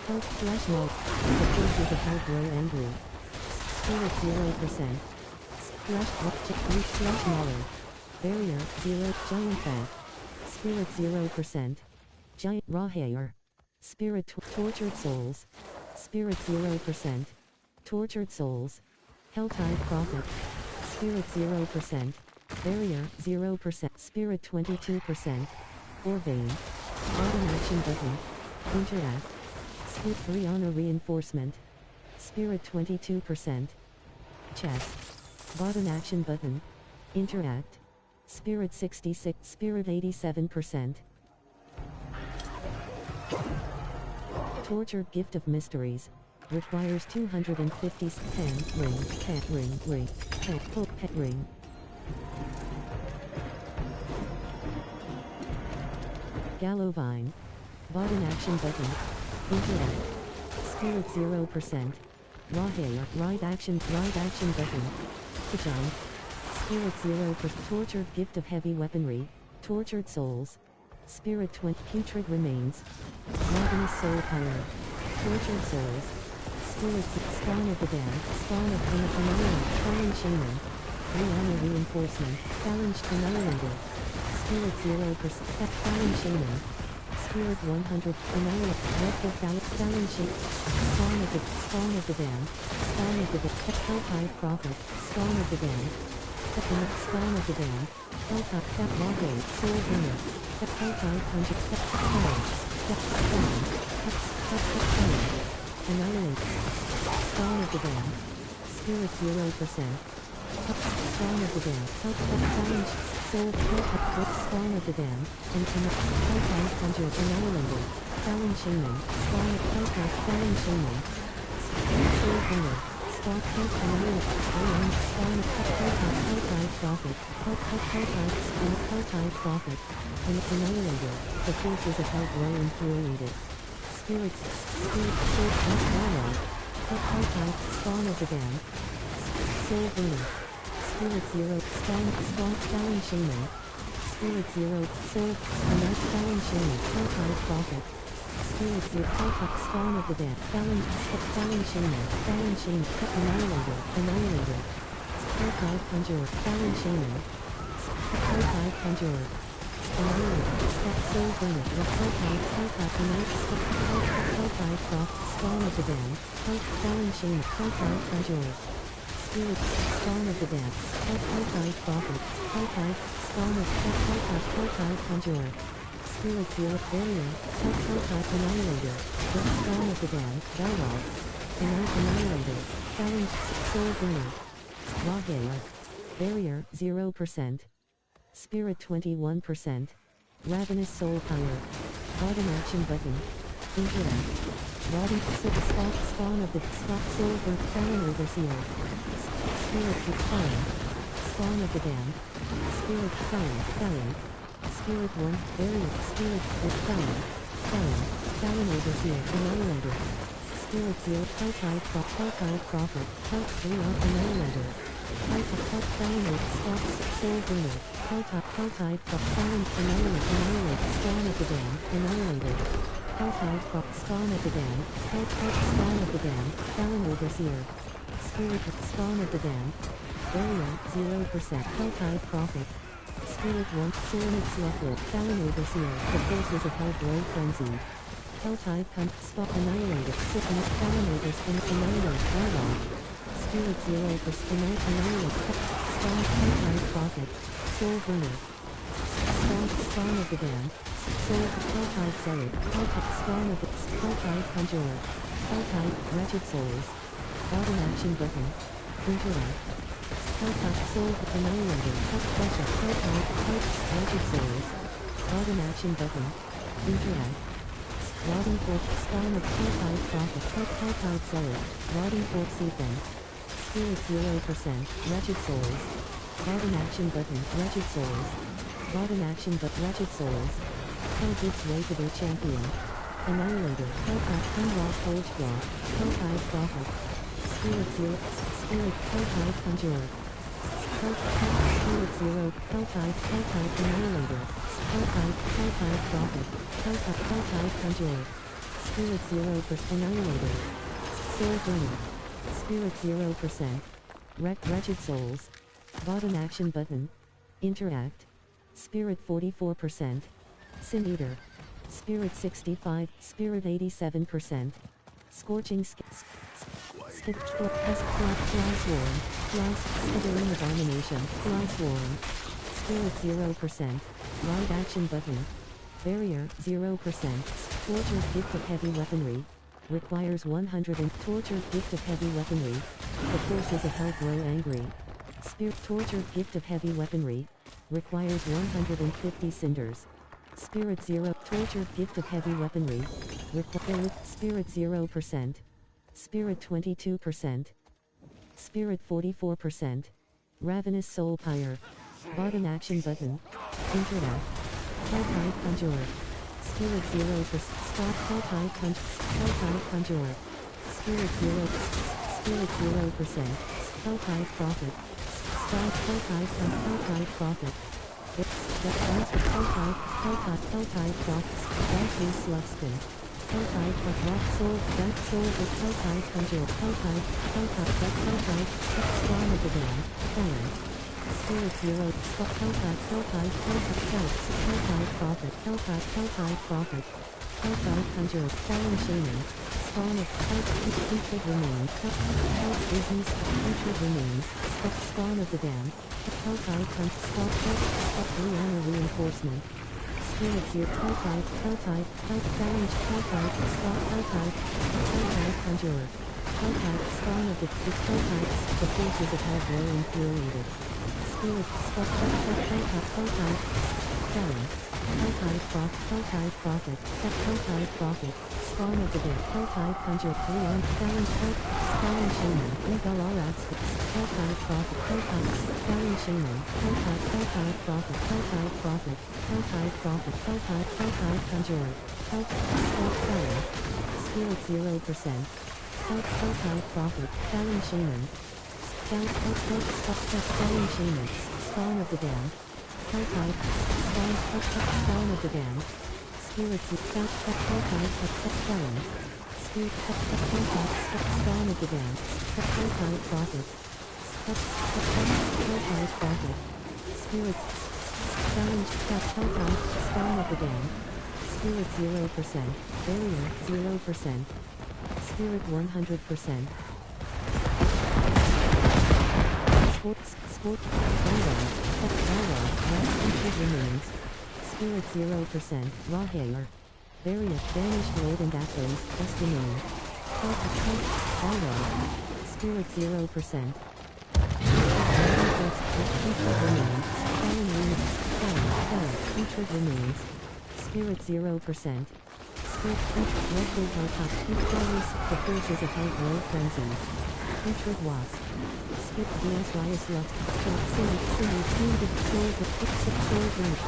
Health Flesh Mob, The Forces of Hell Grow Angry, Spirit 0%, Flesh Mauler, Barrier 0, Giant Bat, Spirit 0%, Giant Raw Hair, Spirit Tortured Souls, Spirit 0%, Tortured Souls, Helltide Prophet, Spirit 0%, Barrier 0%, Spirit 22%, Orvane, Bottom Action Button, Interact, Spirit Brianna Reinforcement, Spirit 22%, Chest, Bottom Action Button, Interact, Spirit 66, Spirit 87%, Tortured Gift of Mysteries, requires 250 pet ring. Gallovine, Bottom Action Button, Interact, Spirit 0%, Raw Hair, Right Action Button, Kijang, Spirit 0%, Tortured Gift of Heavy Weaponry, Tortured Souls, Spirit 20, Putrid Remains, Ravenous Soul Power, Tortured Souls, Spirit Spawn of the Damned, Spawn of Annihilator, Fallen Shaman, Brianna Reinforcement, Challenge Annihilator, Spirit 0%, Fallen Shaman, Spirit 100, Dreadful Fallen Shaman, Spawn of the Damned, Spawn of the Helltide Prophet, Spawn of the Damned, Spawn of the Damned, Helltide Lawgate, Soul Bringer, Helltide Punch, Annihilate, Spawn of the Damned, Spirit 0%, Spawn of the Damned, Challenge, Soul, Spawn of the Damned, and Helltide Puncher, Annihilator, Fallen Shaman, Spawn of Helltide, Fallen Shaman, Soul Bringer, Spawn, Annihilator, Spawn of Helltide Prophet, Helltide Prophet, and Annihilator, the forces of Hell grow infuriated. Spirits, Soul, Helltide, Spawn of the Damned, Soul Burner, Spirit 0, Spawn, Fallen Shaman, Spirit 0, Soul, Fallen Shaman, Helltide Prophet, Spirit 0, Helltide, Spawn of the Damned, Fallen Shaman, Annihilator, Helltide Conjurer, Fallen Shaman, Helltide Conjurer, Annihilator, Soul Burner, Helltide Prophet, Spawn of the Damned, Fallen Shaman, Helltide Conjurer, Spirit, Spawn of the Damned, Helltide Prophet, Helltide Conjurer, Spirit 0, Barrier, Helltide Annihilator, Spawn of the Damned, Balrog, Annihilator, Challenge, Soul Burner, Raw Barrier 0%, Spirit 21%, Ravenous Soul Power, Bottom Action Button, Interact, Body Spawn of the Soul Burn, Fallen Overseer, Spirit Fire, Spawn of the Damned, Spirit Fire, Spirit 1, Barrier, Spirit Fire, Fallen Overseer, Annihilator, Spirit 0, Helltide Prophet, Annihilator, Fallen Soul Burner, Helltide Fallen Annihilate, Spawn of the Damned, Annihilator, Helltide Spawn of the Damned, Spawn of the Damned, Fallen Overseer, Spirit Spawn of the Damned, Barrier 0%, Helltide Prophet, Spirit 1, Serenade Sluffler, Talon Overseer, the forces of hell grow frenzied. Helltide Hunt, Spot Annihilated, Sickness, Talon Overspin, Annihilate, Warlock. Spirit 0%, Annihilate, Spawn, Helltide Prophet, Soul Burner. Spawn of the Damned. Soul, Helltide Zealot, Helltide, Spawn of the, Helltide Conjurer. Helltide, Wretched Souls. Bottom action button. Interact. Helltide, Soul, Annihilator, Helltide, Wretched Souls. Bottom action button. Interact. Rotting Force, Spawn of Helltide Prophet, Helltide Zealot, Rotting Force Sequence. Spirit 0%, Wretched Souls. Bottom action button, Wretched Souls. Bottom action but Wretched Souls. Hell gives way to their champion. Annihilator, Helltide, Unlock Forge Block, Helltide Prophet. Spirit 0, Spirit, Helltide Conjurer. Spirit 0, Helltide Annihilator. Helltide Prophet. Helltide Conjurer. Spirit 0% Annihilator. Soul Burner. Spirit 0%. Wretched Souls. Bottom action button. Interact. Spirit 44%. Sin Eater. Spirit 65, Spirit 87%. Scorching Skip Fly Swarm. Slithering Abomination. Fly Swarm. Spirit 0%. Ride action button. Barrier 0%. Tortured Gift of Heavy Weaponry. Requires 100 and Tortured Gift of Heavy Weaponry. The forces of hell grow angry. Spirit Tortured Gift of Heavy Weaponry. Requires 150 cinders. Spirit 0, Tortured Gift of Heavy Weaponry. Required Spirit 0%. Spirit 22%. Spirit 44%. Ravenous Soul Pyre. Bottom action button. Interact. Helltide Conjurer. Spirit 0%. Stop Helltide Conjurer. Spirit 0. Spirit 0%. Helltide Prophet. Stop Helltide Prophet. Helltide Prophet. Darkly Sluffspin. Helltide Rock Soul. Dark Soul with Helltide Conjurer. Helltide. Spawn of the Damned. Talent. Spirit 0. Helltide Prophet. Helltide Prophet. Helltide Conjurer. Talon Shaman. Spawn of Putrid Remains. Business. Putrid Remains. Spawn of the Damned. Helltide Liana Reinforcement. Spirit 0. Helltide Conjurer. Helltide Spawn of the forces of hell grow infuriated. Spirit Helltide Talon. Helltide Prophet. Helltide Prophet. Spawn of the dead. Helltide Conjurer. Leon. Talon Shaman. Regal Alats. Helltide Prophet. Talon Shaman. Helltide Prophet. Helltide Conjurer. Talon. Spirit 0%. Helltide Prophet. Talon Shaman. Talon Shaman. Spawn of the Damned. Helltide. Spawn of the Damned. Spirit Helltide Talon. Spirit Spawn of the Damned. Helltide Prophet. Helltide Prophet. Spirit Challenge Helltide Spawn of the Damned. Spirit 0%. Barrier 0%. Spirit 100%. Sport Diablo, Putrid Remains. Spirit 0%. Raw Hair. Barrier, Banished Lord and Athos, Destiny. Diablo. Spirit 0%. Putrid Remains. Fallen Units. Putrid Remains. Spirit 0%. Spirit Red Bull Helltop. The forces of hell grow frenzied. Putrid Wasp. Skip Dance Riot Love.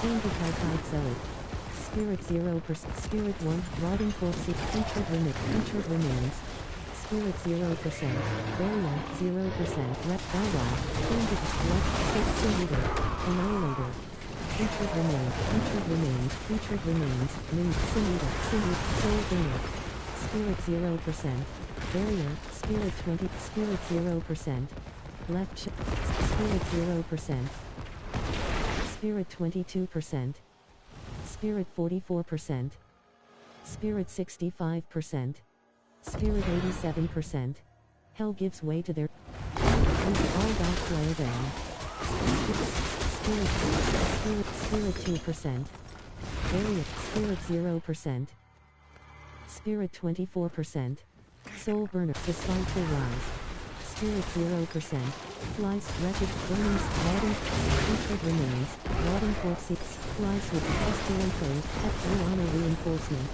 Painted Helltide Zealot. Spirit 0%. Spirit 1. Rotting Force. Putrid Remains. Spirit 0%. Barrier 0%. Rep Dialogue. Painted Sin Eater. Annihilator. Putrid Remains. Moon. Sin Eater. Soul Bringer. Spirit 0%. Barrier. Spirit 20. Spirit 0%. Left Spirit 0%. Spirit 22%. Spirit 44%. Spirit 65%. Spirit 87%. Hell gives way to their all back player then. Spirit 2%. Area, Spirit 0%. Spirit 24%. Soul Burner, Despiteful Rise. Spirit 0%. Flies, Wretched, Burning, Rotting, Hatred Remains, Rotting Corpses, Flies with Pestilent Foes, Honor Reinforcement.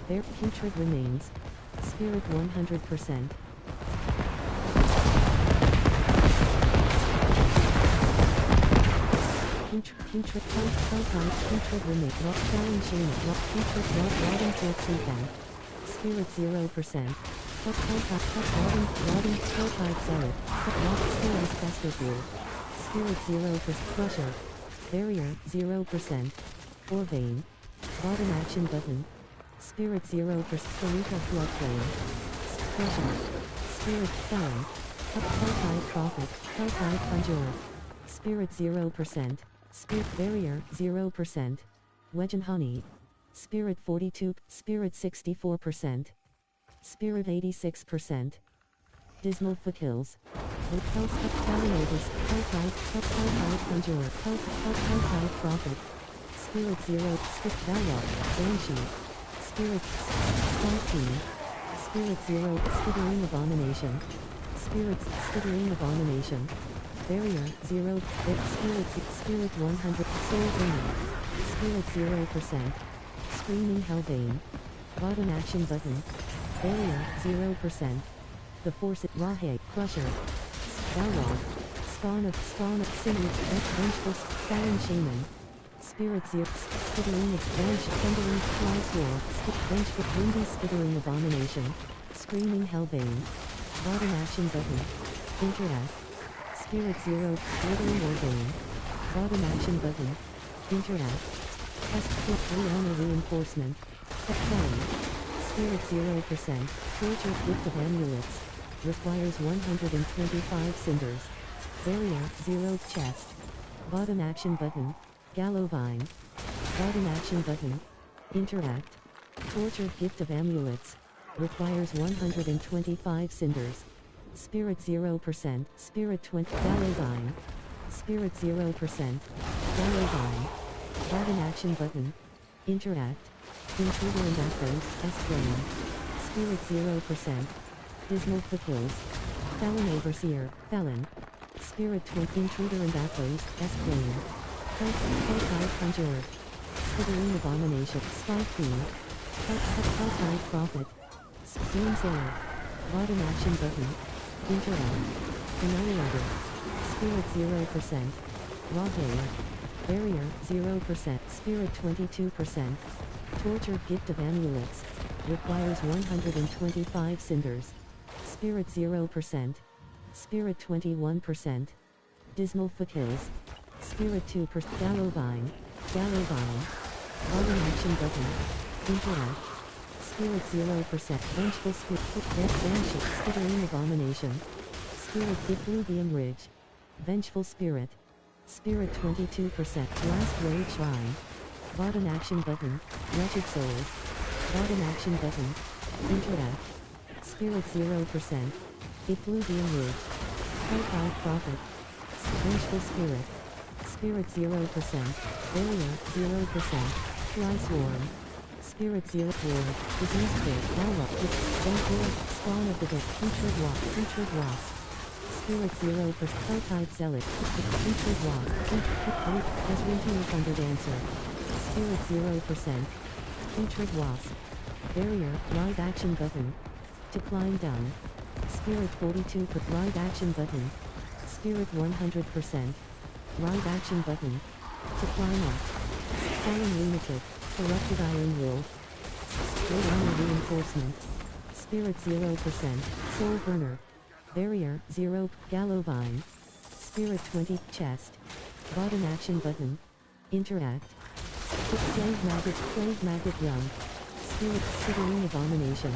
Their Putrid Remains. Spirit 100%. Putrid Remains, Fallen Shame, Putrid, Rotting Corpse Camp. Spirit 0%. Rotting, Helltide Zealot, Spirit Chesterfield. Spirit 0%. Crusher. Barrier 0%. Orvane. Bottom action button. Spirit 0%. Kalita Floodflame. Crusher. Spirit Felon. Helltide Prophet. Helltide Conjurer. Spirit 0%. Spirit Barrier 0%. Wedge and Honey. Spirit 42. Spirit 64%. Spirit 86%. Dismal Foothills. Helltide Conjurer. Helltide Prophet. Spirit 0. Spirit Dialogue. Banshee. Spirit. Sparking. Spirit 0. Skittering Abomination. Spirit. Skittering Abomination. Barrier 0. Spirit 100. Soul Burning. Spirit 0%. Screaming Hellbane. Bottom action button. Barrier 0%. The Force Rahe, Crusher. Balrog. Spawn of Sinew, Vengeful, Fallen Shaman. Spirit 0. Skittering Banshee, Thundering, Fly Sword, Vengeful, Windy Skittering Abomination. Screaming Hellbane. Bottom action button. Interact. Spirit 0. Glittering Ordain. Bottom action button. Interact. Test Honor Reinforcement. Apply. Spirit 0%. Torture Gift of Amulets. Requires 125 cinders. Barrier 0. Chest. Bottom action button. Gallovine. Bottom action button. Interact. Torture Gift of Amulets. Requires 125 cinders. Spirit 0%. Spirit 20. Gallovine. Spirit 0%. Gallovine. Bottom action button. Interact. Intruder and Athos, S-Flame. Spirit 0%. Dismal Foothills. Fallen Overseer, Felon. Spirit 20. Intruder and Athos, S-Flame. Helltide Conjurer. Skittering Abomination, Spy Fiend. Helltide Prophet. Doomsayer. Bottom action button. Interact. Annihilator. Spirit 0%. Rahe. Barrier 0%. Spirit 22%. Torture Gift of Amulets. Requires 125 cinders. Spirit 0%. Spirit 21%. Dismal Foothills. Spirit 2%. Gallovine. Gallovine. Bottom action button. Interact. Spirit 0%. Vengeful Spirit. Banshee. Skittering Abomination. Spirit Effluvium Ridge. Vengeful Spirit. Spirit 22%. Last Raid Shrine. Bottom action button. Wretched Souls. Bottom action button. Interact. Spirit 0%. Effluvium Ridge. Helltide Prophet. Vengeful Spirit. Spirit 0%. Barrier 0%. Fly Swarm. Spirit 0. Ward. Disease Pit. Malwa. Vampire. Spawn of the Dead. Putrid Wasp. Spirit 0%. Helltide Zealot. Putrid Wasp. Asrintian Thunder Dancer. Spirit 0%. Putrid Wasp. Barrier. Live action button. To climb down. Spirit 42. Live action button. Spirit 100%. Live action button. To climb up. Fallen Lunatic. Corrupted Iron Will. Great Honor Reinforcement. Spirit 0%. Soul Burner. Barrier 0. Gallovine. Spirit 20. Chest. Bottom action button. Interact. Plague Maggot Young. Spirit Skittering Abomination.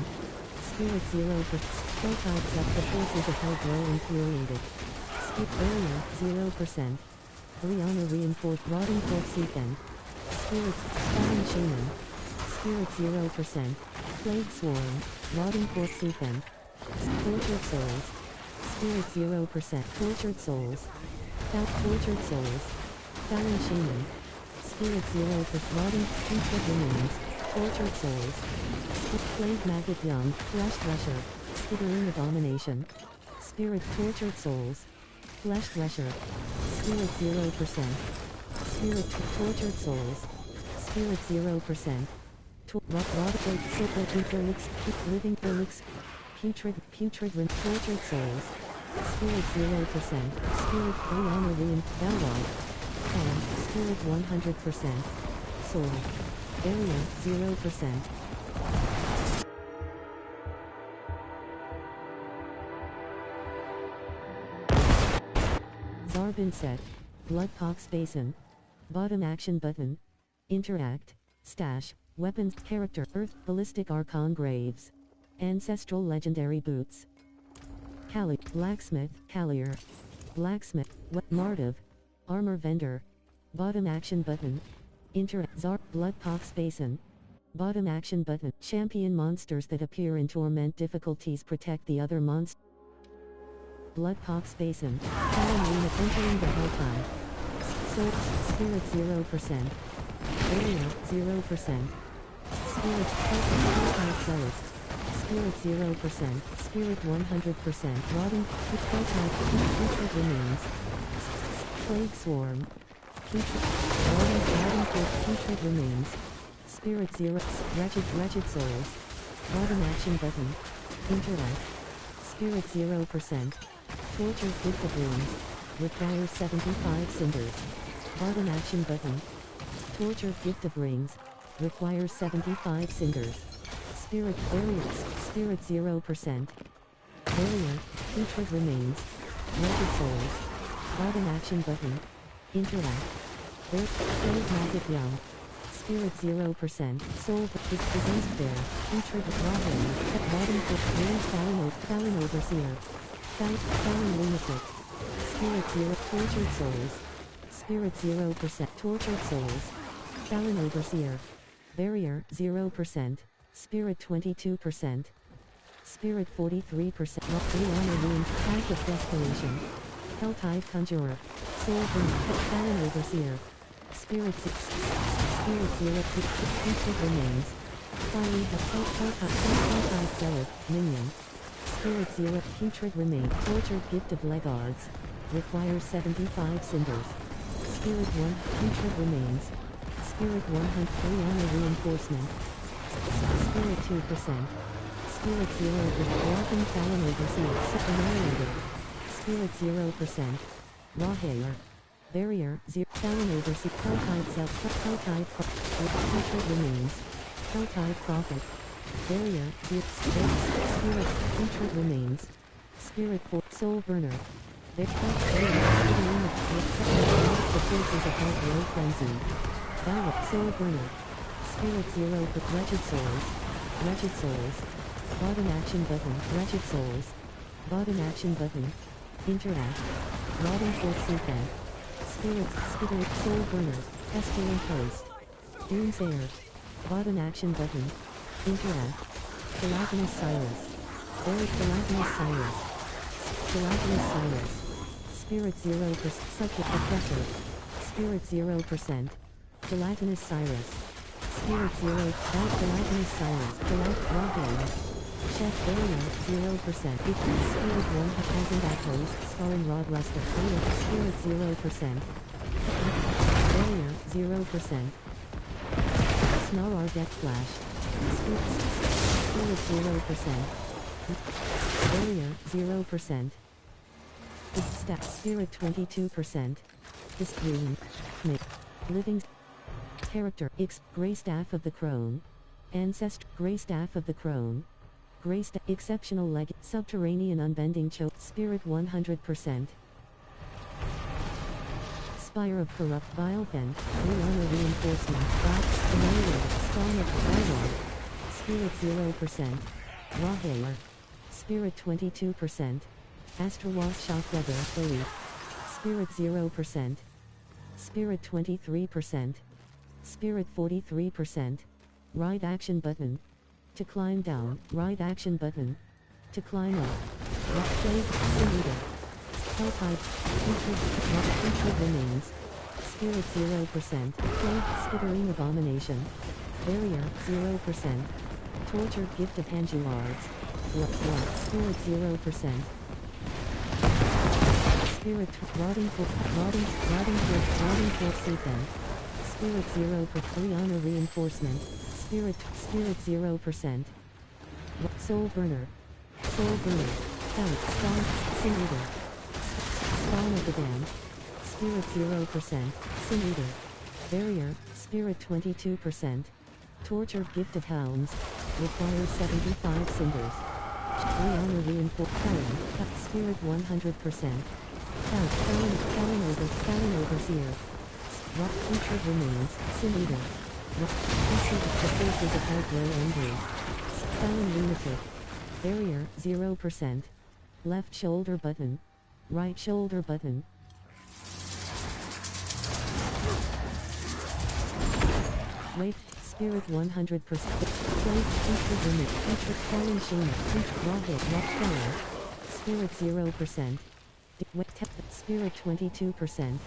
Spirit 0%. Helltide Set. The forces of hell grow infuriated. Skip Barrier 0%. Brianna reinforced rotting corpse Ethan. Spirit, Spine Shaman. Spirit 0%. Plague Swarm, rotting corpse Ethan. Tortured Souls. Spirit 0%. Tortured Souls. Tortured Souls. Fallen Shaman. Spirit 0%. Rotting, putrid remains. Tortured Souls. Plague Maggot Young, Flesh Thresher. Skittering Abomination. Spirit Tortured Souls. Flesh Thresher. Spirit 0%. Spirit Tortured Souls. Spirit 0%. Rotted Silver Elix, Living Elix. Putrid Tortured Souls. Spirit 0%. Spirit Brianna Ruin, Valog. And Spirit 100%. Soul. Area 0%. Zarbin set. Bloodpox Basin. Bottom action button. Interact. Stash. Weapons. Character. Earth. Ballistic Archon Graves. Ancestral Legendary Boots. Cali. Blacksmith. Callier. Blacksmith. Martiv. Armor Vendor. Bottom action button. Interact. Bloodpox Basin. Bottom action button. Champion monsters that appear in torment difficulties protect the other monsters. Bloodpox Basin. Fallen unit entering the Helltime. Spirit 0%. Area 0%. Spirit Helltime Zealot. Spirit 0%. Spirit 100%. Rotting. Helltime. Putrid Remains. Plague Swarm. Putrid Remains. Spirit 0. Wretched Souls. Bottom action button. Interact. Spirit 0%. Tortured Gift of Runes. Requires 75 cinders. Bottom action button. Tortured Gift of Rings. Requires 75 cinders. Spirit Barriers. Spirit 0%. Barrier. Putrid Remains. Wretched Souls. Bottom action button. Interact. Plague Magic Young. Spirit 0%. Soul. Diseased Bear. Putrid Raven. Bottom foot. Fallen Overseer. Fallen Lunatic. Spirit 0. Tortured Souls. Spirit 0%. Tortured Souls. Fallen Overseer. Barrier 0%. Spirit 22%. Spirit 43%. Brianna Ruin. Path of Desperation. Helltide Conjurer. Soul Burn. Fallen Overseer. Spirit 6. Spirit 0. Putrid Remains. Fiery Helltide Zealot. Minion. Spirit 0. Putrid Remain. Tortured Gift of Legards. Requires 75 cinders. Spirit 1. Putrid Remains. Spirit 100. Brianna Reinforcement. Spirit 2%. Spirit 0. Walking Fallen Overseer. Annihilated. Spirit 0%. Rawhaler. Barrier 0. Fallen Overseer. Helltide Self. Helltide Putrid Remains. Helltide Prophet. Barrier 0. Spirit. Putrid Remains. Spirit 4. Soul Burner. The forces of Heart Low Frenzy. Valor. Soul Burner. Spirit 0. Wretched Souls. Wretched Souls. Bottom action button. Wretched Souls. Bottom action button. Interact. Rotting Force Seeker. Spirit. Soul Burner. Pestilent Host. Doomsayer. Bottom action button. Interact. Gelatinous Cyrus. Buried Gelatinous Cyrus. Gelatinous Cyrus. Spirit 0%. Subject Oppressor. Spirit 0%. Gelatinous Cyrus. Spirit 0. Gelatinous Cyrus. Rawhaler. Chef Barrier 0%. Spirit 1. Peasant Echoes. Sculling Rod Luster. Spirit 0%. Barrier 0%. Snarl Death Flash. Spirit 0%. Barrier 0%. Spirit 22%. Discretion. Living. Character X. Grey Staff of the Crone. Ancestor. Grey Staff of the Crone. Grey Staff. Exceptional Leg. Subterranean Unbending Choke. Spirit 100%. Spire of Corrupt Bilefen. Brianna Reinforcement. Box. Annihilator. Storm of Diablo. Spirit 0%. Rawhaler. Spirit 22%. Astrawas Shockweather. Belief. Spirit 0%. Spirit 23%. Spirit 43%. Right action button. To climb down. Right action button. To climb up. Left play. Simulator. Hellkite. Featured remains. Spirit 0%. Plague. Skittering abomination. Barrier 0%. Tortured gift of Hanjuards. Spirit 0%. Spirit rotting for Satan. Spirit 0 per 3 honor reinforcement. Spirit 0%. Soul burner. Spawn Sin Eater. Spawn of the Damned. Spirit 0%. Sin Eater. Barrier. Spirit 22%. Tortured gift of Hounds. Requires 75 cinders. 3 honor reinforcement. Spirit 100%. Talon overseer. Rock featured remains. Sin Eater. Rock featured the forces of Hellglow Angry. Talon lunatic. Barrier 0%. Left shoulder button. Right shoulder button. Wait. Spirit 100%. Plague featured remit. Featured fallen Shana. Featured raw hit. Rock fire. Spirit 0%. Spirit 22%.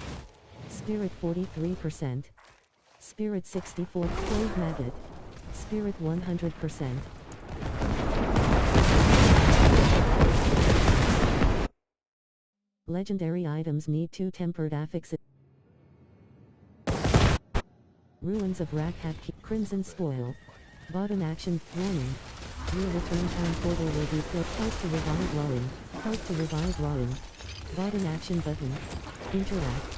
Spirit 43%. Spirit 64. Plague maggot. Spirit 100%. Legendary items need 2 tempered affixes. Ruins of Rakhat. Crimson Spoil. Bottom action. Warning. Your return time portal will be filled. Help to revive Roaring. Help to revive Roaring. Bottom action button. Interact.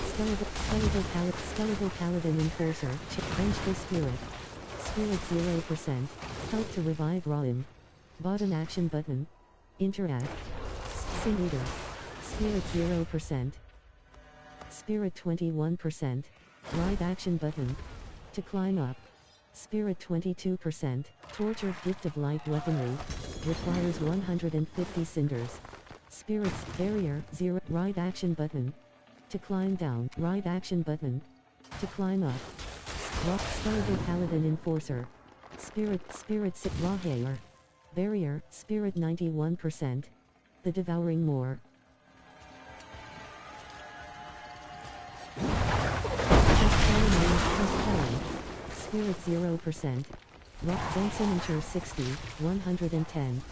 Skeletal Paladin Enforcer. Vengeful Spirit. Spirit 0%. Help to revive Roaring. Bottom action button. Interact. Sin Eater. Spirit 0%. Spirit 21%. Right action button. To climb up. Spirit 22%. Tortured gift of light weaponry. Requires 150 cinders. Spirits Barrier 0. Right action button. To climb down. Right action button. To climb up. Rock Skeletal Paladin Enforcer. Spirit 6. Raw Hair. Barrier Spirit 91%. The Devouring Moor. Spirit 0%. Rock Benson 60, 110.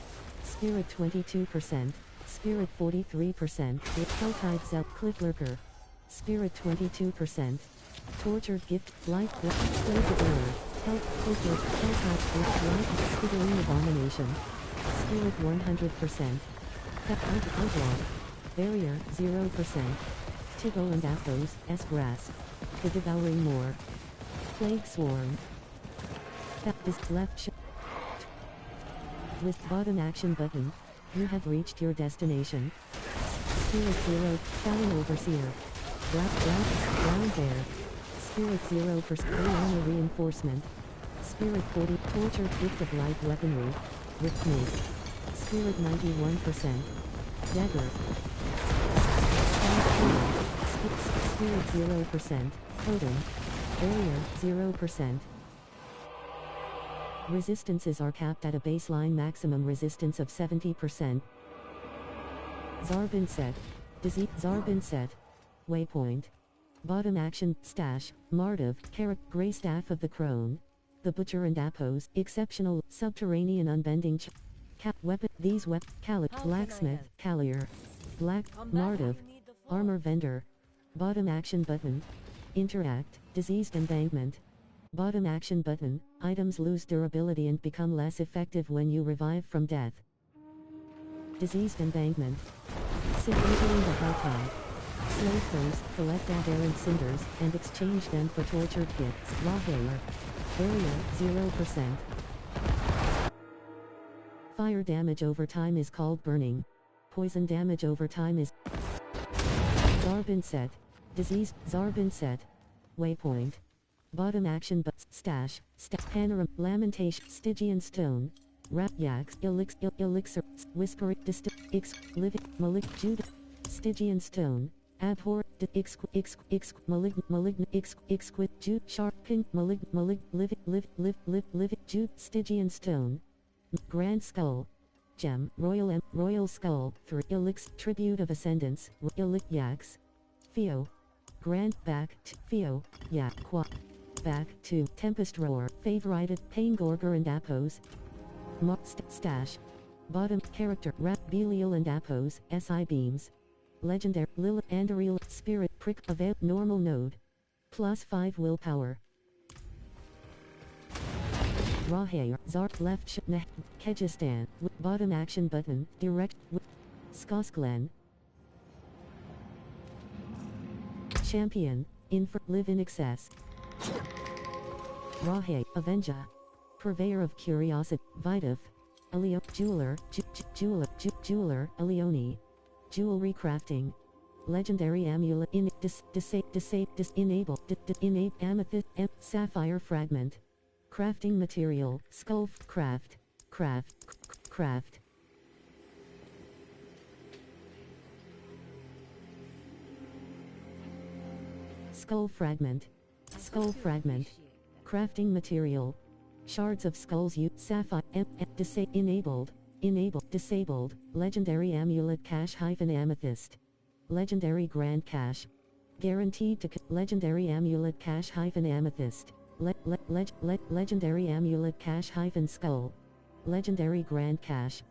Spirit 22%. Spirit 43%. With Helltide Zelt Clifflurker. Spirit 22%. Tortured Gift. Life Slave of Error. Health Clifflurk. Helltide Gift. Life Skittering Abomination. Spirit 100%. Outlaw. Barrier 0%. Tiggle and Aphos. S-Grass. The Devouring Moor. Plague Swarm. Left with bottom action button, you have reached your destination. Spirit 0, Talon Overseer. Brown Bear. Spirit 0%, Armor Reinforcement. Spirit 40, Tortured Gift of Light Weaponry. With Mace. Spirit 91%. Dagger. Spirit 0%, Totem. Barrier 0%. Resistances are capped at a baseline maximum resistance of 70%. Zarbin set. Disease Zarbin set. Waypoint. Bottom action. Stash. Mardiv. Carrot. Grey Staff of the Crone. The Butcher and Apos. Exceptional. Subterranean Unbending. Weapon. These Blacksmith. Callier. Black. Mardiv. Armor Vendor. Bottom action button. Interact. Diseased Embankment. Bottom action button. Items lose durability and become less effective when you revive from death. Diseased Embankment. Entering the Helltide. Slay foes, collect aberrant cinders, and exchange them for tortured gifts. Raw Hair. Barrier 0%. Fire damage over time is called burning. Poison damage over time is Zarbin set. Diseased Zarbin set. Waypoint. Bottom action but stash. Panorama. Lamentation. Stygian Stone. Yaks. Elixir. Whispering. Living. Malik. Judah. Stygian Stone. abhor, malignant, exquit, Jew, sharp, pink, live, Jew, Stygian stone, grand skull, gem, royal skull, 3, elix, tribute of ascendance, yaks, Theo, grand, back, Theo, yak, qua, back, 2, tempest roar, favorited, pain gorger and appos, stash, bottom, character, rap, Belial and appos, SI beams, legendary, Lilith, Andariel, spirit, prick, avail, normal node, +5 willpower. Rahair, Zark, left, Kyrgyzstan, bottom action button, direct, Skosklen, champion, live in excess. Rahair, Avenger, purveyor of curiosity, Vidov, Elio, jeweler, jeweler, Elioni, jewelry crafting, legendary amulet, enable, amethyst, sapphire fragment, crafting material, skull, craft, skull fragment, crafting material, shards of skulls, sapphire, enabled, disabled, legendary amulet cache-amethyst, legendary grand cache, guaranteed to legendary amulet cache-amethyst, legendary amulet cache-skull, legendary grand cache,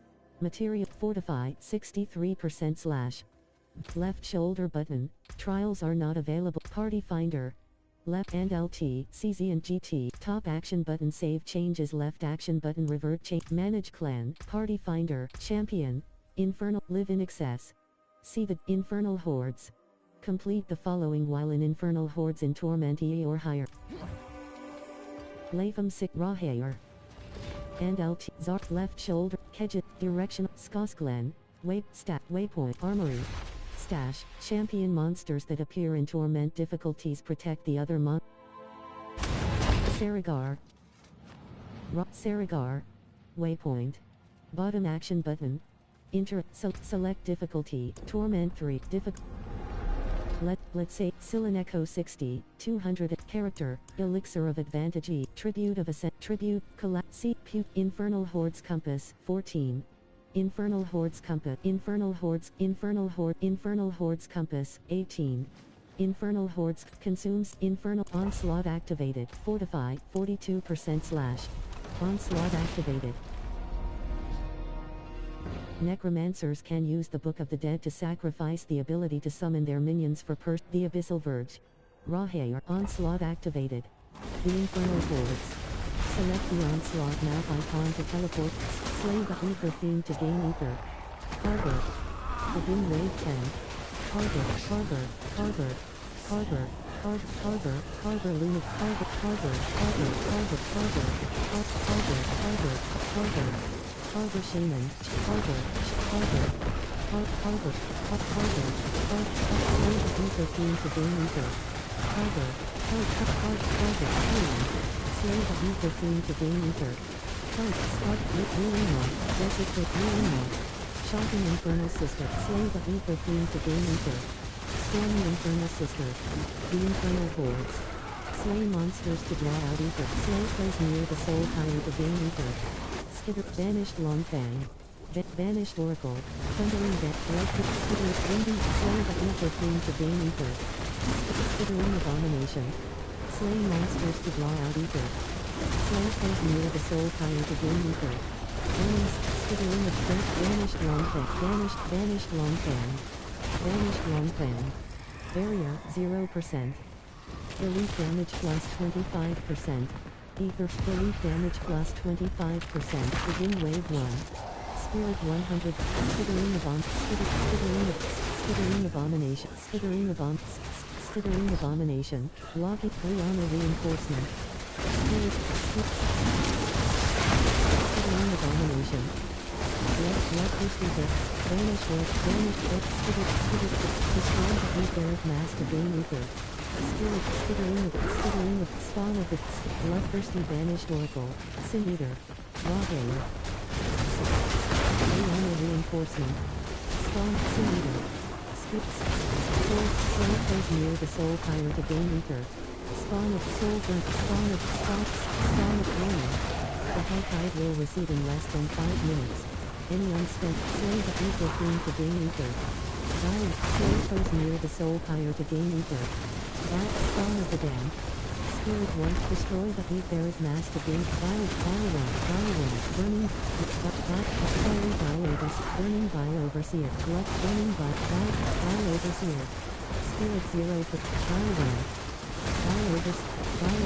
material fortify 63% / left shoulder button, trials are not available, party finder, left and LT, CZ and GT, top action button, save changes, left action button, revert change, manage clan, party finder, champion, infernal, live in excess, see the infernal hordes, complete the following while in infernal hordes in torment E or higher. Latham sick Rahair and LT, Zark, left shoulder, Kedget, directional, Skosklen, waypoint, armory, stash, champion, monsters that appear in torment difficulties protect the other Saragar, waypoint, bottom action button, select difficulty, torment 3, let's say, Sileneko 60, 200, character, elixir of advantage E, tribute of ascent, tribute, infernal hordes compass, 14, infernal hordes compass, infernal hordes compass, 18, infernal hordes, consumes, infernal, onslaught activated, fortify, 42% / onslaught activated. Necromancers can use the Book of the Dead to sacrifice the ability to summon their minions for the Abyssal Verge. Rahair, onslaught activated. The infernal hordes. Select the onslaught map icon to teleport. Slay the ether fiend to gain ether. Harbor. Begin wave 10. Harbor lunatic. Harbor shaman, harbor, ether fiend to gain ether. Harbor, slay the ether fiend to gain ether. Shocking infernal sister, slay the ether fiend to gain ether. Stormy infernal sister, the infernal hordes. Slay monsters to draw out ether. Slay foes near the soul tire to gain ether. Banished Longfang, Banished Oracle, Thundering Electric Skittering, Windy, slay the ether fiend to gain ether. Skittering Abomination, slay monsters to draw out ether. Slay foes near the soul tire to gain ether. Skittering of Strength, Banished Longfang, Barrier, 0%. Elite damage plus 25%. Ether, elite damage plus 25%. Begin wave 1. Spirit 100. Skittering Abomination. Logi, Rihanna reinforcement. Skittering Abomination. Bloodthirsty Death. Vanish Death. Destroy the Etheric mass to gain ether. Skittering of spawn of the bloodthirsty banished oracle, Sin Eater, Rahair, Rihanna reinforcement, spawn Sin Eater, Soul plays near the soul pyre to gain ether. Spawn of soul burn. Spawn of warning. The hell tide will recede in less than 5 minutes. Any unspent, slay the ether fiend to gain ether. Violent, soul plays near the soul pyre to gain ether. Spawn of the damned. Spirit 1, destroy the etheric mass to gain violent, burning, burning vile overseer, blood, burning vile overseer. Spirit 0 for vile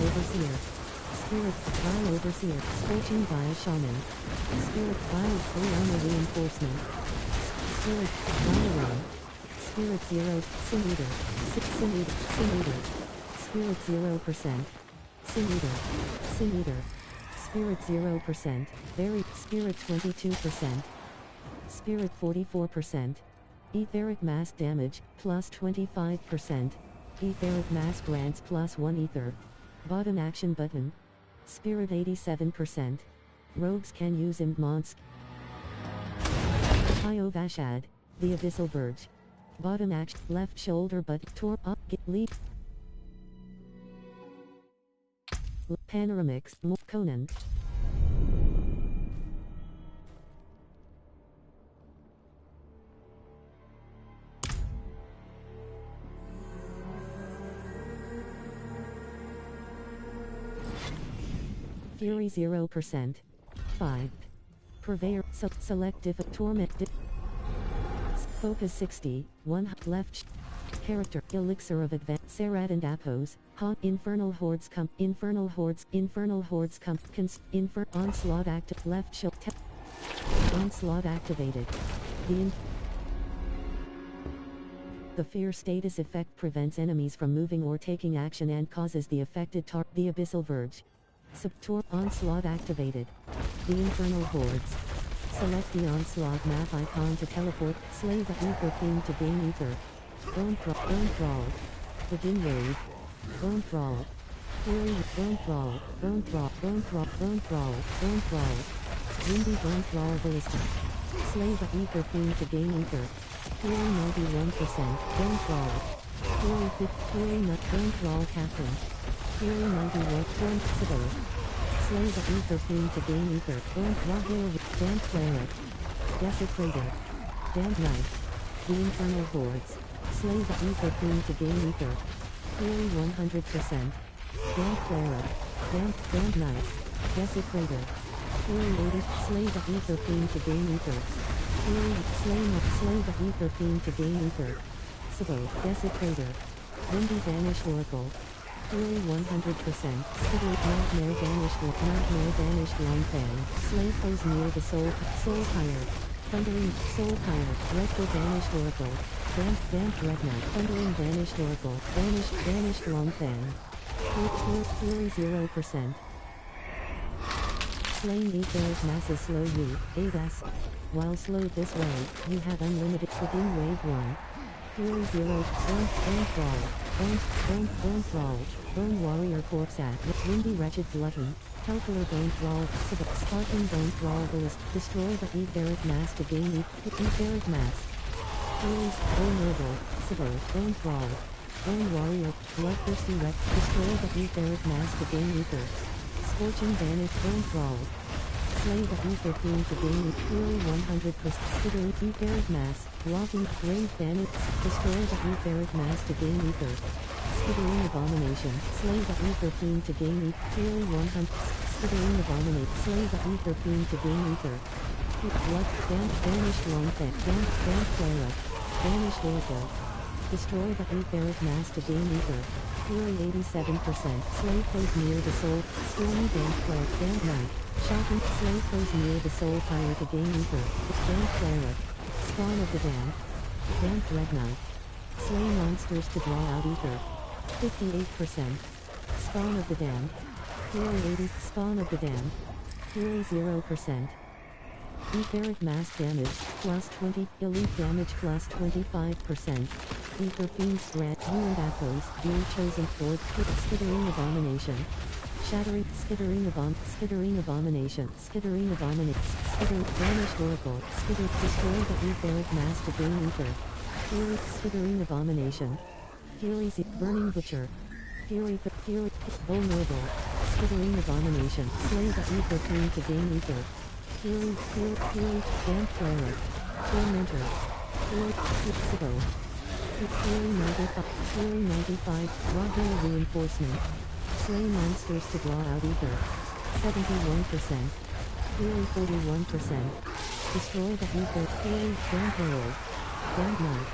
overseer. Spirit, vile overseer, scorching vile shaman. Spirit, vile, Oriana reinforcement. Spirit, vile. Spirit 0, sin eater. Sin eater. Spirit 0%. Sin eater. Spirit 0%. Very. Spirit 22%. Spirit 44%. Etheric mass damage, plus 25%. Etheric mass grants plus 1 ether. Bottom action button. Spirit 87%. Rogues can use Imp Hio Vashad, the Abyssal Verge. Bottom action, left shoulder but tor up, get leap. Panoramix, Conan. Fury 0%. 5. Purveyor, select torment. Focus 60, 1 left. Character, Elixir of Advance, Sarad and Apos, Infernal Hordes Onslaught active, left shield, Onslaught activated. The fear status effect prevents enemies from moving or taking action and causes the affected the Abyssal Verge. Subtor Onslaught activated. The Infernal Hordes. Select the Onslaught map icon to teleport, slay the Ether Fiend to gain Ether. Bone Thrall. Begin Wave. Bone Thrall. Fury. Bone Thrall. Windy Bone Thrall Ballista. Slay the Ether Fiend to gain Ether. Fury 91%. Bone Thrall. Fury 50. Bone Thrall Captain. Fury 91. Bone Sibyl. Slay the Ether Fiend to gain Ether. Bone Thrall. Damned Cleric. Desecrator. Damned Knight. The Infernal Hordes. Slay the Ether Fiend to gain Ether. Fury 100%. Damned Cleric. Damned Knight. Desecrator. Fury 80. Slay the Ether Fiend to gain Ether. Fury. Slay the Ether Fiend to gain Ether. Sibyl. Desecrator. Windy Vanish Oracle. Fury 100%. Skittery. Nightmare Vanished Longfang. Slay foes near the soul pyre. Thundering Soul Pyre. Rectal Vanished Oracle. Damned Dreadnought. Thundering Vanished Oracle. Vanished Longfang. Fury 0%. Slaying Etheric masses slow you, ADAS. While slowed this way, you have unlimited within wave 1. Fury 0, Bone Thrall, Bone Warrior Corpse at Windy Wretched Glutton, Calcular Bone Thrall, Sparking Bone Thrall Ballist, destroy the Etheric mass to gain Etheric mass. Furies, Bone Noble, Sibyl, Bone Thrall, Bone Warrior, Bloodthirsty Wreck, destroy the Etheric mass to gain Ether. Scorching Vanish, Bone Thrall. Slay the Ether Fiend to gain Fury 100%. Skittering Etheric mass, blocking, Rave Vanish, destroy the Etheric mass to gain Ether. Skittering Abomination, slay the Ether Fiend to gain Fury 100%. Skittering Abominate, slay the Ether Fiend to gain Ether. Blood, Vanished Longfang, Damned Cleric, Vanished Oracle. Destroy the Etheric mass to gain Ether. Fury 87%. Slay foes near the soul. Stormy Damned Cleric. Damned Knight. Shocking. Slay foes near the soul pyre to gain Ether. Damned Cleric. Spawn of the Damned. Damned Dreadnought. Slay monsters to draw out Ether. 58%. Spawn of the Damned. Fury 80. Spawn of the Damned. Fury 0%. Etheric mass damage, plus 20, elite damage plus 25%. Ether Fiends grant you and Athos, being chosen for Skittering Abomination. Shattering, Skittering Abomination, Skittering Vanished Oracle, destroy the Etheric mass to gain Ether. Fury, Skittering Abomination. Fury, Burning Butcher. Fury, Vulnerable. Skittering Abomination. Slay the Ether Fiend to gain Ether. Fury, Damp Cleric. Tormentor. Fury, Sibo. Fury 95, Raw Hail Reinforcement. Slay monsters to draw out Ether. 71%. Fury 41%. Destroy the Ether. Fury, Damp Herald. Damp Knight.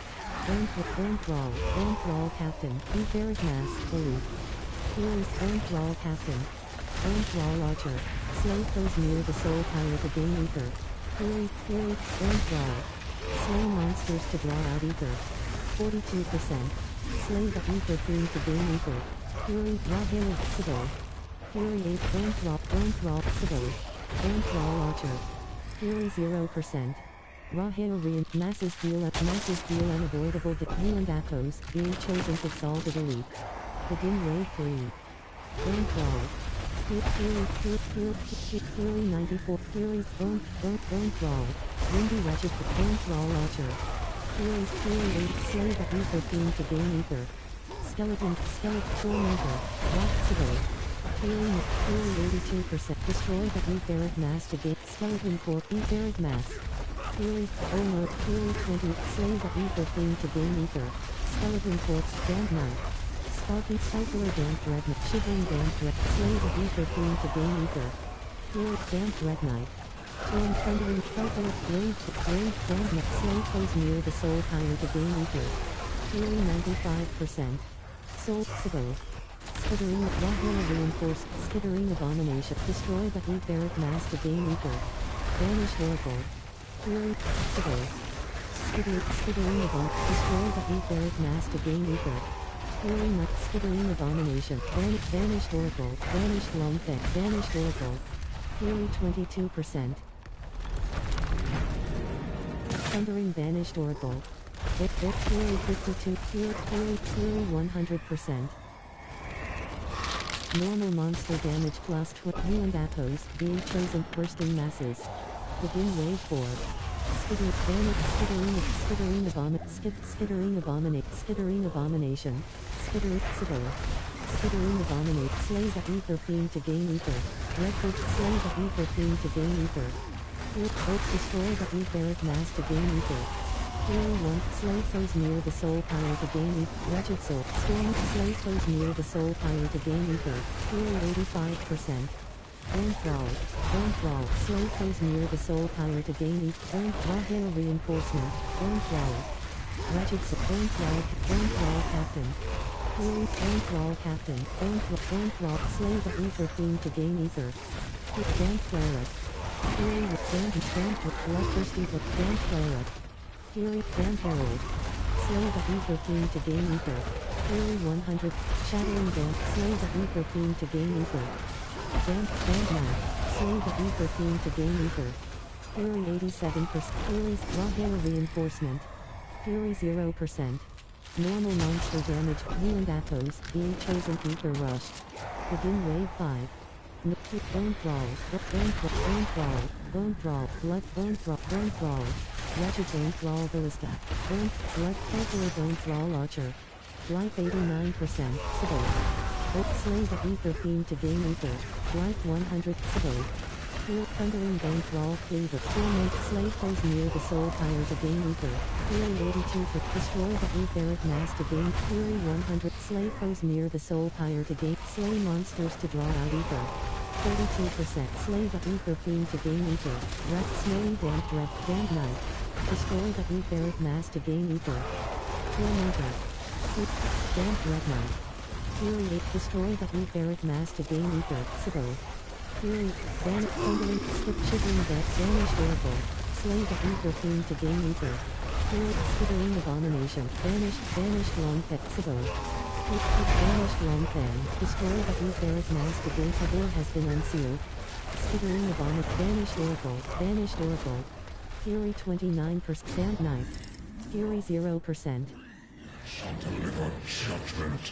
Damp Thrall Captain. Etheric Mass, Elite. Fury, Damp Thrall Captain. Damp Thrall Archer. Slay foes near the Soul Power to gain Ether. Fury, Damp Thrall. Slay monsters to draw out Ether. 42%. Slay the Ether Fiend to gain Ether. Fury, Raw Hail, Sibo. Fury 8, Damp Thrall, Sibo. Damp Thrall Archer. Fury 0%. Raw Hail Masses deal unavoidable and Echoes, being chosen to solve the elite. Begin Wave 3. Damp Thrall. Fury 94, Fury, Bone Thrall. Windy Wretched, Damp Thrall Archer. Fury 8, Slay the Ether Fiend to gain Ether. Skeleton, Tormentor, Rock Sibo. Fury 82%, Destroy the Etheric Mass to gain, Skeleton Core, Etheric Mass. Fury 20, Slay the Ether Fiend to gain Ether. Skeleton Corpse, Damp Knight. Sparking Cycler Damp Dreadnought, Shivering Damp Dread, Slay the Ether Fiend to gain Ether. Fury, Damp Dreadnought. Thundering Cycler, Rage Damp Knight, Slay foes near the Soul Power to gain Ether. Fury 95%. Soul, Sibo. Skittering, Raw Hail Reinforced, Skittering Abomination, Destroy the Etheric Mass to gain Ether. Banished Oracle. Fury, Sibo. Skittering Abomination, Destroy the Etheric Mass to gain Ether. Fury Nut, Skittering Abomination, Banished Oracle, Banished Longfang, Banished Oracle. Fury 22%. Thundering Banished Oracle. Fury 52, Fury 100%. Normal monster damage plus and Echoes, being chosen, Bursting Masses. Begin Wave 4. Skittering Abomination. Skittering Abominate, Slay the Ether Fiend to gain Ether. Redford, Slay the Ether Fiend to gain Ether. Destroy the Etheric Mass to gain Ether. Fury 1, Slay foes near the Soul Power to gain Ether. Wretched Soul, Storm, Slay foes near the Soul Power to gain Ether. Fury 85%. Damp Thrall, Slay foes near the Soul Power to gain Ether. Raw Hail Reinforcement, Damp Thrall. Wretched Soul, Damp Thrall Captain. Fury, Damp Thrall Captain, Damp Thrall, Slay the Ether Fiend to gain Ether. Damp Cleric. Fury with Damp Bloodthirsty with Damp Cleric. Fury, Damp Herald. Slay the Ether Fiend to gain Ether. Fury 100, Shattering Damp, Slay the Ether Fiend to gain Ether. Damp Knight, Slay the Ether Fiend to gain Ether. Fury 87%, Fury's Raw Hail Reinforcement. Fury 0%. Normal monster damage, and Echoes, being chosen, Ether Rush. Begin Wave 5. Bone Thrall, Wretched Bone Thrall Ballista, Calculator Bone Thrall Archer. Life 89%, Sibo. Slay the Ether Fiend to gain Ether. Life 100, Sibo. Thundering Bone Thrall Cleaver, Torment, Slay foes near the Soul Power to gain Ether. Fury 82, Destroy the Etheric Mass to gain. Fury 100, Slay foes near the Soul Power to gain. Slay monsters to draw out Ether. 32%, Slay the Ether Fiend to gain Ether. Snowy Damp Knight. Destroy the Etheric Mass to gain Ether. Tormentor. Damp Dreadnought. Fury 8, Destroy the Etheric Mass to gain Ether. Sibo. Fury, Thundering, Shivering Damp, Banished Oracle. Slay the Ether Fiend to gain Ether. Fury, Skittering Abomination. Banished Longfang. Sibo. Banished Longfang. Destroy the Etheric Mass to gain. The door has been unsealed. Skittering Abomination. Banished Oracle. Fury 29%. Damp Knight. Fury 0%. Shall deliver judgment.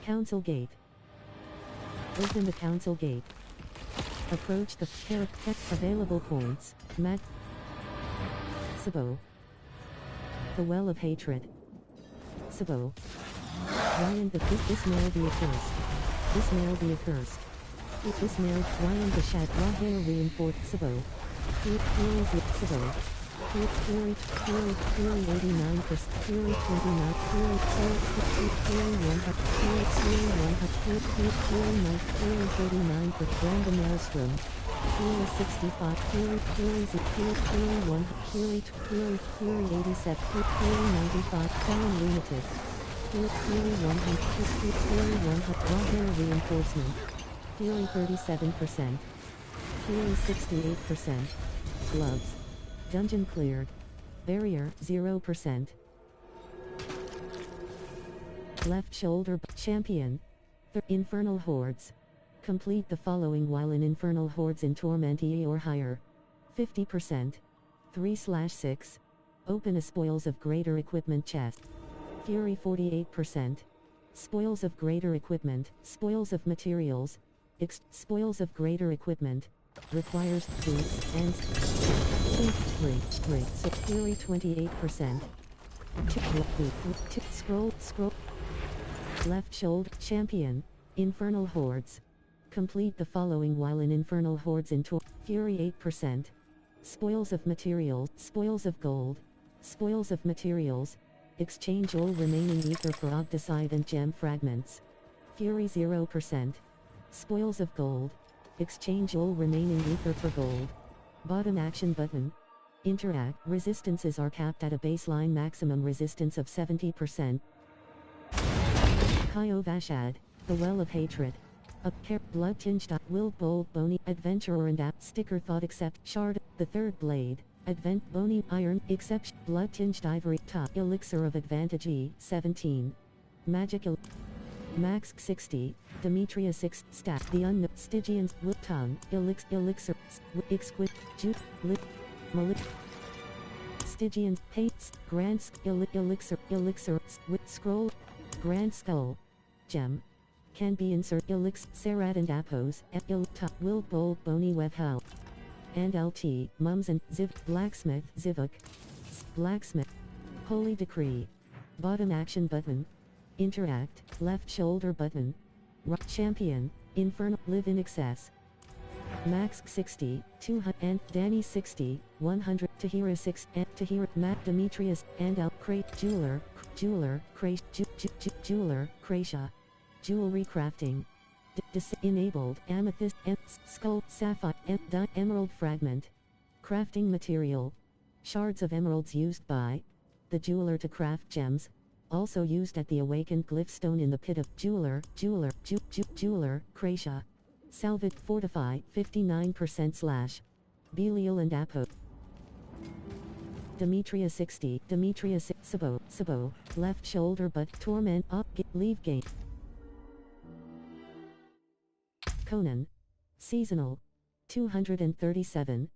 Council Gate. Open the Council Gate. Approach the available points. Sibo. The Well of Hatred. Sabo. Ryan the Ismail the Accursed. Ismail the Accursed. Ismail, Ryan the Shat, Rahel reinforced Sabo. Fury Sabo. Fury 89%, Fury 29, Fury 100, Fury 100, Fury 39%, Brandon Maelstrom. Fury 65, Fury 1, Fury 87, Fury 95, Talon Lunatic. Fury 100, Rahel reinforcement. Fury 37%. Fury 68%. Gloves. Dungeon cleared. Barrier 0%. Left shoulder champion. Infernal Hordes. Complete the following while in Infernal Hordes in Torment E or higher. 50%. 3/6. Open a Spoils of Greater Equipment chest. Fury 48%. Spoils of Greater Equipment. Spoils of Materials. Spoils of Greater Equipment. Requires boots and break. So Fury 28%. Scroll. Left shoulder champion. Infernal Hordes. Complete the following while in Infernal Hordes in Fury 8%. Spoils of Materials. Spoils of Gold. Spoils of Materials. Exchange all remaining ether for Ogdicide and gem fragments. Fury 0%. Spoils of Gold. Exchange all remaining ether for gold. Bottom action button. Interact. Resistances are capped at a baseline maximum resistance of 70%. Kyo Vashad. The Well of Hatred. Blood tinged will bold bony adventurer and app sticker thought accept shard the third blade advent bony iron except blood tinged ivory top elixir of advantage E17 magic max 60 Demetria 6 stat the unknown Stygians will tongue elixir exquisite juice lip malik Stygian hates grand elixir with scroll grand skull gem can be insert elix Serad and Apos at top will bold bony web how and LT mums and ziv blacksmith zivuk blacksmith holy decree bottom action button interact left shoulder button champion infernal live in excess max 60 200 and Danny 60 100 Tahira 6 and Tahira Matt Demetrius and L crate jeweler Kracia jewelry crafting. Enabled amethyst and skull sapphire and emerald fragment. Crafting material. Shards of emeralds used by the jeweler to craft gems. Also used at the awakened glyphstone in the pit of jeweler Kracia. Salvage fortify 59% / Belial and Apo. Demetria 60 Demetria Sabo left shoulder but torment up leave game. Conan. Seasonal. 237.